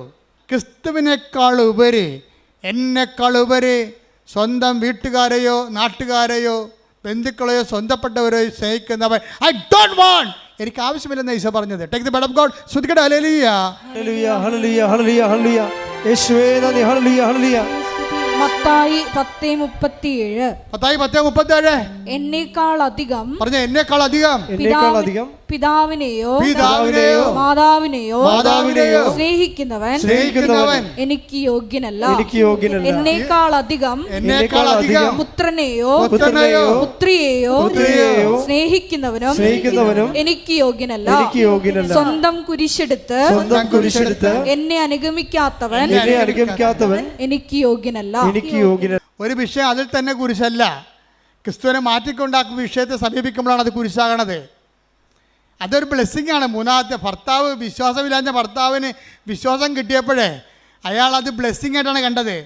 ക്രിസ്തുവിനേക്കാൾ ഉപരി, എന്നെക്കാൾ ഉപരി സ്വന്തം വീട്ടുകാരെയോ നാട്ടുകാരെയോ ബന്ധുക്കളെയോ സ്വന്തപ്പെട്ടവരെയോ സ്നേഹിക്കുന്നവൻ ഐ ഡോണ്ട് വാണ്ട്, എനിക്ക് ആവശ്യമില്ലെന്ന് ഈശോ പറഞ്ഞത്. Take the blood of God. സ്തുതിക്കട്ടെ. ഹല്ലേലൂയ ഹല്ലേലൂയ ഹല്ലേലൂയ ഹല്ലേലൂയ ഹല്ലേലൂയ യേശുവേ നന്ദി. ഹല്ലേലൂയ ഹല്ലേലൂയ. മത്തായി 10:37 എന്നേക്കാൾ അധികം, പറഞ്ഞ എന്നേക്കാൾ അധികം, പിതാവിനെയോ മാതാവിനെയോ സ്നേഹിക്കുന്നവൻ എനിക്ക് യോഗ്യനല്ല. എന്നേക്കാൾ അധികം പുത്രനെയോ പുത്രിയെയോ സ്നേഹിക്കുന്നവനും എനിക്ക് യോഗ്യനല്ല. സ്വന്തം കുരിശെടുത്ത് എന്നെ അനുഗമിക്കാത്തവൻ എനിക്ക് യോഗ്യനല്ല. ഒരു വിഷയം അതിൽ തന്നെ കുരിശല്ല. ക്രിസ്തുവിനെ മാറ്റിക്കൊണ്ടാക്കുന്ന വിഷയത്തെ സമീപിക്കുമ്പോഴാണ് അത് കുരിശാകണത്. അതൊരു ബ്ലെസ്സിങ് ആണ്. മൂന്നാമത്തെ ഭർത്താവ്, വിശ്വാസമില്ലാത്ത ഭർത്താവിന് വിശ്വാസം കിട്ടിയപ്പോഴേ അയാൾ അത് ബ്ലെസ്സിങ് ആയിട്ടാണ് കണ്ടത്.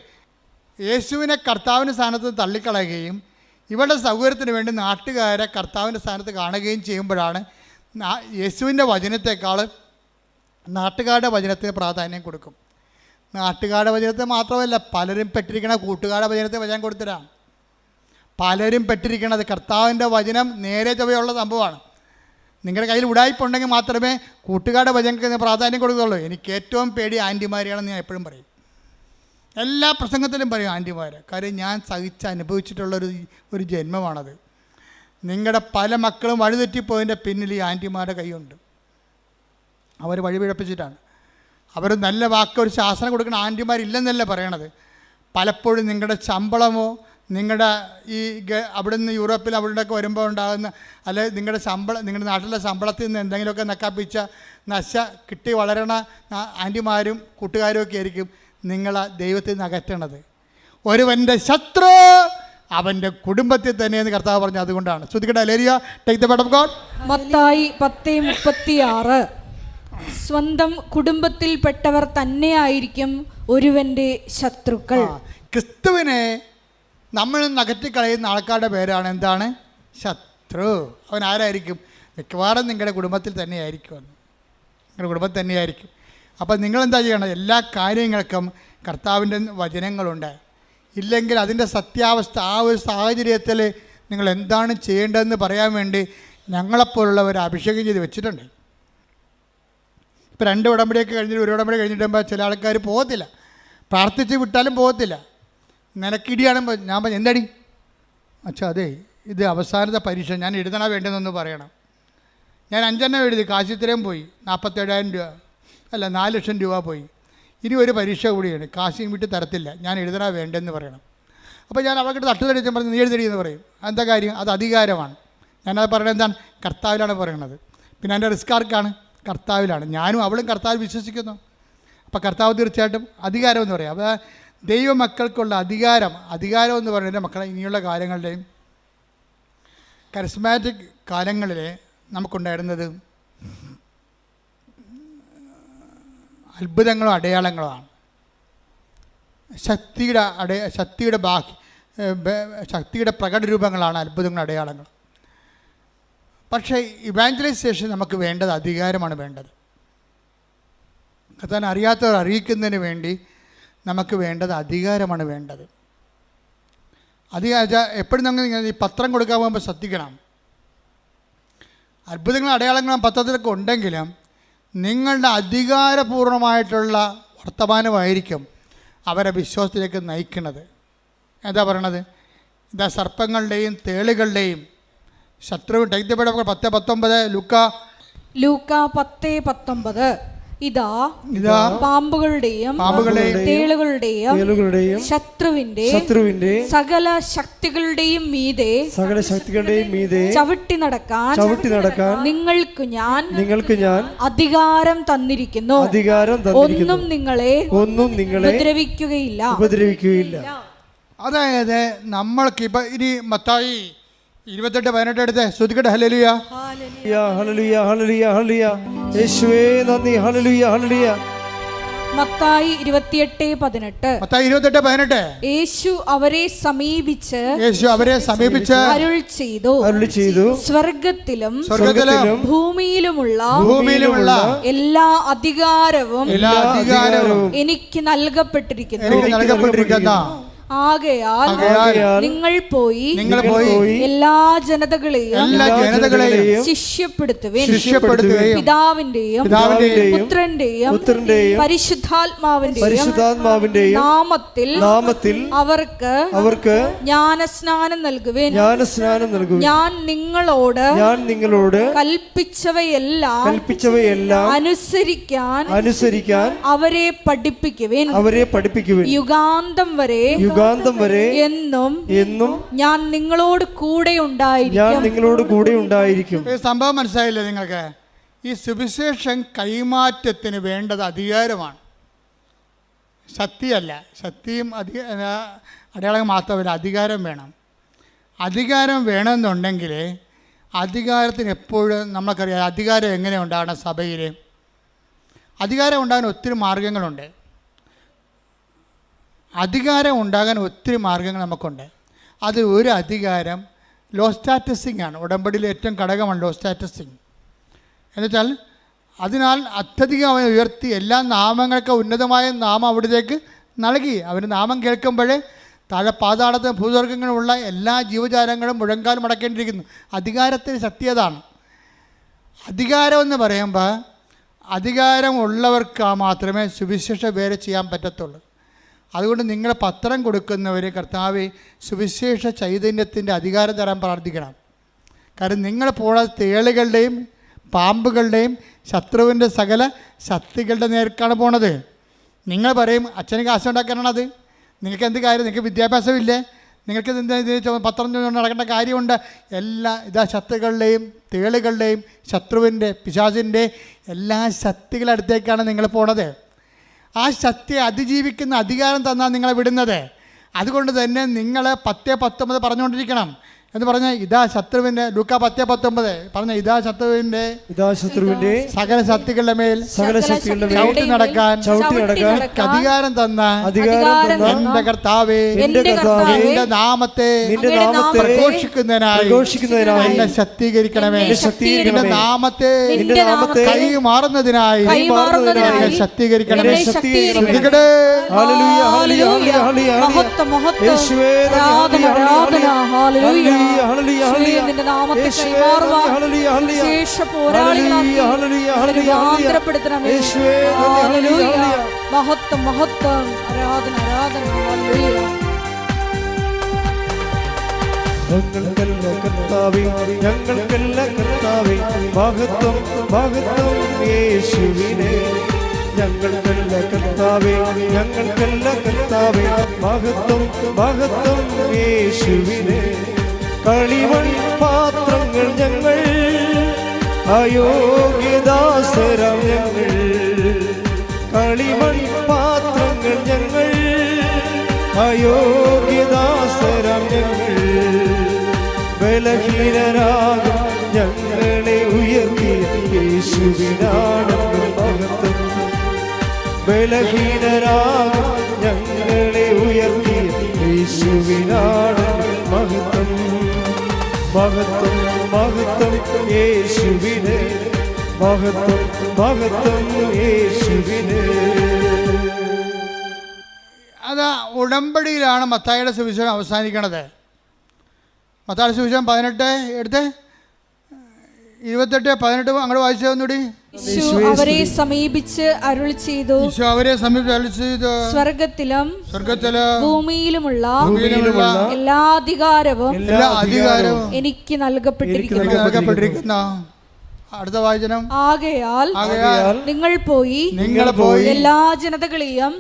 യേശുവിനെ കർത്താവിൻ്റെ സ്ഥാനത്ത് തള്ളിക്കളയുകയും ഇവരുടെ സൗകര്യത്തിന് വേണ്ടി നാട്ടുകാരെ കർത്താവിൻ്റെ സ്ഥാനത്ത് കാണുകയും ചെയ്യുമ്പോഴാണ് യേശുവിൻ്റെ വചനത്തെക്കാൾ നാട്ടുകാരുടെ വചനത്തിന് പ്രാധാന്യം കൊടുക്കും. നാട്ടുകാരുടെ വചനത്തെ മാത്രമല്ല, പലരും പെട്ടിരിക്കണ കൂട്ടുകാരുടെ വചനത്തെ വചനം കൊടുത്തിട്ടാണ്. പലരും പെട്ടിരിക്കണത് കർത്താവിൻ്റെ വചനം നേരെ ചൊവ്വയുള്ള സംഭവമാണ്. നിങ്ങളുടെ കയ്യിൽ ഉടായ്പുണ്ടെങ്കിൽ മാത്രമേ കൂട്ടുകാരുടെ വചനത്തിന് പ്രാധാന്യം കൊടുക്കുകയുള്ളൂ. എനിക്ക് ഏറ്റവും പേടി ആൻറ്റിമാരെയാണെന്ന് ഞാൻ എപ്പോഴും പറയും. എല്ലാ പ്രസംഗത്തിലും പറയും ആൻറ്റിമാരെ. കാര്യം ഞാൻ അനുഭവിച്ചിട്ടുള്ളൊരു ജന്മമാണത്. നിങ്ങളുടെ പല മക്കളും വഴിതെറ്റിപ്പോയതിൻ്റെ പിന്നിൽ ഈ ആൻറ്റിമാരുടെ കൈയുണ്ട്. അവർ വഴിപിഴപ്പിച്ചിട്ടാണ്. അവർ നല്ല വാക്ക് ഒരു ശാസനം കൊടുക്കുന്ന ആൻറ്റിമാരില്ലെന്നല്ല പറയണത്. പലപ്പോഴും നിങ്ങളുടെ ശമ്പളമോ നിങ്ങളുടെ ഈ അവിടെ നിന്ന് യൂറോപ്പിൽ അവിടെയൊക്കെ വരുമ്പോൾ ഉണ്ടാകുന്ന അല്ലെങ്കിൽ നിങ്ങളുടെ നാട്ടിലെ ശമ്പളത്തിൽ നിന്ന് എന്തെങ്കിലുമൊക്കെ നക്കാപ്പിച്ച കിട്ടി വളരണ ആൻറ്റിമാരും കൂട്ടുകാരും ഒക്കെ ആയിരിക്കും നിങ്ങളെ ദൈവത്തിൽ നിന്ന് അകറ്റണത്. ഒരുവൻ്റെ ശത്രു അവൻ്റെ കുടുംബത്തിൽ തന്നെയെന്ന് കർത്താവ് പറഞ്ഞു. അതുകൊണ്ടാണ്. ശ്രുതിക്കട്ടെ. ഹല്ലേലൂയ. Take the blood of God. മത്തായി 10:36 സ്വന്തം കുടുംബത്തിൽപ്പെട്ടവർ തന്നെയായിരിക്കും ഒരുവൻ്റെ ശത്രുക്കൾ. ക്രിസ്തുവിനെ നമ്മൾ നകറ്റിക്കളയുന്ന ആൾക്കാരുടെ പേരാണ് എന്താണ്? ശത്രു. അവൻ ആരായിരിക്കും? മിക്കവാറും നിങ്ങളുടെ കുടുംബത്തിൽ തന്നെയായിരിക്കും. നിങ്ങളുടെ കുടുംബത്തിൽ തന്നെയായിരിക്കും. അപ്പോൾ നിങ്ങളെന്താ ചെയ്യണം? എല്ലാ കാര്യങ്ങൾക്കും കർത്താവിൻ്റെ വചനങ്ങളുണ്ട്. ഇല്ലെങ്കിൽ അതിൻ്റെ സത്യാവസ്ഥ ആ ഒരു സാഹചര്യത്തിൽ നിങ്ങൾ എന്താണ് ചെയ്യേണ്ടതെന്ന് പറയാൻ വേണ്ടി ഞങ്ങളെപ്പോലുള്ളവർ അഭിഷേകം ചെയ്ത് വെച്ചിട്ടുണ്ട്. ഇപ്പോൾ 2 ഉടമ്പടിയൊക്കെ കഴിഞ്ഞിട്ട് 1 ഉടമ്പടി കഴിഞ്ഞിട്ടുമ്പോൾ ചില ആൾക്കാർ പോകത്തില്ല. പ്രാർത്ഥിച്ച് വിട്ടാലും പോകത്തില്ല. നിനക്കിടിയാണെങ്കിൽ ഞാൻ പറഞ്ഞു എന്തടി അച്ഛാ അതെ ഇത് അവസാനത്തെ പരീക്ഷ ഞാൻ എഴുതണ വേണ്ടതെന്നൊന്ന് പറയണം. ഞാൻ 5 എണ്ണം എഴുതി, കാശ് ഇത്രയും പോയി, 47,000 രൂപ അല്ല 4 ലക്ഷം രൂപ പോയി. ഇനി ഒരു പരീക്ഷ കൂടിയാണ്, കാശും വിട്ട് തരത്തില്ല, ഞാൻ എഴുതണ വേണ്ടെന്ന് പറയണം. അപ്പോൾ ഞാൻ അവർക്ക് തട്ടുതടിച്ച് പറഞ്ഞ് നീ എഴുതടി എന്ന് പറയും. എന്താ കാര്യം? അത് അധികാരമാണ്. ഞാനത് പറയുന്നത് എന്താണ്? കർത്താവിലാണ് പറയണത്. പിന്നെ എൻ്റെ റിസ്ക് ആർക്കാണ്? കർത്താവിലാണ്. ഞാനും അവളും കർത്താവിൽ വിശ്വസിക്കുന്നു. അപ്പോൾ കർത്താവ് തീർച്ചയായിട്ടും അധികാരം എന്ന് പറയും. അപ്പോൾ ദൈവമക്കൾക്കുള്ള അധികാരം എന്ന് പറയുന്നത് മക്കളെ ഇനിയുള്ള കാലങ്ങളുടെയും കരിസ്മാറ്റിക് കാലങ്ങളിൽ നമുക്കുണ്ടായിരുന്നത് അത്ഭുതങ്ങളും അടയാളങ്ങളുമാണ്. ശക്തിയുടെ പ്രകടരൂപങ്ങളാണ് അത്ഭുതങ്ങളും അടയാളങ്ങൾ. പക്ഷേ ഇവാഞ്ചലൈസേഷൻ നമുക്ക് വേണ്ടത് അധികാരമാണ് വേണ്ടത്. കർത്താവിനെ അറിയാത്തവർ അറിയിക്കുന്നതിന് വേണ്ടി നമുക്ക് വേണ്ടത് അധികാരമാണ് വേണ്ടത്. എപ്പോഴും നമ്മൾ ഈ പത്രം കൊടുക്കാൻ പോകുമ്പോൾ ശ്രദ്ധിക്കണം. അത്ഭുതങ്ങളും അടയാളങ്ങളും പത്രത്തിലൊക്കെ ഉണ്ടെങ്കിലും നിങ്ങളുടെ അധികാരപൂർണമായിട്ടുള്ള വർത്തമാനമായിരിക്കും അവരെ വിശ്വാസത്തിലേക്ക് നയിക്കുന്നത്. എന്താ പറയണത്? ഇതാ സർപ്പങ്ങളുടെയും തേളുകളുടെയും ശത്രു. 10:19 ലൂക്ക ലൂക്ക 10:19. ഇതാ ഇതാ പാമ്പുകളുടെയും തേളുകളുടെയും ശത്രുവിന്റെ സകല ശക്തികളുടെയും മീതെ ചവിട്ടി നടക്കാൻ നിങ്ങൾക്ക് ഞാൻ അധികാരം തന്നിരിക്കുന്നു. ഒന്നും നിങ്ങളെ ഉപദ്രവിക്കുകയില്ല. അതായത് നമ്മൾക്ക് ഇപ്പൊ ഇനി മത്തായി 28:18 എടുത്ത് ശ്രുതിക്കട്ടെ. ഹല്ലേലൂയ ഹല്ലേലൂയ ഹല്ലേലൂയ ഹല്ലേലൂയ. യേശുവേ നന്ദി. ഹല്ലേലൂയ ഹല്ലേലൂയ. മത്തായി 28:18. മത്തായി 28:18. യേശു അവരെ സമീപിച്ച് അരുൾ ചെയ്തു, സ്വർഗത്തിലും ഭൂമിയിലുമുള്ള എല്ലാ അധികാരവും എനിക്ക് നൽകപ്പെട്ടിരിക്കുന്നു. ആകയാൽ നിങ്ങൾ പോയി എല്ലാ ജനതകളെയും ശിഷ്യപ്പെടുത്തുവിൻ. പിതാവിന്റെയും പുത്രന്റെയും പരിശുദ്ധാത്മാവിന്റെയും നാമത്തിൽ അവർക്ക് ജ്ഞാനസ്നാനം നൽകുവിൻ. ഞാൻ നിങ്ങളോട് കൽപ്പിച്ചവയെല്ലാം അനുസരിക്കാൻ അവരെ പഠിപ്പിക്കുവിൻ. യുഗാന്തം വരെ എന്നും ഞാൻ നിങ്ങളോട് കൂടെ ഉണ്ടായിരിക്കും. സംഭവം മനസ്സിലായില്ലേ നിങ്ങൾക്ക്? ഈ സുവിശേഷം കൈമാറ്റത്തിന് വേണ്ടത് അധികാരമാണ്, ശക്തിയല്ല. ശക്തിയും അടയാളം മാത്രമല്ല, അധികാരം വേണം. അധികാരം വേണമെന്നുണ്ടെങ്കിൽ അധികാരത്തിന് എപ്പോഴും നമുക്കറിയാം അധികാരം എങ്ങനെ ഉണ്ടാകണം. സഭയിൽ അധികാരം ഉണ്ടാകാൻ ഒത്തിരി മാർഗങ്ങളുണ്ട്. അധികാരം ഉണ്ടാകാൻ ഒത്തിരി മാർഗങ്ങൾ നമുക്കുണ്ട്. അത് ഒരു അധികാരം ലോ സ്റ്റാറ്റസിങ് ആണ്. ഉടമ്പടിയിലെ ഏറ്റവും ഘടകമാണ് ലോ സ്റ്റാറ്റസിങ്. എന്നുവെച്ചാൽ അതിനാൽ അത്യധികം അവനെ ഉയർത്തി എല്ലാ നാമങ്ങൾക്ക് ഉന്നതമായ നാമം അവിടത്തേക്ക് നൽകി. അവന് നാമം കേൾക്കുമ്പോഴേ താഴെ പാതാളത്തിന് ഭൂസ്വർഗങ്ങളുമുള്ള എല്ലാ ജീവജാലങ്ങളും മുഴങ്കാൽ മടക്കേണ്ടിയിരിക്കുന്നു. അധികാരത്തിന് ശക്തി അതാണ്. അധികാരമെന്ന് പറയുമ്പോൾ അധികാരമുള്ളവർക്ക് മാത്രമേ സുവിശേഷ വേല ചെയ്യാൻ പറ്റത്തുള്ളൂ. അതുകൊണ്ട് നിങ്ങൾ പത്രം കൊടുക്കുന്നവർ കർത്താവേ സുവിശേഷ ചൈതന്യത്തിൻ്റെ അധികാരം തരാൻ പ്രാർത്ഥിക്കണം. കാരണം നിങ്ങൾ പോണ തേളുകളുടെയും പാമ്പുകളുടെയും ശത്രുവിൻ്റെ സകല ശക്തികളുടെ നേർക്കാണ് പോണത്. നിങ്ങൾ പറയും അച്ഛന് കാശുണ്ടാക്കാനാണത്. നിങ്ങൾക്ക് എന്ത് കാര്യം? നിങ്ങൾക്ക് വിദ്യാഭ്യാസമില്ലേ? നിങ്ങൾക്ക് എന്താ പത്രം നടക്കേണ്ട കാര്യമുണ്ട്? ഇതാ ശത്രുക്കളുടെയും തേളുകളുടെയും ശത്രുവിൻ്റെ പിശാചിൻ്റെ എല്ലാ ശക്തികളുടെ അടുത്തേക്കാണ് നിങ്ങൾ പോണത്. ആ ശക്തിയെ അതിജീവിക്കുന്ന അധികാരം തന്നാൽ നിങ്ങളെ വിടുന്നത്. അതുകൊണ്ട് തന്നെ നിങ്ങൾ 10:19 പറഞ്ഞുകൊണ്ടിരിക്കണം എന്ന് പറഞ്ഞ ഇതാ ശത്രുവിൻ്റെ ലൂക്ക 10:19 പറഞ്ഞ ഇതാ ശത്രുവിൻ്റെ സകല ശക്തികളുടെ മേൽ ചവിട്ടി നടക്കാൻ അധികാരം തന്ന എന്റെ കർത്താവേ നിന്റെ നാമത്തെ പ്രഘോഷിക്കുന്നതിനായി എന്നെ ശക്തീകരിക്കണമേ. നിന്റെ നാമത്തെ കൈ മാറുന്നതിനായി എന്നെ ശക്തീകരിക്കണമേ. നിന്റെ നാമത്തെ കൈമാറുവാൻ ശേഷ പോരാളികളാക്കി രൂപാന്തരപ്പെടുത്തണമേ. മഹത്വം മഹത്വം ആരാധന ആരാധന. ഞങ്ങൾക്കല്ല കർത്താവേ മഹത്വം മഹത്വം യേശുവിനെ. ഞങ്ങൾക്കല്ല കർത്താവേ മഹത്വം മഹത്വം യേശുവിനെ. കളിമൺ പാത്രങ്ങൾ ഞങ്ങൾ അയോഗ്യദാസരാം ഞങ്ങൾ. കളിമൺ പാത്രങ്ങൾ ഞങ്ങൾ അയോഗ്യദാസരാം ഞങ്ങൾ. ബലഹീനരാകും ഞങ്ങളെ ഉയർത്തിയ യേശുവിനാണെന്ന് മഹത്വം. ബലഹീനരാകും ഞങ്ങളെ ഉയർത്തിയ യേശുവിനാണെന്ന് മഹത്വം. മഹത്വം മഹത്വം യേശുവിനെ. മഹത്വം മഹത്വം യേശുവിനെ. അത് ഉടമ്പടിയിലാണ് മത്തായിയുടെ സുവിശേഷം അവസാനിക്കണത്. മത്തായിയുടെ സുവിശേഷം 18 എടുത്ത് 28-18 അങ്ങോട്ട് വായിച്ചു തന്നൂടി. അവരെ സമീപിച്ച് അരുൾ ചെയ്തു, സ്വർഗത്തിലും ഭൂമിയിലുമുള്ള എല്ലാ അധികാരവും എനിക്ക് നൽകപ്പെട്ടിരിക്കുന്നു. അടുത്ത വാചനം. ആകയാൽ നിങ്ങൾ പോയി എല്ലാ ജനതകളെയും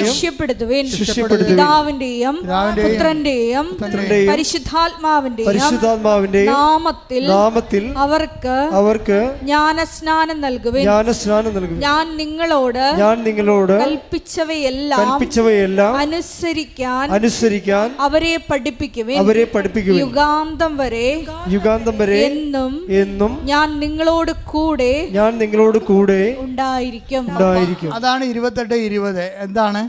ശിഷ്യപ്പെടുത്തുവിൻ. പിതാവിന്റെയും പുത്രന്റെയും പരിശുദ്ധാത്മാവിന്റെയും നാമത്തിൽ അവർക്ക് ജ്ഞാനസ്നാനം നൽകുവിൻ. ഞാൻ നിങ്ങളോട് കൽപ്പിച്ചവയെല്ലാം അനുസരിക്കാൻ അവരെ പഠിപ്പിക്കുവിൻ. യുഗാന്തം വരെ എന്നും ഞാൻ നിങ്ങളോട് കൂടെ ഉണ്ടായിരിക്കും. അതാണ് 28:20. എന്താണ്?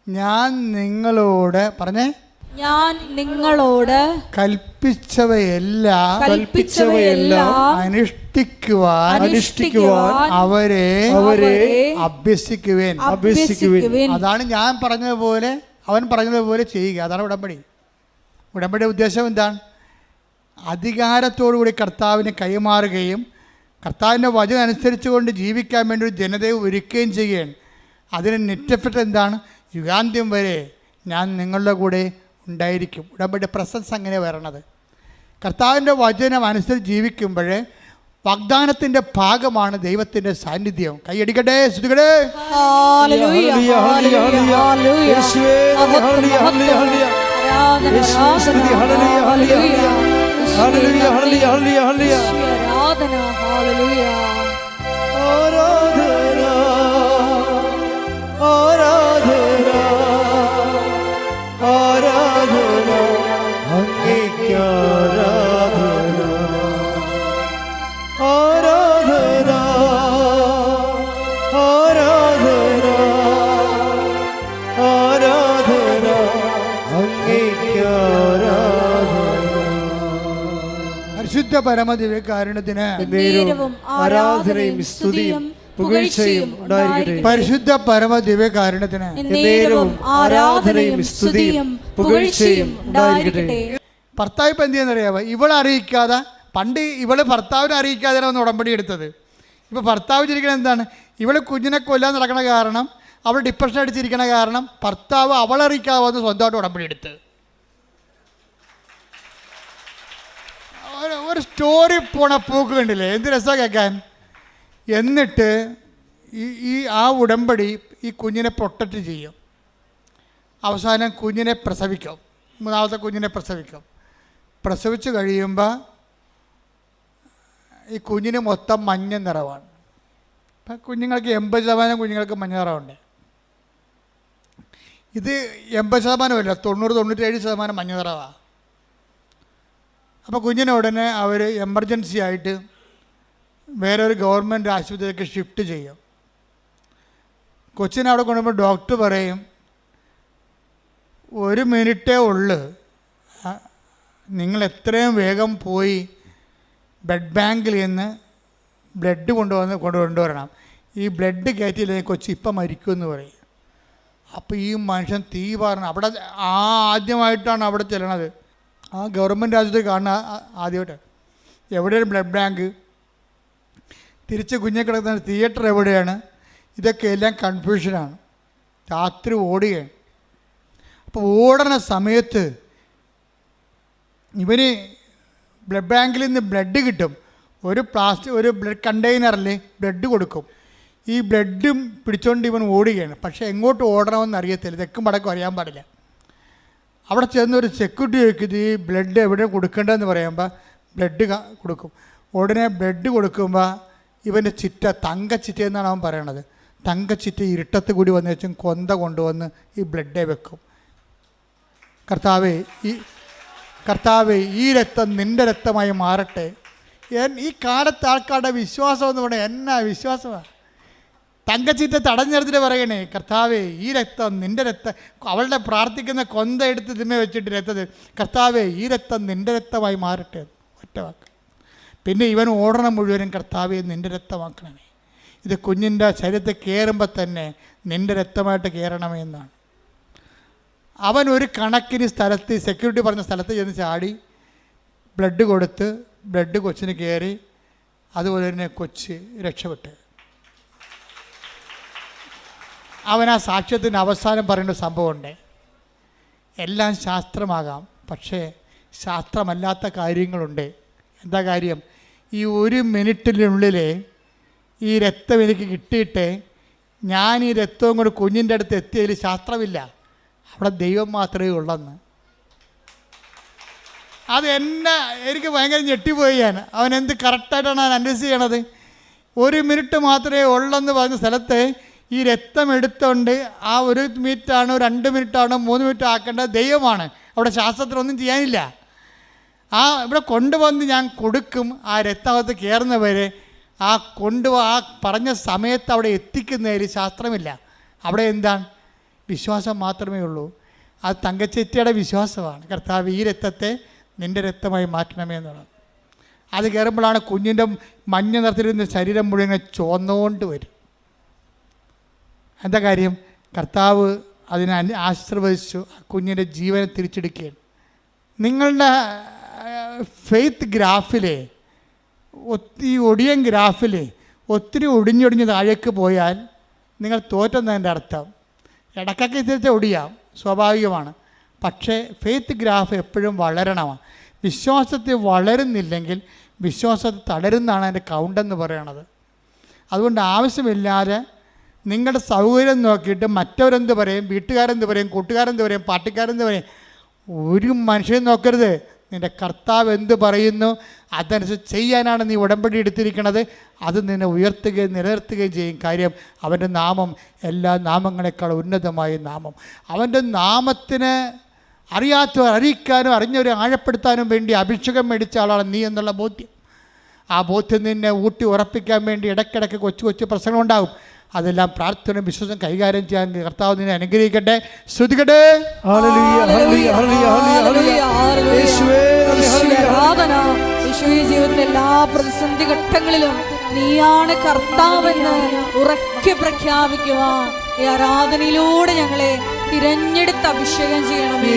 ഞാൻ നിങ്ങളോട് പറഞ്ഞേ. ഞാൻ നിങ്ങളോട് കൽപ്പിച്ചവയെല്ലാം അനുഷ്ഠിക്കുവാൻ അവരെ അഭ്യസിക്കുവേൻ. അതാണ് ഞാൻ പറഞ്ഞതുപോലെ, അവൻ പറഞ്ഞതുപോലെ ചെയ്യുക. അതാണ് ഉടമ്പടി. ഉടമ്പടിയുടെ ഉദ്ദേശം എന്താണ്? അധികാരത്തോടുകൂടി കർത്താവിനെ കൈമാറുകയും കർത്താവിൻ്റെ വചനം അനുസരിച്ചുകൊണ്ട് ജീവിക്കാൻ വേണ്ടി ഒരു ജനതയെ ഒരുക്കുകയും ചെയ്യുകയാണ്. അതിന് നെറ്റഫെക്റ്റ് എന്താണ്? യുഗാന്ത്യം വരെ ഞാൻ നിങ്ങളുടെ കൂടെ ഉണ്ടായിരിക്കും. ഉടമ്പടി പ്രസൻസ് അങ്ങനെ വരണത്. കർത്താവിൻ്റെ വചനം അനുസരിച്ച് ജീവിക്കുമ്പോൾ വാഗ്ദാനത്തിൻ്റെ ഭാഗമാണ് ദൈവത്തിൻ്റെ സാന്നിധ്യം. കൈയടിക്കട്ടെ, സ്തുതിക്കട്ടെ. പരിശുദ്ധ പരമദിവ്യകാരുണ്യത്തിന് ആരാധനയും സ്തുതിയും പുകഴ്ചയും ഉണ്ടായിരിക്കട്ടെ. പരിശുദ്ധ പരമദിവ്യകാരുണ്യത്തിന് ആരാധനയും സ്തുതിയും പുകഴ്ചയും ഉണ്ടായിരിക്കട്ടെ. ഭർത്താവ് ഇപ്പം എന്ത് ചെയ്യുന്നറിയാമോ? ഇവളെ അറിയിക്കാതെ, പണ്ട് ഇവള് ഭർത്താവിനെ അറിയിക്കാതെയാണ് ഒന്ന് ഉടമ്പടി എടുത്തത്. ഇപ്പോൾ ഭർത്താവ് ചിരിക്കണത് എന്താണ്? ഇവള് കുഞ്ഞിനെ കൊല്ലാൻ നടക്കണ കാരണം, അവൾ ഡിപ്രഷൻ അടിച്ചിരിക്കണ കാരണം ഭർത്താവ് അവളറിയിക്കാതെ വന്ന് സ്വന്തമായിട്ട് ഉടമ്പടി എടുത്ത്. ഒരു സ്റ്റോറി പോണ പോക്ക് കണ്ടില്ലേ? എന്ത് രസമാണ് കേൾക്കാൻ. എന്നിട്ട് ആ ഉടമ്പടി ഈ കുഞ്ഞിനെ പ്രൊട്ടക്റ്റ് ചെയ്യും. അവസാനം കുഞ്ഞിനെ പ്രസവിക്കും. മൂന്നാമത്തെ കുഞ്ഞിനെ പ്രസവിച്ച് കഴിയുമ്പോൾ ഈ കുഞ്ഞിന് മൊത്തം മഞ്ഞ നിറവാണ്. ഇപ്പം കുഞ്ഞുങ്ങൾക്ക് 80% കുഞ്ഞുങ്ങൾക്ക് മഞ്ഞ നിറമുണ്ട്. ഇത് 80%, 90-97% മഞ്ഞ നിറവാണ്. അപ്പോൾ കുഞ്ഞിനെ ഉടനെ അവർ എമർജൻസി ആയിട്ട് വേറൊരു ഗവൺമെൻറ് ആശുപത്രിയിലേക്ക് ഷിഫ്റ്റ് ചെയ്യും. കൊച്ചിനെ അവിടെ കൊണ്ടുപോകുമ്പോൾ ഡോക്ടർ പറയും, 1 മിനിറ്റേ ഉള്ളു, നിങ്ങൾ എത്രയും വേഗം പോയി ബ്ലഡ് ബാങ്കിൽ നിന്ന് ബ്ലഡ് കൊണ്ടുവരണം. ഈ ബ്ലഡ് കയറ്റിയില്ലെങ്കിൽ കൊച്ചി ഇപ്പം മരിക്കുമെന്ന് പറയും. അപ്പോൾ ഈ മനുഷ്യൻ തീ പറഞ്ഞു അവിടെ ആദ്യമായിട്ടാണ് അവിടെ ചെല്ലണത്. ആ ഗവൺമെൻറ് ആശുപത്രി കാണുന്ന ആദ്യമായിട്ട്. എവിടെയാണ് ബ്ലഡ് ബാങ്ക്? തിരിച്ച് കുഞ്ഞെ കിടക്കുന്ന തിയേറ്റർ എവിടെയാണ്? ഇതൊക്കെ എല്ലാം കൺഫ്യൂഷനാണ്. രാത്രി ഓടുകയാണ്. അപ്പോൾ ഓടണ സമയത്ത് ഇവന് ബ്ലഡ് ബാങ്കിൽ നിന്ന് ബ്ലഡ് കിട്ടും. ഒരു ബ്ലഡ് കണ്ടെയ്നറിൽ ബ്ലഡ് കൊടുക്കും. ഈ ബ്ലഡും പിടിച്ചുകൊണ്ട് ഇവൻ ഓടുകയാണ്. പക്ഷേ എങ്ങോട്ട് ഓടണമെന്ന് അറിയത്തില്ല, തെക്കും വടക്കും അറിയാൻ പാടില്ല. അവിടെ ചെന്നൊരു സെക്യൂരിറ്റി ചോദിക്കുന്നത് ഈ ബ്ലഡ് എവിടെ കൊടുക്കേണ്ടതെന്ന് പറയുമ്പോൾ ബ്ലഡ് കൊടുക്കും. ഉടനെ ബ്ലഡ് കൊടുക്കുമ്പോൾ ഇവൻ്റെ ചിറ്റ, തങ്കച്ചിറ്റ എന്നാണ് അവൻ പറയണത്. തങ്കച്ചിറ്റ ഇരുട്ടത്ത് കൂടി വന്ന് വെച്ചും കൊന്ത കൊണ്ടുവന്ന് ഈ ബ്ലഡെ വെക്കും. കർത്താവേ ഈ രക്തം നിൻ്റെ രക്തമായി മാറട്ടെ. ഈ കാലത്ത് ആൾക്കാരുടെ വിശ്വാസം എന്ന് പറഞ്ഞാൽ എന്നാ വിശ്വാസമാണ്. തങ്കച്ചിറ്റ തടഞ്ഞെടുത്തിട്ട് പറയണേ, കർത്താവേ ഈ രക്തം നിൻ്റെ രക്തം, അവളുടെ പ്രാർത്ഥിക്കുന്ന കൊന്ത എടുത്ത് തിമ്മ വെച്ചിട്ട് രക്തത്തിൽ, കർത്താവേ ഈ രക്തം നിൻ്റെ രക്തമായി മാറട്ടെ. ഒറ്റ വാക്ക്. പിന്നെ ഇവൻ ഓടണം മുഴുവനും, കർത്താവേ നിൻ്റെ രക്തമാക്കണമേ. ഇത് കുഞ്ഞിൻ്റെ ശരീരത്തിൽ കയറുമ്പോൾ തന്നെ നിൻ്റെ രക്തമായിട്ട് കയറണമേ എന്നാണ്. അവൻ ഒരു കണക്കിന് സ്ഥലത്ത്, സെക്യൂരിറ്റി പറഞ്ഞ സ്ഥലത്ത് ചെന്ന് ചാടി ബ്ലഡ് കൊടുത്ത് ബ്ലഡ് കൊച്ചിന് കയറി. അതുപോലെ തന്നെ കൊച്ച് രക്ഷപ്പെട്ട്. അവൻ ആ സാക്ഷ്യത്തിൻ്റെ അവസാനം പറയേണ്ട സംഭവമുണ്ട്. എല്ലാം ശാസ്ത്രമാകാം, പക്ഷേ ശാസ്ത്രമല്ലാത്ത കാര്യങ്ങളുണ്ട്. എന്താ കാര്യം? ഈ 1 മിനിറ്റിനുള്ളിൽ ഈ രക്തം എനിക്ക് കിട്ടിയിട്ട് ഞാൻ ഈ രക്തവും കൂടി കുഞ്ഞിൻ്റെ അടുത്ത് എത്തിയതിൽ ശാസ്ത്രമില്ല, അവിടെ ദൈവം മാത്രമേ ഉള്ളെന്ന്. അത് എനിക്ക് ഭയങ്കര ഞെട്ടിപ്പോയി. അവൻ എന്ത് കറക്റ്റായിട്ടാണ് അവൻ അനലൈസ് ചെയ്യണത്. 1 മിനിറ്റ് മാത്രമേ ഉള്ളെന്ന് പറഞ്ഞ സ്ഥലത്ത് ഈ രക്തം എടുത്തുകൊണ്ട് ആ 1 മിനിറ്റാണോ 2 മിനിറ്റാണോ 3 മിനിറ്റ് ആക്കേണ്ടത് ദൈവമാണ്. അവിടെ ശാസ്ത്രത്തിനൊന്നും ചെയ്യാനില്ല. ഇവിടെ കൊണ്ടുവന്ന് ഞാൻ കൊടുക്കും, ആ രക്തകത്ത് കയറുന്നവരെ ആ പറഞ്ഞ സമയത്ത് അവിടെ എത്തിക്കുന്നതിൽ ശാസ്ത്രമില്ല. അവിടെ എന്താണ്? വിശ്വാസം മാത്രമേ ഉള്ളൂ. അത് തങ്കച്ചേറ്റിയുടെ വിശ്വാസമാണ്. കർത്താവ് ഈ രക്തത്തെ നിൻ്റെ രക്തമായി മാറ്റണമേ എന്നുള്ളത്. അത് കയറുമ്പോഴാണ് കുഞ്ഞിൻ്റെ മഞ്ഞ നിറത്തിലിരുന്ന ശരീരം മുഴുവൻ ചുവന്നുകൊണ്ട് വരും. എന്താ കാര്യം? കർത്താവ് അതിനെ ആശീർവദിച്ചു, കുഞ്ഞിൻ്റെ ജീവനെ തിരിച്ചെടുക്കുകയാണ്. നിങ്ങളുടെ ഫെയ്ത്ത് ഗ്രാഫിലെ ഒടിയൻ ഗ്രാഫിൽ ഒത്തിരി ഒടിഞ്ഞൊടിഞ്ഞ് താഴേക്ക് പോയാൽ നിങ്ങൾ തോറ്റെന്നതിൻ്റെ അർത്ഥം. ഇടയ്ക്കൊക്കെ തിരിച്ച് ഒടിയാം, സ്വാഭാവികമാണ്. പക്ഷേ ഫെയ്ത്ത് ഗ്രാഫ് എപ്പോഴും വളരണമാണ്. വിശ്വാസത്തിൽ വളരുന്നില്ലെങ്കിൽ വിശ്വാസത്തിൽ തളരുന്നതാണ് അതിൻ്റെ കൗണ്ടെന്ന് പറയണത്. അതുകൊണ്ട് ആവശ്യമില്ലാതെ നിങ്ങളുടെ സൗകര്യം നോക്കിയിട്ട് മറ്റവരെന്ത് പറയും, വീട്ടുകാരെന്ത് പറയും, കൂട്ടുകാരെന്ത് പറയും, പാർട്ടിക്കാരെന്ത് പറയും, ഒരു മനുഷ്യൻ നോക്കരുത്. നിൻ്റെ കർത്താവ് എന്ത് പറയുന്നു അതനുസരിച്ച് ചെയ്യാനാണ് നീ ഉടമ്പടി എടുത്തിരിക്കുന്നത്. അത് നിന്നെ ഉയർത്തുകയും നിലനിർത്തുകയും ചെയ്യും. കാര്യം അവൻ്റെ നാമം എല്ലാ നാമങ്ങളെക്കാൾ ഉന്നതമായ നാമം. അവൻ്റെ നാമത്തിന് അറിയാത്തവർ അറിയിക്കാനും അറിഞ്ഞവരെ ആഴപ്പെടുത്താനും വേണ്ടി അഭിഷേകം മേടിച്ച ആളാണ് നീ എന്നുള്ള ബോധ്യം. ആ ബോധ്യം നിന്നെ ഊട്ടി ഉറപ്പിക്കാൻ വേണ്ടി ഇടയ്ക്കിടയ്ക്ക് കൊച്ചു കൊച്ചു പ്രശ്നങ്ങളുണ്ടാകും. അതെല്ലാം പ്രാർത്ഥനയും വിശ്വാസം കൈകാര്യം ചെയ്യാൻ കർത്താവ് നിന്നെ അനുഗ്രഹിക്കട്ടെ. ശ്രുതികട്ടെ. ജീവിതത്തിലെ എല്ലാ പ്രതിസന്ധി ഘട്ടങ്ങളിലും നീയാണ് കർത്താവെന്ന് ഉറക്കെ പ്രഖ്യാപിക്കുവാൻ ഈ ആരാധനയിലൂടെ ഞങ്ങളെ തിരഞ്ഞെടുത്ത് അഭിഷേകം ചെയ്യണമേ.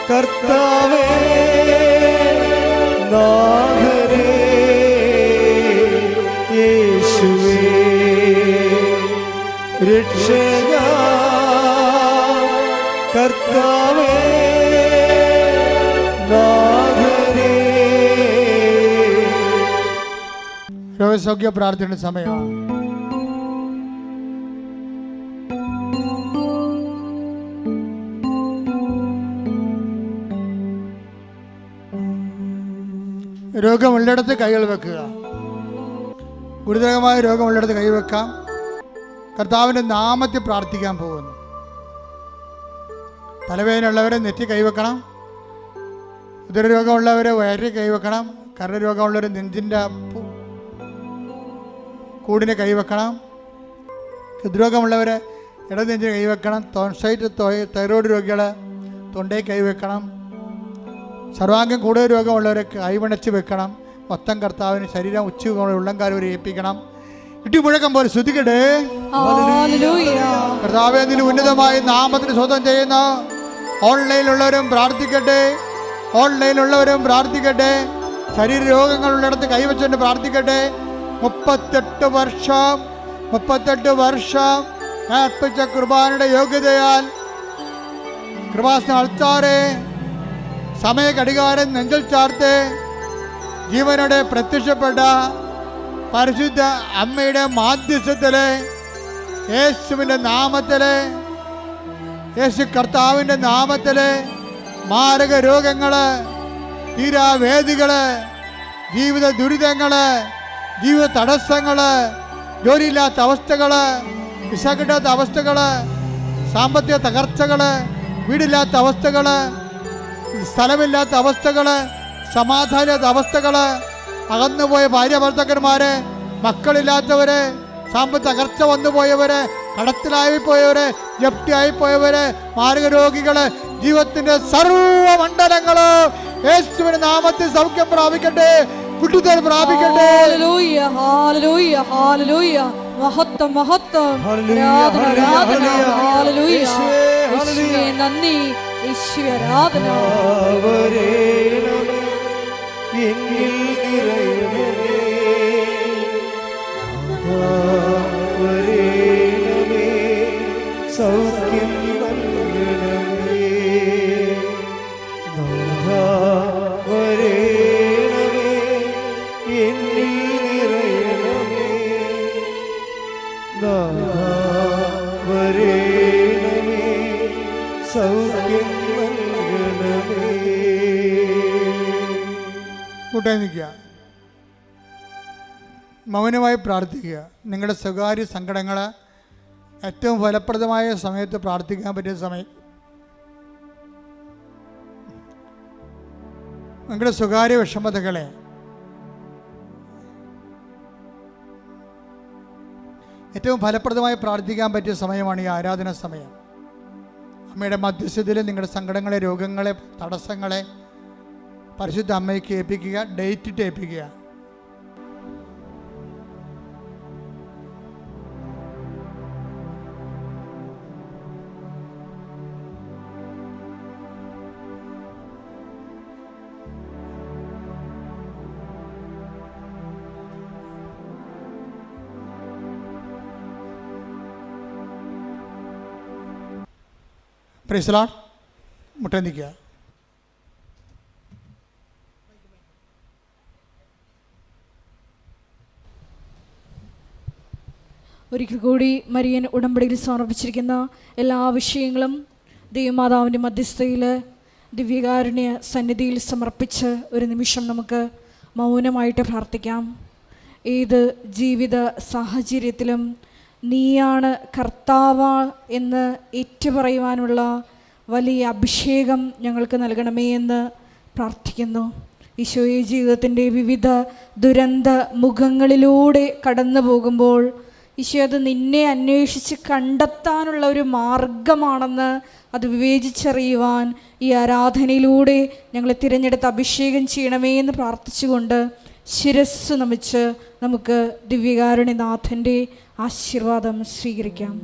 കർത്താവേ നാഥനേ യേശുവേ രക്ഷകാ കർത്താവേ നാഥനേ. രോഗസൗഖ്യ പ്രാർത്ഥനയുടെ സമയമാണ്. രോഗമുള്ളിടത്ത് കൈകൾ വെക്കുക. ഗുരുതരമായ രോഗമുള്ളിടത്ത് കൈവെക്കാം. കർത്താവിൻ്റെ നാമത്തിൽ പ്രാർത്ഥിക്കാൻ പോകുന്നു. തലവേദനയുള്ളവരെ നെറ്റി കൈവെക്കണം. ഉദരരോഗമുള്ളവരെ വയറിൽ കൈവെക്കണം. കരരോഗമുള്ളവരെ നെഞ്ചിൻ്റെ കൂടിനെ കൈവെക്കണം. ഹൃദ്രോഗമുള്ളവരെ ഇടനെഞ്ചിന് കൈവെക്കണം. ടോൺസൈറ്റ് തൈറോയ്ഡ് രോഗികൾ തൊണ്ടയിൽ കൈവെക്കണം. സർവാംഗം കൂടുതൽ രോഗമുള്ളവരെ കൈവണച്ച് വെക്കണം. മൊത്തം കർത്താവിന് ശരീരം ഉച്ചയോടെ ഉള്ളംകാലം വരെ ഏൽപ്പിക്കണം. ഇടിമുഴക്കം പോലെ ശ്രുതിക്കട്ടെ. കർത്താവേ നിന്റെ ഉന്നതമായ നാമത്തിന് സ്വന്തം ചെയ്യുന്ന ഓൺലൈനിലുള്ളവരും പ്രാർത്ഥിക്കട്ടെ. ഓൺലൈനിലുള്ളവരും പ്രാർത്ഥിക്കട്ടെ. ശരീരരോഗങ്ങളുള്ളിടത്ത് കൈവച്ചുകൊണ്ട് പ്രാർത്ഥിക്കട്ടെ. 38 വർഷം ഞാൻ അർപ്പിച്ച കുർബാനയുടെ യോഗ്യതയാൽ കൃപാസന അൾത്താരെ സമയ ഘടികാരം നെഞ്ചിൽ ചാർത്ത് ജീവനോടെ പ്രത്യക്ഷപ്പെട്ട പരിശുദ്ധ അമ്മയുടെ മാധ്യസ്ഥത്തില് യേശുവിൻ്റെ നാമത്തില്, യേശു കർത്താവിൻ്റെ നാമത്തില് മാരക രോഗങ്ങള്, തീരാവേദികള്, ജീവിത ദുരിതങ്ങള്, ജീവിത തടസ്സങ്ങള്, ജോലിയില്ലാത്ത അവസ്ഥകള്, വിസ കിട്ടാത്ത അവസ്ഥകള്, സാമ്പത്തിക തകർച്ചകള്, വീടില്ലാത്ത അവസ്ഥകള്, സ്ഥലമില്ലാത്ത അവസ്ഥകള്, സമാധാനമില്ലാത്ത അവസ്ഥകള്, അകന്നുപോയ ഭാര്യ ഭർത്താക്കന്മാര്, മക്കളില്ലാത്തവര്, സാമ്പത്തിക തകർച്ച വന്നുപോയവര്, കടത്തിലായിപ്പോയവര്, ജപ്തിയായിപ്പോയവര്, മാരക രോഗികള്, ജീവിതത്തിന്റെ സർവമണ്ഡലങ്ങള് യേശുവിന്റെ നാമത്തിൽ സൗഖ്യം പ്രാപിക്കട്ടെ, വിടുതൽ പ്രാപിക്കട്ടെ. നന്ദി യേശുവേ, ആരാധന. എന്നിൽ നിറയണമേ, സൗഖ്യം നൽകണമേ. വരേണമേ സൗഖ്യം നൽകണമേ. കൂട്ടായി നിൽക്കുക, മൗനമായി പ്രാർത്ഥിക്കുക. നിങ്ങളുടെ സ്വകാര്യ സങ്കടങ്ങൾ ഏറ്റവും ഫലപ്രദമായ സമയത്ത് പ്രാർത്ഥിക്കാൻ പറ്റിയ സമയം. നിങ്ങളുടെ സ്വകാര്യ വിഷമതകളെ ഏറ്റവും ഫലപ്രദമായി പ്രാർത്ഥിക്കാൻ പറ്റിയ സമയമാണ് ഈ ആരാധന സമയം. അമ്മയുടെ മധ്യസ്ഥതയിൽ നിങ്ങളുടെ സങ്കടങ്ങളെ, രോഗങ്ങളെ, തടസ്സങ്ങളെ പരിശുദ്ധ അമ്മയ്ക്ക് ഏൽപ്പിക്കുക, ഡേറ്റിട്ട് ഏൽപ്പിക്കുക. Praise the lord. മുട്ടനിക്കുക. ഒരിക്കൽ കൂടി മരിയൻ ഉടമ്പടിയിൽ സമർപ്പിച്ചിരിക്കുന്ന എല്ലാ വിഷയങ്ങളും ദൈവമാതാവിൻ്റെ മധ്യസ്ഥയിൽ ദിവ്യകാരുണ്യ സന്നിധിയിൽ സമർപ്പിച്ച് ഒരു നിമിഷം നമുക്ക് മൗനമായിട്ട് പ്രാർത്ഥിക്കാം. ഏത് ജീവിത സാഹചര്യത്തിലും നീയാണ് കർത്താവ് എന്ന് ഏറ്റുപറയുവാനുള്ള വലിയ അഭിഷേകം ഞങ്ങൾക്ക് നൽകണമേ എന്ന് പ്രാർത്ഥിക്കുന്നു. ഈശോയെ, ജീവിതത്തിൻ്റെ വിവിധ ദുരന്ത മുഖങ്ങളിലൂടെ കടന്നു പോകുമ്പോൾ ഈശോ അത് നിന്നെ അന്വേഷിച്ച് കണ്ടെത്താനുള്ള ഒരു മാർഗമാണെന്ന് അത് വിവേചിച്ചറിയുവാൻ ഈ ആരാധനയിലൂടെ ഞങ്ങളെ തിരഞ്ഞെടുത്ത് അഭിഷേകം ചെയ്യണമേ എന്ന് പ്രാർത്ഥിച്ചുകൊണ്ട് ശിരസ്സ് നമിച്ച് നമുക്ക് ദിവ്യകാരുണ്യനാഥൻ്റെ ആശീർവാദം സ്വീകരിക്കാം.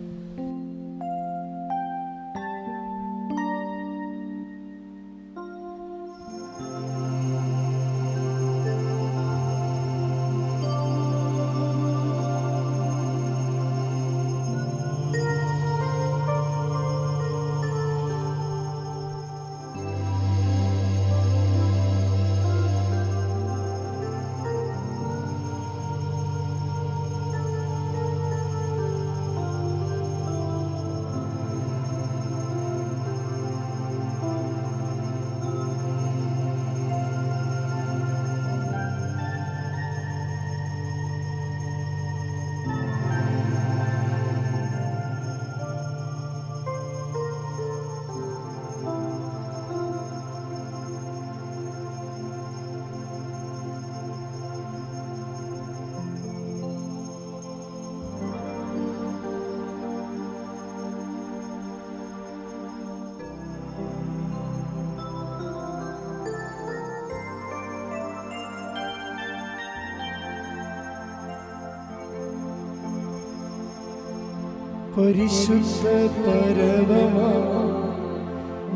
പരിശുദ്ധ പരമമാ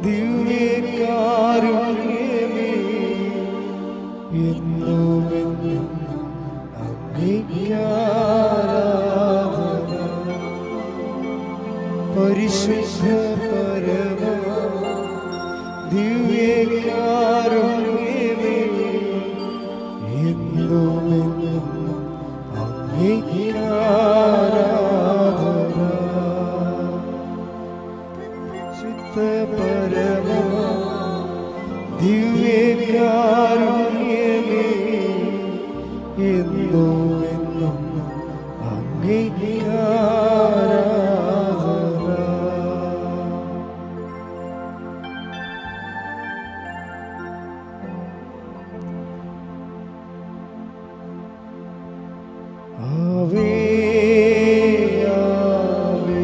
ദിവ്യകാരുണ്യമേ, എന്നുമെന്നും അങ്ങേയ്ക്കാരാധന. പരിശുദ്ധ പരമമാ ദിവ്യകാരുണ്യമേ, എന്നുമെന്നും അങ്ങേയ്ക്കാരാധന. പരമമാ ദിവ്യകാരുണ്യമേ, എന്നുമെന്നും അങ്ങേയ്ക്കാരാധന. ആവേ ആവേ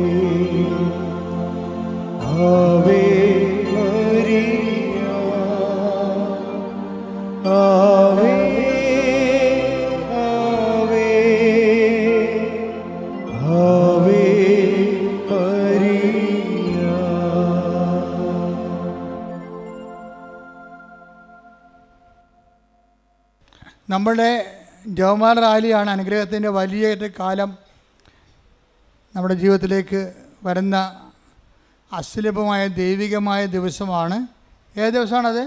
നമ്മളുടെ ജവമാല റാലിയാണ് അനുഗ്രഹത്തിൻ്റെ വലിയ കാലം നമ്മുടെ ജീവിതത്തിലേക്ക് വരുന്ന അസുലഭമായ ദൈവികമായ ദിവസമാണ്. ഏത് ദിവസമാണത്?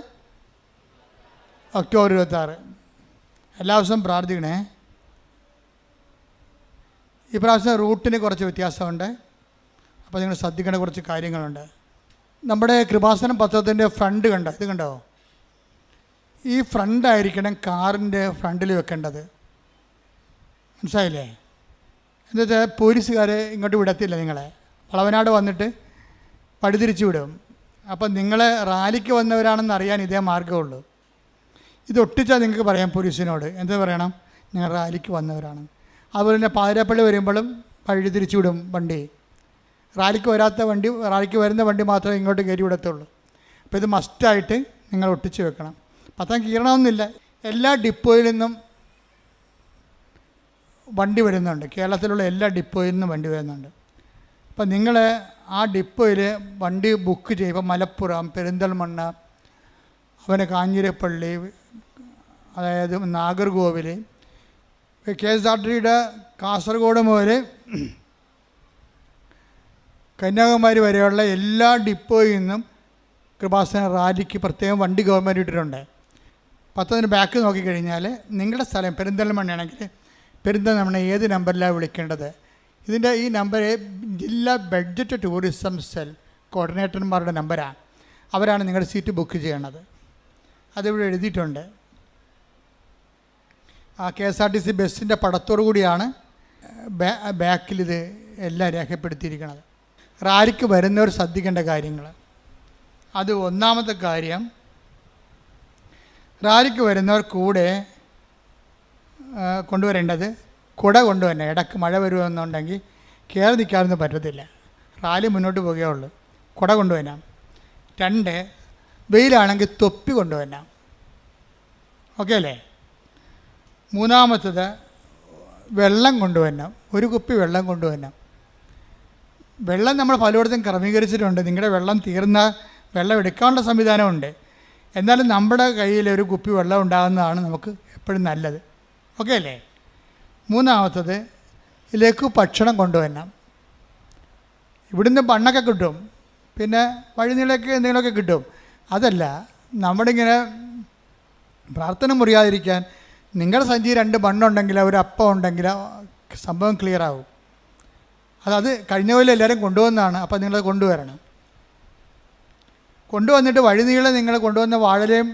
ഒക്ടോബർ 26. എല്ലാ ദിവസവും പ്രാർത്ഥിക്കണേ. ഈ പ്രാവശ്യം റൂട്ടിന് കുറച്ച് വ്യത്യാസമുണ്ട്. അപ്പോൾ നിങ്ങൾ ശ്രദ്ധിക്കേണ്ട കുറച്ച് കാര്യങ്ങളുണ്ട്. നമ്മുടെ കൃപാസനം പത്രത്തിൻ്റെ ഫ്രണ്ട് കണ്ടോ? ഇത് കണ്ടോ? ഈ ഫ്രണ്ടായിരിക്കണം കാറിൻ്റെ ഫ്രണ്ടിൽ വെക്കേണ്ടത്. മനസ്സിലായില്ലേ? എന്താ വെച്ചാൽ പോലീസുകാരെ ഇങ്ങോട്ട് വിടത്തില്ല. നിങ്ങളെ വളവനാട് വന്നിട്ട് പടിതിരിച്ചു വിടും. അപ്പം നിങ്ങളെ റാലിക്ക് വന്നവരാണെന്ന് അറിയാൻ ഇതേ മാർഗ്ഗമുള്ളൂ. ഇത് ഒട്ടിച്ചാൽ നിങ്ങൾക്ക് പറയാം പോലീസിനോട്. എന്താ പറയണം? ഞങ്ങൾ റാലിക്ക് വന്നവരാണ്. അതുപോലെ തന്നെ പാതിരാപ്പള്ളി വരുമ്പോഴും വഴി തിരിച്ചു വിടും വണ്ടി. റാലിക്ക് വരുന്ന വണ്ടി മാത്രമേ ഇങ്ങോട്ട് കയറി വിടത്തുള്ളൂ. അപ്പോൾ ഇത് മസ്റ്റായിട്ട് നിങ്ങൾ ഒട്ടിച്ച് വെക്കണം. പത്രം കീറണമെന്നില്ല. എല്ലാ ഡിപ്പോയിൽ നിന്നും വണ്ടി വരുന്നുണ്ട്. കേരളത്തിലുള്ള എല്ലാ ഡിപ്പോയിൽ നിന്നും വണ്ടി വരുന്നുണ്ട്. അപ്പം നിങ്ങൾ ആ ഡിപ്പോയിൽ വണ്ടി ബുക്ക് ചെയ്യുമ്പോൾ മലപ്പുറം, പെരിന്തൽമണ്ണ, അവനെ കാഞ്ഞിരപ്പള്ളി, അതായത് നാഗർകോവിൽ, KSRTCയുടെ കാസർഗോഡ് മുതൽ കന്യാകുമാരി വരെയുള്ള എല്ലാ ഡിപ്പോയിൽ നിന്നും കൃപാസന റാലിക്ക് പ്രത്യേകം വണ്ടി ഗവൺമെൻറ് ഇട്ടിട്ടുണ്ട്. പത്തതിന് ബാക്ക് നോക്കിക്കഴിഞ്ഞാൽ നിങ്ങളുടെ സ്ഥലം പെരിന്തൽമണ്ണയാണെങ്കിൽ പെരിന്തൽമണ്ണ ഏത് നമ്പറിലാണ് വിളിക്കേണ്ടത്? ഇതിൻ്റെ ഈ നമ്പർ ജില്ലാ ബഡ്ജറ്റ് ടൂറിസം സെൽ കോർഡിനേറ്റർമാരുടെ നമ്പറാണ്. അവരാണ് നിങ്ങളുടെ സീറ്റ് ബുക്ക് ചെയ്യണത്. അതിവിടെ എഴുതിയിട്ടുണ്ട്. ആ KSRTC ബസ്സിൻ്റെ പടത്തോടു കൂടിയാണ് ബാക്കിലിത് എല്ലാം രേഖപ്പെടുത്തിയിരിക്കുന്നത്. റാലിക്ക് വരുന്നവർ ശ്രദ്ധിക്കേണ്ട കാര്യങ്ങൾ. അത് ഒന്നാമത്തെ കാര്യം, റാലിക്ക് വരുന്നവർ കൂടെ കൊണ്ടുവരേണ്ടത് കുട കൊണ്ടുവരണം. ഇടയ്ക്ക് മഴ വരുമെന്നുണ്ടെങ്കിൽ കയറി നിൽക്കാനൊന്നും പറ്റത്തില്ല. റാലി മുന്നോട്ട് പോകുകയുള്ളൂ. കുട കൊണ്ടുവരണം. 2, വെയിലാണെങ്കിൽ തൊപ്പി കൊണ്ടുവരണം. ഓക്കെ അല്ലേ? മൂന്നാമത്തത് വെള്ളം കൊണ്ടുവരണം. 1 കുപ്പി വെള്ളം കൊണ്ടുവരണം. വെള്ളം നമ്മൾ പലയിടത്തും ക്രമീകരിച്ചിട്ടുണ്ട്. നിങ്ങളുടെ വെള്ളം തീർന്ന വെള്ളം എടുക്കാനുള്ള സംവിധാനമുണ്ട്. എന്നാലും നമ്മുടെ കയ്യിൽ 1 കുപ്പി വെള്ളം ഉണ്ടാകുന്നതാണ് നമുക്ക് എപ്പോഴും നല്ലത്. ഓക്കെ അല്ലേ? മൂന്നാമത്തത് ഇതിലേക്ക് ഭക്ഷണം കൊണ്ടുവരണം. ഇവിടുന്ന് മണ്ണൊക്കെ കിട്ടും, പിന്നെ വഴിനീളൊക്കെ എന്തെങ്കിലുമൊക്കെ കിട്ടും. അതല്ല, നമ്മളിങ്ങനെ പ്രാർത്ഥന മുറിയാതിരിക്കാൻ നിങ്ങളുടെ സഞ്ചി 2 മണ്ണുണ്ടെങ്കിൽ ഒരു അപ്പം ഉണ്ടെങ്കിൽ സംഭവം ക്ലിയർ ആവും. അത് കഴിഞ്ഞ പോലെ എല്ലാവരും കൊണ്ടുവന്നതാണ്. അപ്പം നിങ്ങളത് കൊണ്ടുവരണം. കൊണ്ടുവന്നിട്ട് വഴിനീളെ നിങ്ങൾ കൊണ്ടുവന്ന വാഴലയും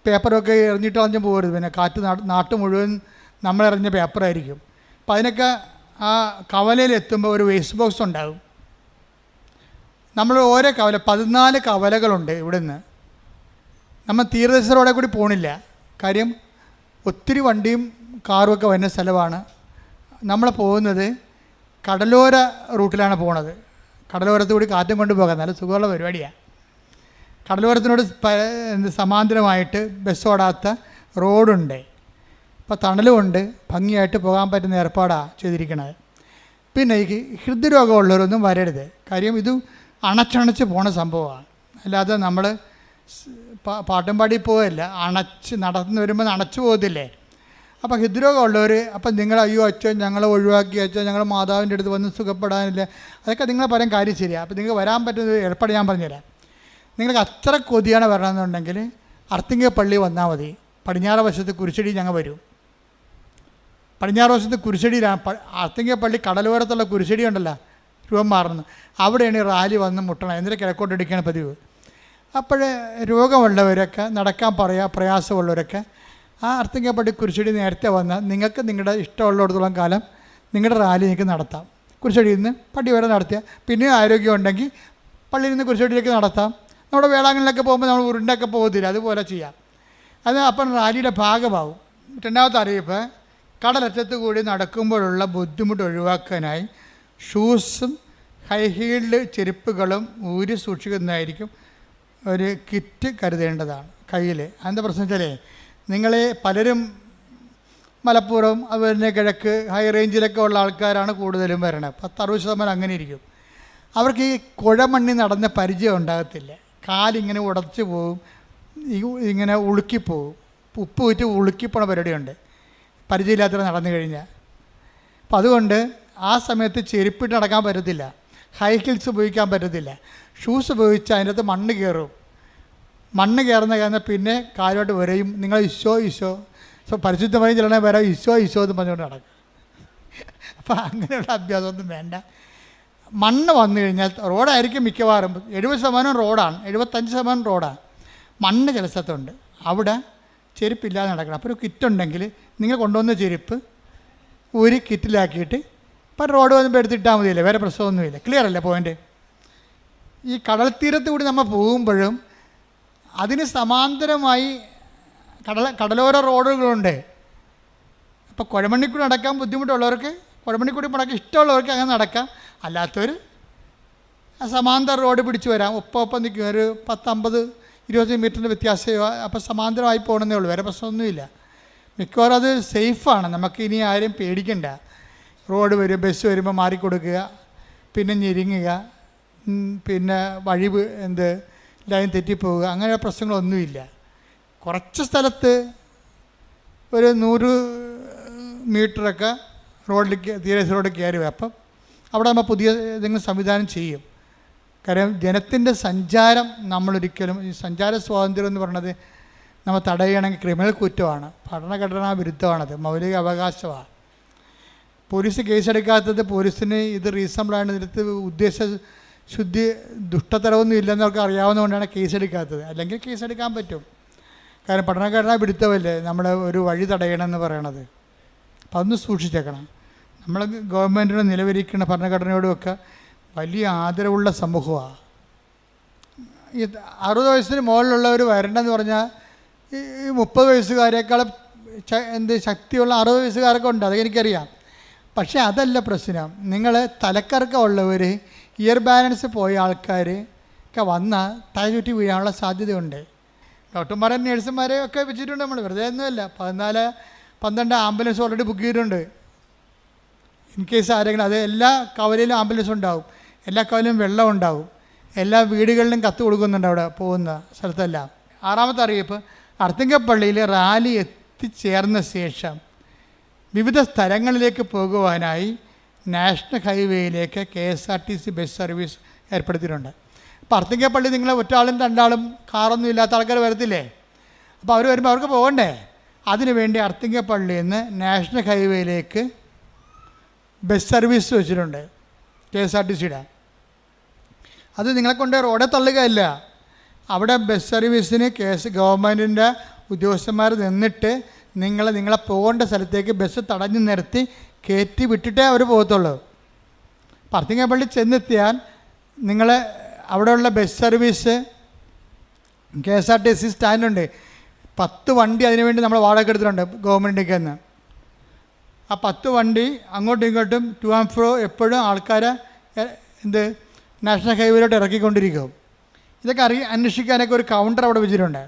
പേപ്പറൊക്കെ എറിഞ്ഞിട്ട് കളഞ്ഞ് പോകരുത്. പിന്നെ കാറ്റ് നാട്ട് മുഴുവൻ നമ്മളെറിഞ്ഞ പേപ്പറായിരിക്കും. അപ്പം അതിനൊക്കെ ആ കവലയിൽ എത്തുമ്പോൾ ഒരു വേസ്റ്റ് ബോക്സ് ഉണ്ടാകും. നമ്മൾ ഓരോ കവല 14 കവലകളുണ്ട് ഇവിടുന്ന്. നമ്മൾ തീരദേശ റോഡിൽ കൂടി പോകണില്ല. കാര്യം ഒത്തിരി വണ്ടിയും കാറും ഒക്കെ വരുന്ന സ്ഥലമാണ്. നമ്മൾ പോകുന്നത് കടലോര റൂട്ടിലാണ് പോണത്. കടലോരത്ത് കൂടി കാറ്റും കൊണ്ട് പോകാം. നല്ല സുഖമുള്ള പരിപാടിയാണ്. കടലോരത്തിനോട് സമാന്തരമായിട്ട് ബസ് ഓടാത്ത റോഡുണ്ട്. അപ്പോൾ തണലുമുണ്ട്. ഭംഗിയായിട്ട് പോകാൻ പറ്റുന്ന ഏർപ്പാടാണ് ചെയ്തിരിക്കുന്നത്. പിന്നെ ഈ ഹൃദ്രോഗമുള്ളവരൊന്നും വരരുത്. കാര്യം ഇത് അണച്ചണച്ച് പോണ സംഭവമാണ്. അല്ലാതെ നമ്മൾ പാട്ടും പാടി പോകല്ല. നടന്നു വരുമ്പോൾ അണച്ചു പോകത്തില്ലേ? അപ്പോൾ ഹൃദ്രോഗമുള്ളവർ, അപ്പം നിങ്ങൾ അയ്യോ അച്ഛൻ ഞങ്ങളെ ഒഴിവാക്കി, അച്ഛൻ ഞങ്ങൾ മാതാവിൻ്റെ അടുത്ത് വന്ന് സുഖപ്പെടാനില്ല, അതൊക്കെ നിങ്ങൾ പറയാൻ കാര്യം ശരിയാണ്. അപ്പോൾ നിങ്ങൾക്ക് വരാൻ പറ്റുന്ന ഏർപ്പാട് ഞാൻ പറഞ്ഞുതരാം. നിങ്ങൾക്ക് അത്ര കൊതിയാണ് വരണമെന്നുണ്ടെങ്കിൽ അർത്തിങ്ക പള്ളി വന്നാൽ മതി. പടിഞ്ഞാറ് വശത്ത് കുരിശടി ഞങ്ങൾ വരും. പടിഞ്ഞാറ് വശത്ത് കുരിശടിയിലാണ്. അർത്തിങ്ക പള്ളി കടലോരത്തുള്ള കുരിശടി ഉണ്ടല്ലോ, രൂപം മാറുന്നു. അവിടെയാണ് ഈ റാലി വന്ന് മുട്ടണം. എന്നിട്ട് കിഴക്കോട്ടടിക്കുകയാണ് പതിവ്. അപ്പോൾ രോഗമുള്ളവരൊക്കെ, നടക്കാൻ പ്രയാസമുള്ളവരൊക്കെ ആ അർത്തിങ്ക പള്ളി കുരിശടി നേരത്തെ വന്നാൽ നിങ്ങൾക്ക് നിങ്ങളുടെ ഇഷ്ടമുള്ളിടത്തോളം കാലം നിങ്ങളുടെ റാലി നിങ്ങൾക്ക് നടത്താം. കുരിശടിയിൽ നിന്ന് പള്ളി വരെ നടത്തിയാൽ പിന്നെയും ആരോഗ്യം ഉണ്ടെങ്കിൽ പള്ളിയിൽ നിന്ന് കുരിശടിയിലേക്ക് നടത്താം. നമ്മുടെ വേളാങ്കലിലൊക്കെ പോകുമ്പോൾ നമ്മൾ ഉരുണ്ടൊക്കെ പോകത്തില്ല, അതുപോലെ ചെയ്യാം. അത് അപ്പം റാലിയുടെ ഭാഗമാവും. രണ്ടാമത്തെ അറിയിപ്പ്, കടലറ്റത്ത് കൂടി നടക്കുമ്പോഴുള്ള ബുദ്ധിമുട്ട് ഒഴിവാക്കാനായി ഷൂസും ഹൈ ഹീൽഡ് ചെരുപ്പുകളും ഊരി സൂക്ഷിക്കുന്നതായിരിക്കും ഒരു കിറ്റ് കരുതേണ്ടതാണ് കയ്യിൽ. അതിൻ്റെ പ്രശ്നം വെച്ചാലേ, നിങ്ങളെ പലരും മലപ്പുറം അതുപോലെ തന്നെ കിഴക്ക് ഹൈ റേഞ്ചിലൊക്കെ ഉള്ള ആൾക്കാരാണ് കൂടുതലും വരണത്. 60% അങ്ങനെ ഇരിക്കും. അവർക്ക് ഈ കുഴമണ്ണി നടന്ന പരിചയം ഉണ്ടാകത്തില്ല. കാലിങ്ങനെ ഉടച്ചു പോവും, ഇങ്ങനെ ഉളുക്കിപ്പോവും. ഉപ്പ് വിറ്റ് ഉളുക്കിപ്പോണ പരിപാടിയുണ്ട് പരിചയമില്ലാത്തവർ നടന്നു കഴിഞ്ഞാൽ. അപ്പം അതുകൊണ്ട് ആ സമയത്ത് ചെരുപ്പിട്ട് നടക്കാൻ പറ്റത്തില്ല, ഹൈ ഹീൽസ് ഉപയോഗിക്കാൻ പറ്റത്തില്ല. ഷൂസ് ഉപയോഗിച്ച് അതിൻ്റെ അകത്ത് മണ്ണ് കയറും. മണ്ണ് കയറുന്ന പിന്നെ കാലോട്ട് വരെയും നിങ്ങൾ ഈശോ പരിശുദ്ധമായി ചെല്ലണ വരെ ഈശോ എന്ന് പറഞ്ഞുകൊണ്ട് നടക്കും. അപ്പം അങ്ങനെയുള്ള അഭ്യാസമൊന്നും വേണ്ട. മണ്ണ് വന്നു കഴിഞ്ഞാൽ റോഡായിരിക്കും മിക്കവാറും 70% റോഡാണ്, 75% റോഡാണ്. മണ്ണ് ചില സ്ഥലത്തുണ്ട്, അവിടെ ചെരുപ്പില്ലാതെ നടക്കണം. അപ്പോൾ ഒരു കിറ്റുണ്ടെങ്കിൽ നിങ്ങൾ കൊണ്ടുവന്ന ചെരുപ്പ് ഒരു കിറ്റിലാക്കിയിട്ട് ഇപ്പം റോഡ് വന്നപ്പോൾ എടുത്തിട്ടാൽ മതിയല്ലേ, വേറെ പ്രശ്നമൊന്നുമില്ല. ക്ലിയർ അല്ലേ പോയിൻ്റ്? ഈ കടൽ തീരത്ത് കൂടി നമ്മൾ പോകുമ്പോഴും അതിന് സമാന്തരമായി കടലോര റോഡുകളുണ്ട്. അപ്പോൾ കുഴമണ്ണിക്കൂടി നടക്കാൻ ബുദ്ധിമുട്ടുള്ളവർക്ക് കുഴമണ്ണിക്കൂടി നടക്കാൻ ഇഷ്ടമുള്ളവർക്ക് അങ്ങനെ നടക്കാം. അല്ലാത്തവർ സമാന്തര റോഡ് പിടിച്ച് വരാം. ഒപ്പം നിൽക്കും, ഒരു 10-50-20 മീറ്ററിൻ്റെ വ്യത്യാസം. അപ്പോൾ സമാന്തരമായി പോകണമെന്നേ ഉള്ളൂ, വേറെ പ്രശ്നമൊന്നുമില്ല. മിക്കവാറും അത് സേഫാണ്, നമുക്ക് ഇനി ആരും പേടിക്കണ്ട. റോഡ് വരും, ബസ് വരുമ്പോൾ മാറിക്കൊടുക്കുക, പിന്നെ ഞെരുങ്ങുക, പിന്നെ വഴി ലൈൻ തെറ്റിപ്പോവുക, അങ്ങനെ പ്രശ്നങ്ങളൊന്നുമില്ല. കുറച്ച് സ്ഥലത്ത് ഒരു 100 മീറ്ററൊക്കെ റോഡിലേക്ക് തീരദേശ റോഡിൽ കയറി വരും. അപ്പം അവിടെ നമ്മൾ പുതിയ ഏതെങ്കിലും സംവിധാനം ചെയ്യും. കാര്യം ജനത്തിൻ്റെ സഞ്ചാരം നമ്മളൊരിക്കലും, ഈ സഞ്ചാര സ്വാതന്ത്ര്യം എന്ന് പറയുന്നത് നമ്മൾ തടയുകയാണെങ്കിൽ ക്രിമിനൽ കുറ്റമാണ്, ഭരണഘടനാ വിരുദ്ധമാണത്, മൗലിക അവകാശമാണ്. പോലീസ് കേസെടുക്കാത്തത് പോലീസിന് ഇത് റീസണബിളാണ്, ഇതിനകത്ത് ഉദ്ദേശശുദ്ധി ദുഷ്ടതരമൊന്നും ഇല്ലെന്നവർക്ക് അറിയാവുന്നതുകൊണ്ടാണ് കേസെടുക്കാത്തത്. അല്ലെങ്കിൽ കേസെടുക്കാൻ പറ്റും, കാരണം ഭരണഘടനാ വിരുദ്ധമല്ലേ നമ്മൾ ഒരു വഴി തടയണമെന്ന് പറയണത്. അപ്പം അതൊന്ന് സൂക്ഷിച്ചേക്കണം. നമ്മൾ ഗവൺമെൻറ്റിനെ നിലവിലിരിക്കുന്ന ഭരണഘടനയോടുമൊക്കെ വലിയ ആദരവുള്ള സമൂഹമാണ്. ഈ 60 വയസ്സിന് മുകളിലുള്ളവർ വരണ്ടെന്ന് പറഞ്ഞാൽ ഈ 30 വയസ്സുകാരേക്കാളും ശക്തിയുള്ള 60 വയസ്സുകാരൊക്കെ ഉണ്ട്, അതൊക്കെ എനിക്കറിയാം. പക്ഷേ അതല്ല പ്രശ്നം. നിങ്ങൾ തലക്കറക്കമുള്ളവർ, ഇയർ ബാലൻസ് പോയ ആൾക്കാർ ഒക്കെ വന്നാൽ തല ചുറ്റി വീഴാനുള്ള സാധ്യതയുണ്ട്. ഡോക്ടർമാരെ നേഴ്സുമാരെ ഒക്കെ വെച്ചിട്ടുണ്ട് നമ്മൾ, വെറുതെ ഒന്നുമല്ല. 14-12 ആംബുലൻസ് ഓൾറെഡി ബുക്ക് ചെയ്തിട്ടുണ്ട്. ഇൻ കേസ് ആരെങ്കിലും, അത് എല്ലാ കവലയിലും ആംബുലൻസ് ഉണ്ടാവും, എല്ലാ കവലയിലും വെള്ളം ഉണ്ടാവും, എല്ലാ വീടുകളിലും കത്ത് കൊടുക്കുന്നുണ്ട് അവിടെ പോകുന്ന സ്ഥലത്തെല്ലാം. 6ാമത്തെ അറിയിപ്പ്, അർത്തിങ്കപ്പള്ളിയിൽ റാലി എത്തിച്ചേർന്ന ശേഷം വിവിധ സ്ഥലങ്ങളിലേക്ക് പോകുവാനായി നാഷണൽ ഹൈവേയിലേക്ക് KSRTC ബസ് സർവീസ് ഏർപ്പെടുത്തിയിട്ടുണ്ട്. അപ്പോൾ അർത്തിങ്കപ്പള്ളി നിങ്ങൾ ഒറ്റാളും 2ആളും കാറൊന്നും ഇല്ലാത്ത ആൾക്കാർ വരത്തില്ലേ? അപ്പോൾ അവർ വരുമ്പോൾ അവർക്ക് പോകണ്ടേ? അതിനുവേണ്ടി അർത്തിങ്കപ്പള്ളിയിൽ നിന്ന് നാഷണൽ ഹൈവേയിലേക്ക് ബസ് സർവീസ് വെച്ചിട്ടുണ്ട് KSRTCയുടെ. അത് നിങ്ങളെ കൊണ്ട് റോഡിൽ തള്ളുകയല്ല, അവിടെ ബസ് സർവീസിന് ഗവൺമെൻറ്റിൻ്റെ ഉദ്യോഗസ്ഥന്മാർ നിന്നിട്ട് നിങ്ങളെ പോകേണ്ട സ്ഥലത്തേക്ക് ബസ് തടഞ്ഞു നിർത്തി കയറ്റി വിട്ടിട്ടേ അവർ പോകത്തുള്ളൂ. അർത്തിങ്കപ്പള്ളി ചെന്നെത്തിയാൽ നിങ്ങൾ അവിടെയുള്ള ബസ് സർവീസ് KSRTC സ്റ്റാൻഡുണ്ട്, 10 വണ്ടി അതിനുവേണ്ടി നമ്മൾ വാടക എടുത്തിട്ടുണ്ട് ഗവൺമെൻറ്റിലേക്ക് നിന്ന്. ആ 10 വണ്ടി അങ്ങോട്ടും ഇങ്ങോട്ടും ടു ആൻഡ് ഫ്രോ എപ്പോഴും ആൾക്കാരെ നാഷണൽ ഹൈവേയിലോട്ട് ഇറക്കിക്കൊണ്ടിരിക്കും. ഇതൊക്കെ അന്വേഷിക്കാനൊക്കെ ഒരു കൗണ്ടർ അവിടെ വെച്ചിട്ടുണ്ട്.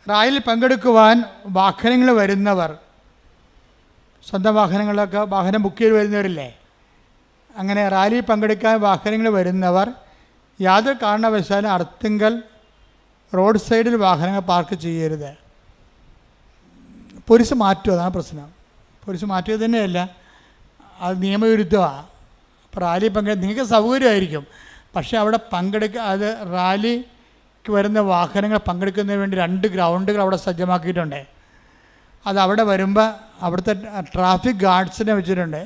റാലിയിൽ പങ്കെടുക്കുവാൻ വാഹനങ്ങൾ വരുന്നവർ, സ്വന്തം വാഹനം ബുക്ക് ചെയ്ത് വരുന്നവരില്ലേ, അങ്ങനെ റാലിയിൽ പങ്കെടുക്കാൻ വാഹനങ്ങൾ വരുന്നവർ യാതൊരു കാരണവശാലും അർത്തിങ്കൽ റോഡ് സൈഡിൽ വാഹനങ്ങൾ പാർക്ക് ചെയ്യരുത്. പോലീസ് മാറ്റും, അതാണ് പ്രശ്നം. പോലീസ് മാറ്റിയത് തന്നെയല്ല, അത് നിയമവിരുദ്ധമാണ്. അപ്പോൾ റാലി നിങ്ങൾക്ക് സൗകര്യമായിരിക്കും, പക്ഷേ അവിടെ അത് റാലിക്ക് വരുന്ന വാഹനങ്ങൾ പങ്കെടുക്കുന്നതിന് വേണ്ടി 2 ഗ്രൗണ്ടുകൾ അവിടെ സജ്ജമാക്കിയിട്ടുണ്ട്. അത് അവിടെ വരുമ്പോൾ അവിടുത്തെ ട്രാഫിക് ഗാർഡ്സിനെ വെച്ചിട്ടുണ്ട്.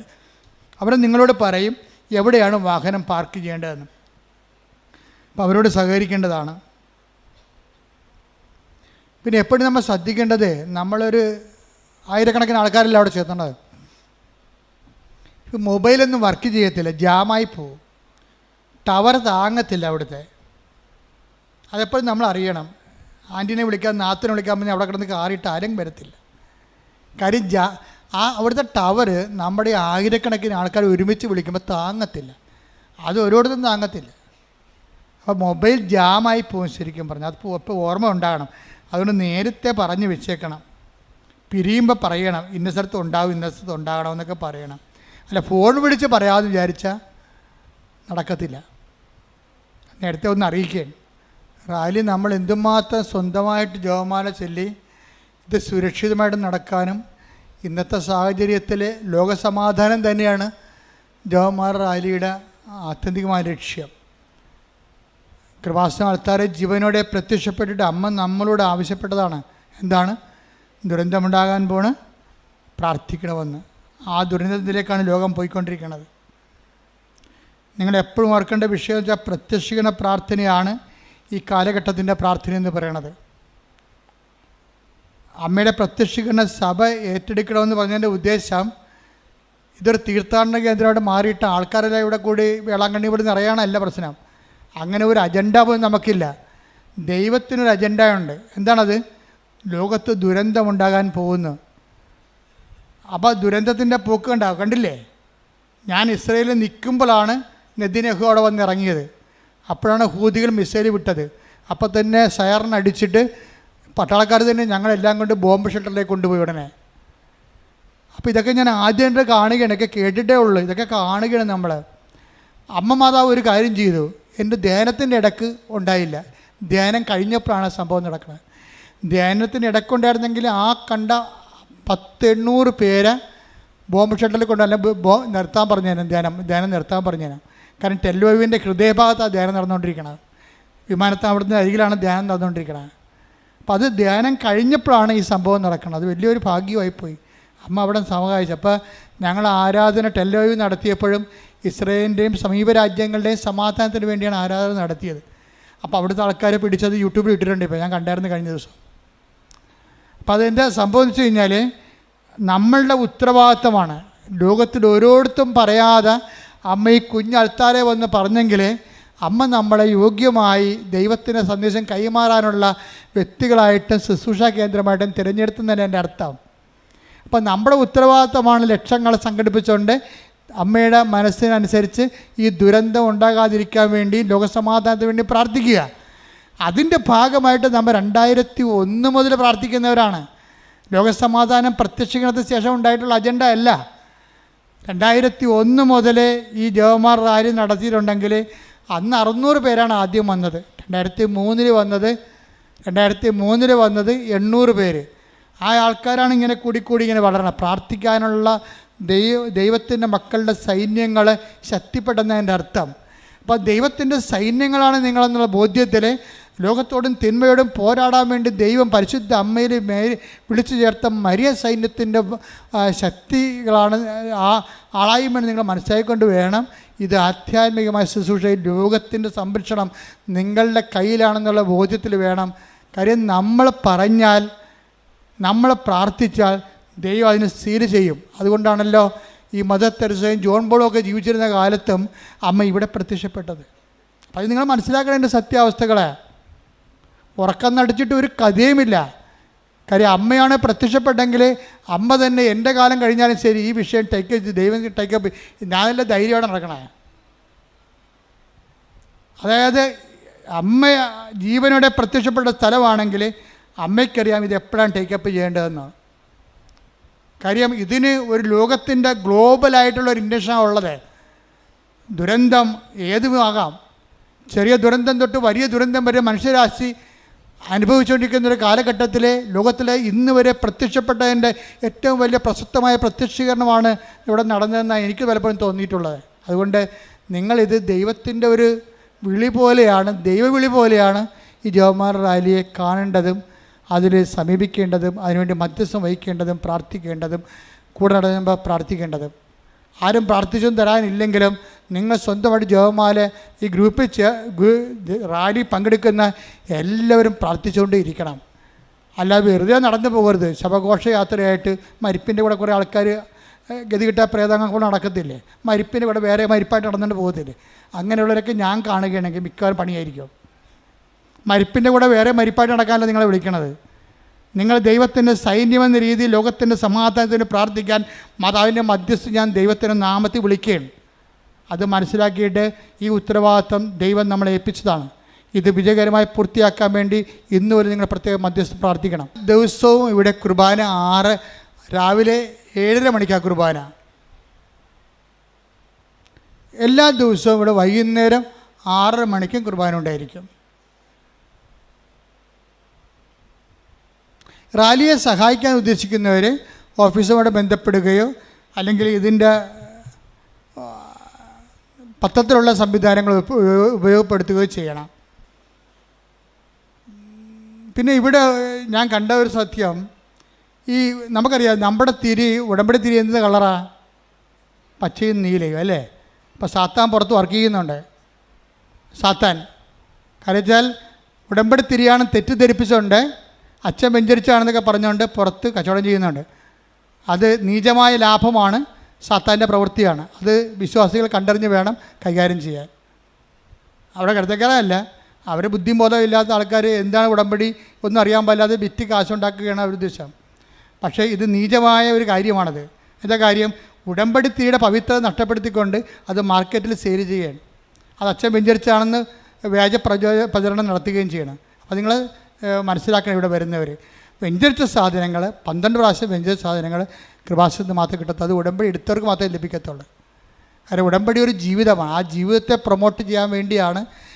അവർ നിങ്ങളോട് പറയും എവിടെയാണ് വാഹനം പാർക്ക് ചെയ്യേണ്ടതെന്ന്. അപ്പോൾ അവരോട് സഹകരിക്കേണ്ടതാണ്. പിന്നെ എപ്പോഴും നമ്മൾ ശ്രദ്ധിക്കേണ്ടത്, നമ്മളൊരു ആയിരക്കണക്കിന് ആൾക്കാരല്ല അവിടെ ചേർത്തേണ്ടത്. മൊബൈലൊന്നും വർക്ക് ചെയ്യത്തില്ല, ജാമായി പോവും, ടവർ താങ്ങത്തില്ല അവിടുത്തെ. അതെപ്പോഴും നമ്മൾ അറിയണം. ആൻറ്റിനെ വിളിക്കാൻ, നാത്തിനെ വിളിക്കാൻ പറഞ്ഞാൽ അവിടെ കിടന്ന് കാറിയിട്ട് ആരും വരത്തില്ല. കാര്യം അവിടുത്തെ ടവർ നമ്മുടെ ആയിരക്കണക്കിന് ആൾക്കാർ ഒരുമിച്ച് വിളിക്കുമ്പോൾ താങ്ങത്തില്ല, അത് ഓരോരുത്തരും താങ്ങത്തില്ല. അപ്പോൾ മൊബൈൽ ജാമായി പോകും ശരിക്കും പറഞ്ഞാൽ. അത് ഇപ്പോൾ ഓർമ്മ ഉണ്ടാകണം. അതുകൊണ്ട് നേരത്തെ പറഞ്ഞ് വെച്ചേക്കണം, പിരിയുമ്പോൾ പറയണം ഇന്ന സ്ഥലത്ത് ഉണ്ടാവും, ഇന്ന സ്ഥലത്ത് ഉണ്ടാകണം എന്നൊക്കെ പറയണം. അല്ല ഫോൺ വിളിച്ച് പറയാമെന്ന് വിചാരിച്ചാൽ നടക്കത്തില്ല. നേരത്തെ ഒന്ന് അറിയിക്കുകയാണ്. റാലി നമ്മൾ എന്തുമാത്രം സ്വന്തമായിട്ട് ജപമാല ചൊല്ലി ഇത് സുരക്ഷിതമായിട്ട് നടക്കാനും, ഇന്നത്തെ സാഹചര്യത്തിൽ ലോകസമാധാനം തന്നെയാണ് ജപമാല റാലിയുടെ ആത്യന്തികമായ ലക്ഷ്യം. കൃപാസന ആൾക്കാരെ ജീവനോടെ പ്രത്യക്ഷപ്പെട്ടിട്ട് അമ്മ നമ്മളോട് ആവശ്യപ്പെട്ടതാണ്. എന്താണ്? ദുരന്തമുണ്ടാകാൻ പോണ് പ്രാർത്ഥിക്കണമെന്ന്. ആ ദുരന്തത്തിലേക്കാണ് ലോകം പോയിക്കൊണ്ടിരിക്കുന്നത്. നിങ്ങൾ എപ്പോഴും ഓർക്കേണ്ട വിഷയം വെച്ചാൽ പ്രത്യക്ഷീകരണ പ്രാർത്ഥനയാണ് ഈ കാലഘട്ടത്തിൻ്റെ പ്രാർത്ഥന എന്ന് പറയണത്. അമ്മയുടെ പ്രത്യക്ഷീകരണ സഭ ഏറ്റെടുക്കണമെന്ന് പറഞ്ഞതിൻ്റെ ഉദ്ദേശം ഇതൊരു തീർത്ഥാടന കേന്ദ്രമായിട്ട് മാറിയിട്ട് ആൾക്കാരെല്ലാം ഇവിടെ കൂടി വേളാങ്കണ്ണി ഇവിടെ നിറയാനല്ല പ്രശ്നം. അങ്ങനെ ഒരു അജണ്ട പോലും നമുക്കില്ല. ദൈവത്തിനൊരു അജണ്ടയുണ്ട്. എന്താണത്? ലോകത്ത് ദുരന്തമുണ്ടാകാൻ പോകുന്നു. അപ്പോൾ ദുരന്തത്തിൻ്റെ പോക്ക് കണ്ടില്ലേ? ഞാൻ ഇസ്രയേലിൽ നിൽക്കുമ്പോഴാണ് നെതിനെഹു അവിടെ വന്നിറങ്ങിയത്. അപ്പോഴാണ് ഹൂതികൾ മിസൈൽ വിട്ടത്. അപ്പോൾ തന്നെ സയറിനടിച്ചിട്ട് പട്ടാളക്കാർ തന്നെ ഞങ്ങളെല്ലാം കൊണ്ട് ബോംബ് ഷെൽട്ടറിലേക്ക് കൊണ്ടുപോയി ഉടനെ. അപ്പോൾ ഇതൊക്കെ ഞാൻ ആദ്യമായിട്ട് കാണുകയാണ്, ഇതൊക്കെ കേട്ടിട്ടേ ഉള്ളൂ, ഇതൊക്കെ കാണുകയാണ് നമ്മൾ. അമ്മ മാതാവ് ഒരു കാര്യം ചെയ്തു, എൻ്റെ ധ്യാനത്തിൻ്റെ ഇടക്ക് ഉണ്ടായില്ല, ധ്യാനം കഴിഞ്ഞപ്പോഴാണ് സംഭവം നടക്കുന്നത്. ധ്യാനത്തിൻ്റെ ഇടക്കുണ്ടായിരുന്നെങ്കിൽ ആ കണ്ട 800 പേരെ ബോംബ് ഷെൽട്ടറിൽ കൊണ്ടല്ല നിർത്താൻ പറഞ്ഞേനെ, ധ്യാനം നിർത്താൻ പറഞ്ഞേനെ. കാരണം ടെൽവീവിൻ്റെ ഹൃദയഭാഗത്താണ് ധ്യാനം നടന്നുകൊണ്ടിരിക്കുന്നത്. വിമാനത്താവളത്തിൻ്റെ അരികിലാണ് ധ്യാനം നടന്നുകൊണ്ടിരിക്കുന്നത്. അപ്പോൾ അത് ധ്യാനം കഴിഞ്ഞപ്പോഴാണ് ഈ സംഭവം നടക്കുന്നത്. അത് വലിയൊരു ഭാഗ്യമായിപ്പോയി. അമ്മ അവിടെ സഹായിച്ചു. അപ്പോൾ ഞങ്ങൾ ആരാധന ടെൽവീവ് നടത്തിയപ്പോഴും ഇസ്രയേലിൻ്റെയും സമീപ രാജ്യങ്ങളുടെയും സമാധാനത്തിന് വേണ്ടിയാണ് ആരാധന നടത്തിയത്. അപ്പോൾ അവിടുത്തെ ആൾക്കാരെ പിടിച്ചത് യൂട്യൂബിൽ ഇട്ടിട്ടുണ്ട്. ഇപ്പോൾ ഞാൻ കണ്ടായിരുന്നു കഴിഞ്ഞ ദിവസം. അപ്പോൾ അതെന്താ സംഭവം എന്ന് വെച്ച് കഴിഞ്ഞാൽ നമ്മളുടെ ഉത്തരവാദിത്തമാണ്. ലോകത്തിൽ ഓരോരുത്തരും പറയാതെ അമ്മ ഈ കുഞ്ഞൾത്താരെ വന്ന് പറഞ്ഞെങ്കിൽ അമ്മ നമ്മളെ യോഗ്യമായി ദൈവത്തിൻ്റെ സന്ദേശം കൈമാറാനുള്ള വ്യക്തികളായിട്ടും ശുശ്രൂഷാ കേന്ദ്രമായിട്ടും തിരഞ്ഞെടുത്തുന്നതിന് എൻ്റെ അർത്ഥം. അപ്പം നമ്മുടെ ഉത്തരവാദിത്തമാണ് ലക്ഷങ്ങൾ സംഘടിപ്പിച്ചുകൊണ്ട് അമ്മയുടെ മനസ്സിനനുസരിച്ച് ഈ ദുരന്തം ഉണ്ടാകാതിരിക്കാൻ വേണ്ടി ലോകസമാധാനത്തിന് വേണ്ടി പ്രാർത്ഥിക്കുക. അതിൻ്റെ ഭാഗമായിട്ട് നമ്മൾ 2001 മുതൽ പ്രാർത്ഥിക്കുന്നവരാണ്. ലോകസമാധാനം പ്രത്യക്ഷീകരണത്തിന് ശേഷം ഉണ്ടായിട്ടുള്ള അജണ്ട അല്ല. 2001 മുതൽ ഈ ജവഹർലാൽ റാലി നടത്തിയിട്ടുണ്ടെങ്കിൽ അന്ന് 600 പേരാണ് ആദ്യം വന്നത്. 2003 വന്നത് 800 പേര്. ആ ആൾക്കാരാണ് ഇങ്ങനെ കൂടിക്കൂടി ഇങ്ങനെ വളരണം. പ്രാർത്ഥിക്കാനുള്ള ദൈവത്തിൻ്റെ മക്കളുടെ സൈന്യങ്ങൾ ശക്തിപ്പെടുന്നതിൻ്റെ അർത്ഥം. അപ്പോൾ ദൈവത്തിൻ്റെ സൈന്യങ്ങളാണ് നിങ്ങളെന്നുള്ള ബോധ്യത്തിൽ ലോകത്തോടും തിന്മയോടും പോരാടാൻ വേണ്ടി ദൈവം പരിശുദ്ധ അമ്മയിൽ വിളിച്ചു ചേർത്ത മരിയ സൈന്യത്തിൻ്റെ ശക്തികളാണ് ആ ആളായ്മ നിങ്ങൾ മനസ്സിലാക്കിക്കൊണ്ട് വേണം ഇത് ആധ്യാത്മികമായ ശുശ്രൂഷയിൽ ലോകത്തിൻ്റെ സംരക്ഷണം നിങ്ങളുടെ കയ്യിലാണെന്നുള്ള ബോധ്യത്തിൽ വേണം. കാര്യം നമ്മൾ പറഞ്ഞാൽ, നമ്മൾ പ്രാർത്ഥിച്ചാൽ ദൈവം അതിന് സ്ഥിര ചെയ്യും. അതുകൊണ്ടാണല്ലോ ഈ മദർ തെരേസയും ജോൺ പോളും ഒക്കെ ജീവിച്ചിരുന്ന കാലത്തും അമ്മ ഇവിടെ പ്രത്യക്ഷപ്പെട്ടത്. അപ്പോൾ അത് നിങ്ങൾ മനസ്സിലാക്കേണ്ട സത്യാവസ്ഥകളെ. ഉറക്കം നടിച്ചിട്ട് ഒരു കഥയുമില്ല. കാര്യം അമ്മയാണ് പ്രത്യക്ഷപ്പെട്ടെങ്കിൽ അമ്മ തന്നെ എൻ്റെ കാലം കഴിഞ്ഞാലും ശരി ഈ വിഷയം ദൈവം ടേക്കപ്പ് ഞാനല്ല ധൈര്യമാണ് നടക്കണേ. അതായത് അമ്മ ജീവനോടെ പ്രത്യക്ഷപ്പെട്ട സ്ഥലമാണെങ്കിൽ അമ്മയ്ക്കറിയാം ഇത് എപ്പോഴാണ് ടേക്കപ്പ് ചെയ്യേണ്ടതെന്ന്. കാര്യം ഇതിന് ഒരു ലോകത്തിൻ്റെ ഗ്ലോബലായിട്ടുള്ള ഒരു ഇൻറ്റൻഷനാണ് ഉള്ളത്. ദുരന്തം ഏതുമാകാം. ചെറിയ ദുരന്തം തൊട്ട് വലിയ ദുരന്തം വരെ മനുഷ്യരാശി അനുഭവിച്ചുകൊണ്ടിരിക്കുന്ന ഒരു കാലഘട്ടത്തിൽ ലോകത്തിലെ ഇന്ന് വരെ പ്രത്യക്ഷപ്പെട്ടതിൻ്റെ ഏറ്റവും വലിയ പ്രശസ്തമായ പ്രത്യക്ഷീകരണമാണ് ഇവിടെ നടന്നതെന്നാണ് എനിക്ക് പലപ്പോഴും തോന്നിയിട്ടുള്ളത്. അതുകൊണ്ട് നിങ്ങളിത് ദൈവത്തിൻ്റെ ഒരു വിളി പോലെയാണ്, ദൈവവിളി പോലെയാണ് ഈ ജവഹർലാൽ റാലിയെ കാണേണ്ടതും അതിൽ സമീപിക്കേണ്ടതും അതിനുവേണ്ടി മധ്യസ്ഥം വഹിക്കേണ്ടതും പ്രാർത്ഥിക്കേണ്ടതും കൂടെ നടന്നുമ്പോൾ പ്രാർത്ഥിക്കേണ്ടതും. ആരും പ്രാർത്ഥിച്ചൊന്നും തരാനില്ലെങ്കിലും നിങ്ങൾ സ്വന്തമായിട്ട് ജവഹർലാൽ ഈ ഗ്രൂപ്പിൽ റാലി പങ്കെടുക്കുന്ന എല്ലാവരും പ്രാർത്ഥിച്ചുകൊണ്ട് ഇരിക്കണം. അല്ലാതെ വെറുതെ നടന്നു പോകരുത്. ശവഘോഷയാത്രയായിട്ട് മരിപ്പിൻ്റെ കൂടെ കുറേ ആൾക്കാർ ഗതികിട്ട പ്രേതങ്ങൾ കൊണ്ട് നടക്കത്തില്ലേ, മരിപ്പിൻ്റെ കൂടെ വേറെ മരിപ്പായിട്ട് നടന്നുകൊണ്ട് പോകത്തില്ലേ. അങ്ങനെയുള്ളവരൊക്കെ ഞാൻ കാണുകയാണെങ്കിൽ മിക്കവാറും പണിയായിരിക്കും. മരിപ്പിൻ്റെ കൂടെ വേറെ മരിപ്പായിട്ട് നടക്കാനല്ല നിങ്ങളെ വിളിക്കണത്. നിങ്ങൾ ദൈവത്തിൻ്റെ സൈന്യമെന്ന രീതിയിൽ ലോകത്തിൻ്റെ സമാധാനത്തിന് പ്രാർത്ഥിക്കാൻ മാതാവിൻ്റെ മധ്യസ്ഥ ഞാൻ ദൈവത്തിൻ്റെ നാമത്തിൽ വിളിക്കുകയാണ്. അത് മനസ്സിലാക്കിയിട്ട് ഈ ഉത്തരവാദിത്വം ദൈവം നമ്മളെ ഏൽപ്പിച്ചതാണ്. ഇത് വിജയകരമായി പൂർത്തിയാക്കാൻ വേണ്ടി ഇന്ന് വരെ നിങ്ങൾ പ്രത്യേകം മധ്യസ്ഥം പ്രാർത്ഥിക്കണം. ദിവസവും ഇവിടെ കുർബാന രാവിലെ 7:30 മണിക്കാണ് കുർബാന. എല്ലാ ദിവസവും ഇവിടെ വൈകുന്നേരം 6:30 മണിക്കും കുർബാന ഉണ്ടായിരിക്കും. റാലിയെ സഹായിക്കാൻ ഉദ്ദേശിക്കുന്നവർ ഓഫീസുമായിട്ട് ബന്ധപ്പെടുകയോ അല്ലെങ്കിൽ ഇതിൻ്റെ പത്രത്തിലുള്ള സംവിധാനങ്ങൾ ഉപയോഗപ്പെടുത്തുകയോ ചെയ്യണം. പിന്നെ ഇവിടെ ഞാൻ കണ്ട ഒരു സത്യം, ഈ നമുക്കറിയാം നമ്മുടെ തിരി, ഉടമ്പടി തിരി എന്ത് കളറാണ്? പച്ചയും നീലയും അല്ലേ? അപ്പോൾ സാത്താൻ പുറത്ത് വർക്ക് ചെയ്യുന്നുണ്ട്. സാത്താൻ കാര്യച്ചാൽ ഉടമ്പടി തിരിയാണ് തെറ്റിദ്ധരിപ്പിച്ചുകൊണ്ട് അച്ഛൻ വെഞ്ചരിച്ചാണെന്നൊക്കെ പറഞ്ഞുകൊണ്ട് പുറത്ത് കച്ചവടം ചെയ്യുന്നുണ്ട്. അത് നീചമായ ലാഭമാണ്, സാത്താൻ്റെ പ്രവൃത്തിയാണ്. അത് വിശ്വാസികൾ കണ്ടറിഞ്ഞ് വേണം കൈകാര്യം ചെയ്യാൻ. അവിടെ കിടത്തക്കാരല്ല, അവർ ബുദ്ധിയും ബോധവും ഇല്ലാത്ത ആൾക്കാർ എന്താണ് ഉടമ്പടി ഒന്നും അറിയാൻ പാടില്ലാതെ വിറ്റ് കാശുണ്ടാക്കുകയാണ് അവർ ഉദ്ദേശം. പക്ഷേ ഇത് നീചമായ ഒരു കാര്യമാണത്. എന്താ കാര്യം? ഉടമ്പടി തീയുടെ പവിത്രത നഷ്ടപ്പെടുത്തിക്കൊണ്ട് അത് മാർക്കറ്റിൽ സെയിൽ ചെയ്യുകയാണ്. അത് അച്ഛൻ വെഞ്ചരിച്ചാണെന്ന് വ്യാജ പ്രചരണം നടത്തുകയും ചെയ്യണം. അപ്പോൾ നിങ്ങൾ മനസ്സിലാക്കണം, ഇവിടെ വരുന്നവർ വെഞ്ചരിച്ച സാധനങ്ങൾ 12 പ്രാവശ്യം വെഞ്ചരിച്ച സാധനങ്ങൾ കൃപാസനത്തിൽ മാത്രമേ കിട്ടത്തുള്ളൂ. അത് ഉടമ്പടി എടുത്തവർക്ക് മാത്രമേ ലഭിക്കത്തുള്ളൂ. കാരണം ഉടമ്പടി ഒരു ജീവിതമാണ്. ആ ജീവിതത്തെ പ്രൊമോട്ട് ചെയ്യാൻ വേണ്ടിയാണ്